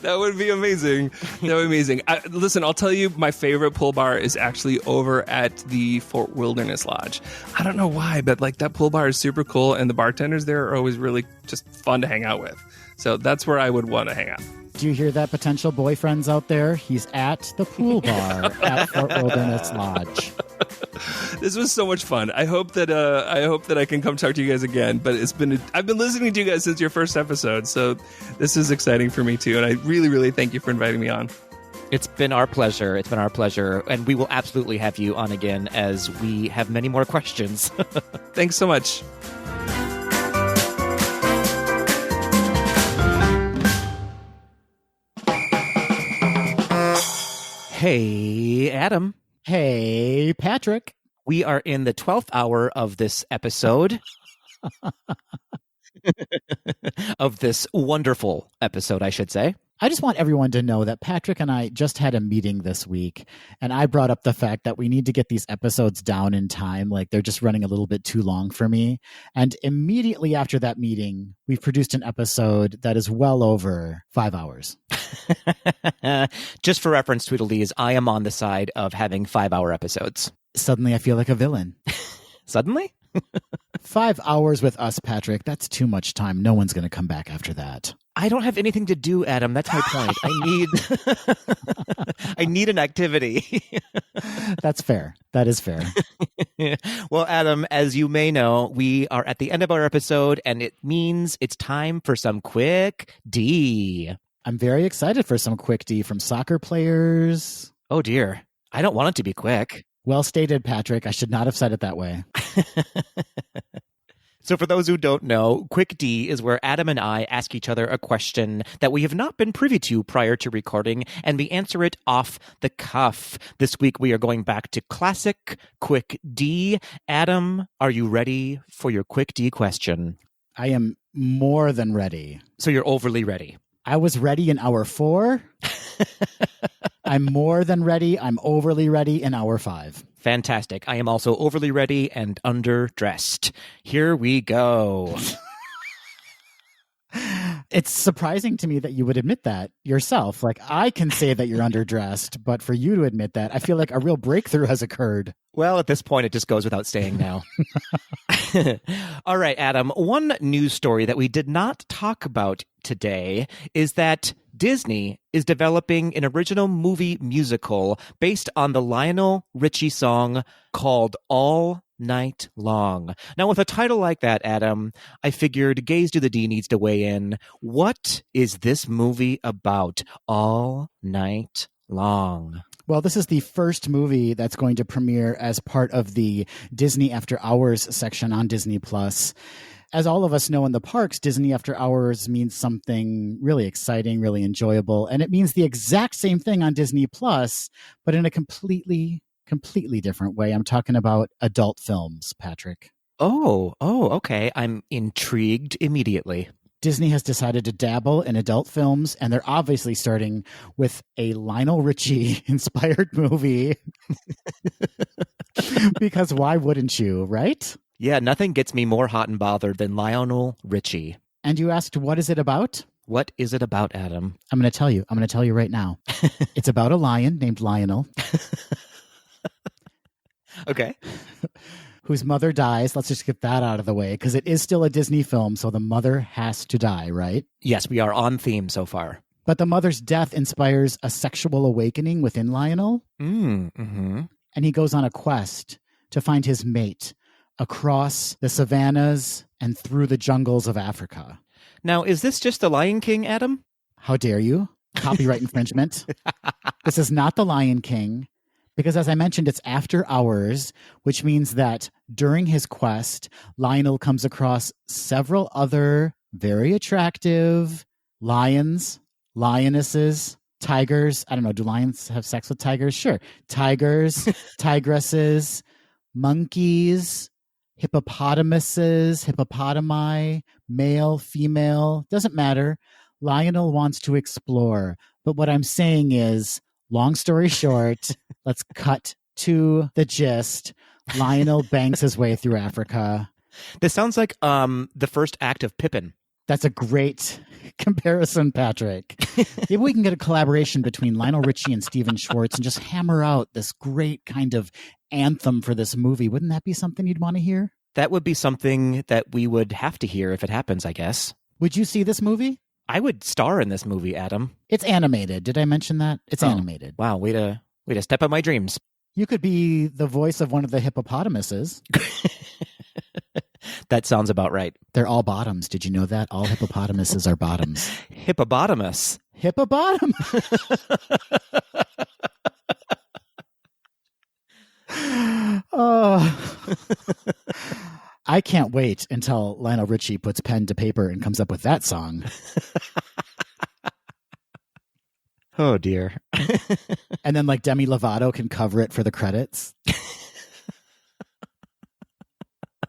That would be amazing. Listen, I'll tell you, my favorite pool bar is actually over at the Fort Wilderness Lodge. I don't know why, but that pool bar is super cool, and the bartenders there are always really just fun to hang out with. So that's where I would want to hang out. Do you hear that, potential boyfriends out there? He's at the pool bar at Fort Wilderness Lodge. This was so much fun. I hope that I can come talk to you guys again. But I've been listening to you guys since your first episode, so this is exciting for me too. And I really, really thank you for inviting me on. It's been our pleasure. And we will absolutely have you on again as we have many more questions. Thanks so much. Hey, Adam. Hey, Patrick. We are in the 12th hour of this episode. Of this wonderful episode, I should say. I just want everyone to know that Patrick and I just had a meeting this week, and I brought up the fact that we need to get these episodes down in time. They're just running a little bit too long for me. And immediately after that meeting, we've produced an episode that is well over 5 hours. Just for reference, Tweedledees, I am on the side of having 5-hour episodes. Suddenly I feel like a villain. Suddenly? 5 hours with us, Patrick. That's too much time. No one's going to come back after that. I don't have anything to do, Adam. That's my point. I need an activity. That's fair. That is fair. Well, Adam, as you may know, we are at the end of our episode, and it means it's time for some quick D. I'm very excited for some quick D from soccer players. Oh, dear. I don't want it to be quick. Well stated, Patrick. I should not have said it that way. So for those who don't know, Quick D is where Adam and I ask each other a question that we have not been privy to prior to recording, and we answer it off the cuff. This week we are going back to classic Quick D. Adam, are you ready for your Quick D question? I am more than ready. So you're overly ready. I was ready in hour 4. I'm more than ready. I'm overly ready in hour 5. Fantastic. I am also overly ready and underdressed. Here we go. It's surprising to me that you would admit that yourself. Like, I can say that you're underdressed, but for you to admit that, I feel like a real breakthrough has occurred. Well, at this point, it just goes without saying now. All right, Adam. One news story that we did not talk about today is that Disney is developing an original movie musical based on the Lionel Richie song called All Night Long. Now, with a title like that, Adam, I figured Gaze to the D needs to weigh in. What is this movie about? All Night Long. Well, this is the first movie that's going to premiere as part of the Disney After Hours section on Disney+. As all of us know in the parks, Disney After Hours means something really exciting, really enjoyable, and it means the exact same thing on Disney+, but in a completely different way. I'm talking about adult films, Patrick. Oh, okay. I'm intrigued immediately. Disney has decided to dabble in adult films, and they're obviously starting with a Lionel Richie-inspired movie. Because why wouldn't you, right? Yeah, nothing gets me more hot and bothered than Lionel Richie. And you asked, what is it about? What is it about, Adam? I'm going to tell you. I'm going to tell you right now. It's about a lion named Lionel. Okay. Whose mother dies. Let's just get that out of the way, because it is still a Disney film, so the mother has to die, right? Yes, we are on theme so far. But the mother's death inspires a sexual awakening within Lionel. Mm-hmm. And he goes on a quest to find his mate across the savannas and through the jungles of Africa. Now, is this just The Lion King, Adam? How dare you? Copyright infringement. This is not The Lion King. Because as I mentioned, it's after hours, which means that during his quest, Lionel comes across several other very attractive lions, lionesses, tigers. I don't know. Do lions have sex with tigers? Sure. Tigers, tigresses, monkeys, hippopotamuses, hippopotami, male, female. Doesn't matter. Lionel wants to explore. But what I'm saying is, long story short, let's cut to the gist. Lionel bangs his way through Africa. This sounds like the first act of Pippin. That's a great comparison, Patrick. Maybe we can get a collaboration between Lionel Richie and Steven Schwartz and just hammer out this great kind of anthem for this movie. Wouldn't that be something you'd want to hear? That would be something that we would have to hear if it happens, I guess. Would you see this movie? I would star in this movie, Adam. It's animated. Did I mention that? It's animated. Wow, way to step up my dreams. You could be the voice of one of the hippopotamuses. That sounds about right. They're all bottoms. Did you know that? All hippopotamuses are bottoms. Hippopotamus. Hippopotamus. Oh. I can't wait until Lionel Richie puts pen to paper and comes up with that song. Oh, dear. And then like Demi Lovato can cover it for the credits.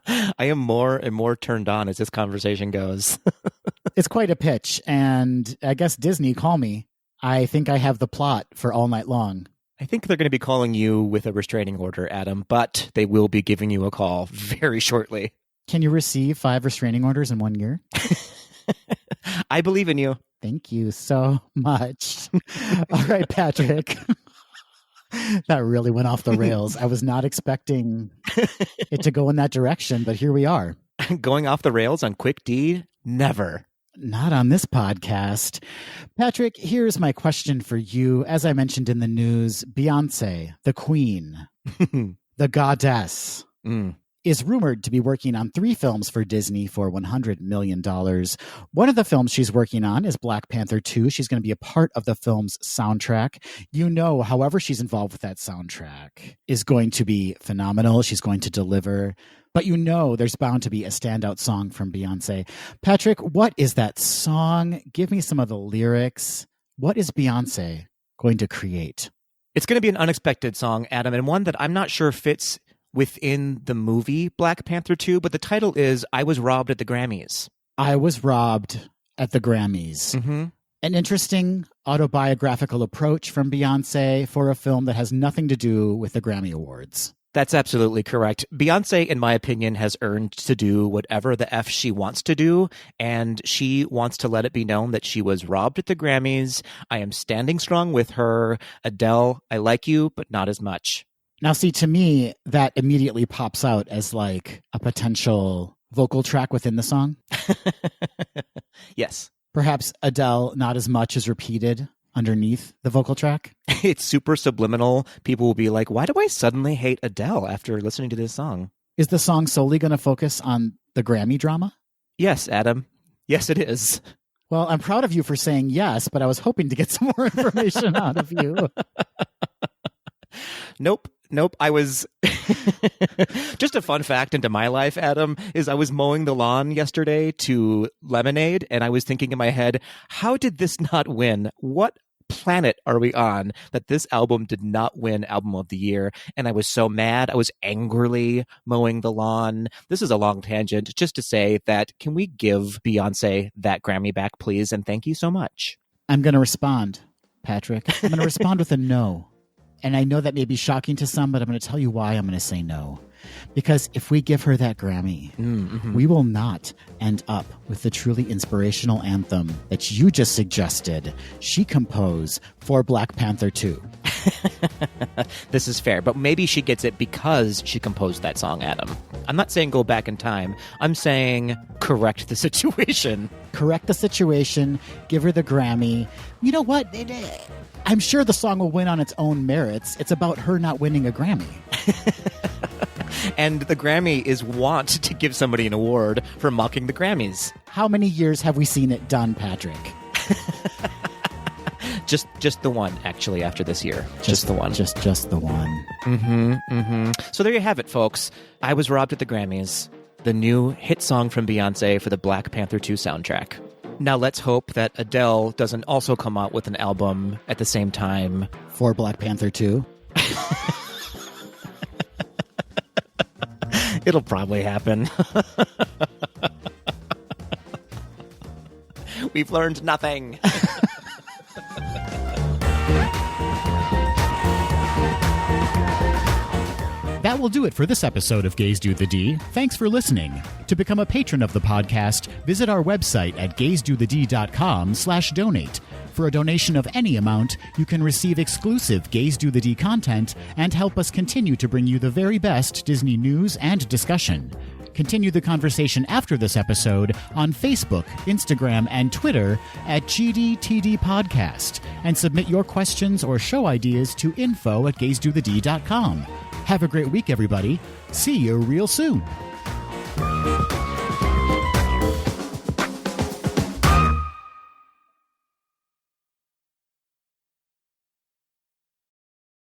I am more and more turned on as this conversation goes. It's quite a pitch. And I guess Disney, call me. I think I have the plot for All Night Long. I think they're going to be calling you with a restraining order, Adam, but they will be giving you a call very shortly. Can you receive 5 restraining orders in 1 year? I believe in you. Thank you so much. All right, Patrick. That really went off the rails. I was not expecting it to go in that direction, but here we are. Going off the rails on Quick D? Never. Not on this podcast. Patrick, here's my question for you. As I mentioned in the news, Beyonce, the queen, the goddess, is rumored to be working on 3 films for Disney for $100 million. One of the films she's working on is Black Panther 2. She's going to be a part of the film's soundtrack. You know, however she's involved with that soundtrack is going to be phenomenal. She's going to deliver. But you know there's bound to be a standout song from Beyonce. Patrick, what is that song? Give me some of the lyrics. What is Beyonce going to create? It's going to be an unexpected song, Adam, and one that I'm not sure fits within the movie Black Panther 2, but the title is I Was Robbed at the Grammys. I Was Robbed at the Grammys. Mm-hmm. An interesting autobiographical approach from Beyonce for a film that has nothing to do with the Grammy Awards. That's absolutely correct. Beyonce, in my opinion, has earned to do whatever the F she wants to do, and she wants to let it be known that she was robbed at the Grammys. I am standing strong with her. Adele, I like you, but not as much. Now, see, to me, that immediately pops out as like a potential vocal track within the song. Yes. Perhaps Adele, not as much, is repeated underneath the vocal track. It's super subliminal. People will be like, why do I suddenly hate Adele after listening to this song? Is the song solely going to focus on the Grammy drama? Yes, Adam. Yes, it is. Well, I'm proud of you for saying yes, but I was hoping to get some more information out of you. Nope. I was just a fun fact into my life, Adam, is I was mowing the lawn yesterday to Lemonade, and I was thinking in my head, how did this not win? What planet are we on that this album did not win Album of the Year? And I was so mad. I was angrily mowing the lawn. This is a long tangent just to say that can we give Beyonce that Grammy back, please? And thank you so much. I'm going to respond, Patrick. I'm going to respond with a no. And I know that may be shocking to some, but I'm going to tell you why I'm going to say no. Because if we give her that Grammy, we will not end up with the truly inspirational anthem that you just suggested she composed for Black Panther 2. This is fair, but maybe she gets it because she composed that song, Adam. I'm not saying go back in time. I'm saying correct the situation. Correct the situation. Give her the Grammy. You know what? I'm sure the song will win on its own merits. It's about her not winning a Grammy. And the Grammy is wont to give somebody an award for mocking the Grammys. How many years have we seen it done, Patrick? Just the one, actually, after this year. Just the one. Just the one. So there you have it, folks. I Was Robbed at the Grammys, the new hit song from Beyonce for the Black Panther 2 soundtrack. Now let's hope that Adele doesn't also come out with an album at the same time. For Black Panther 2? It'll probably happen. We've learned nothing. That will do it for this episode of Gays Do the D. Thanks for listening. To become a patron of the podcast, visit our website at gaysdothed.com/donate. For a donation of any amount, you can receive exclusive Gays Do the D content and help us continue to bring you the very best Disney news and discussion. Continue the conversation after this episode on Facebook, Instagram, and Twitter at GDTD Podcast, and submit your questions or show ideas to info@gaysdothed.com. Have a great week, everybody. See you real soon.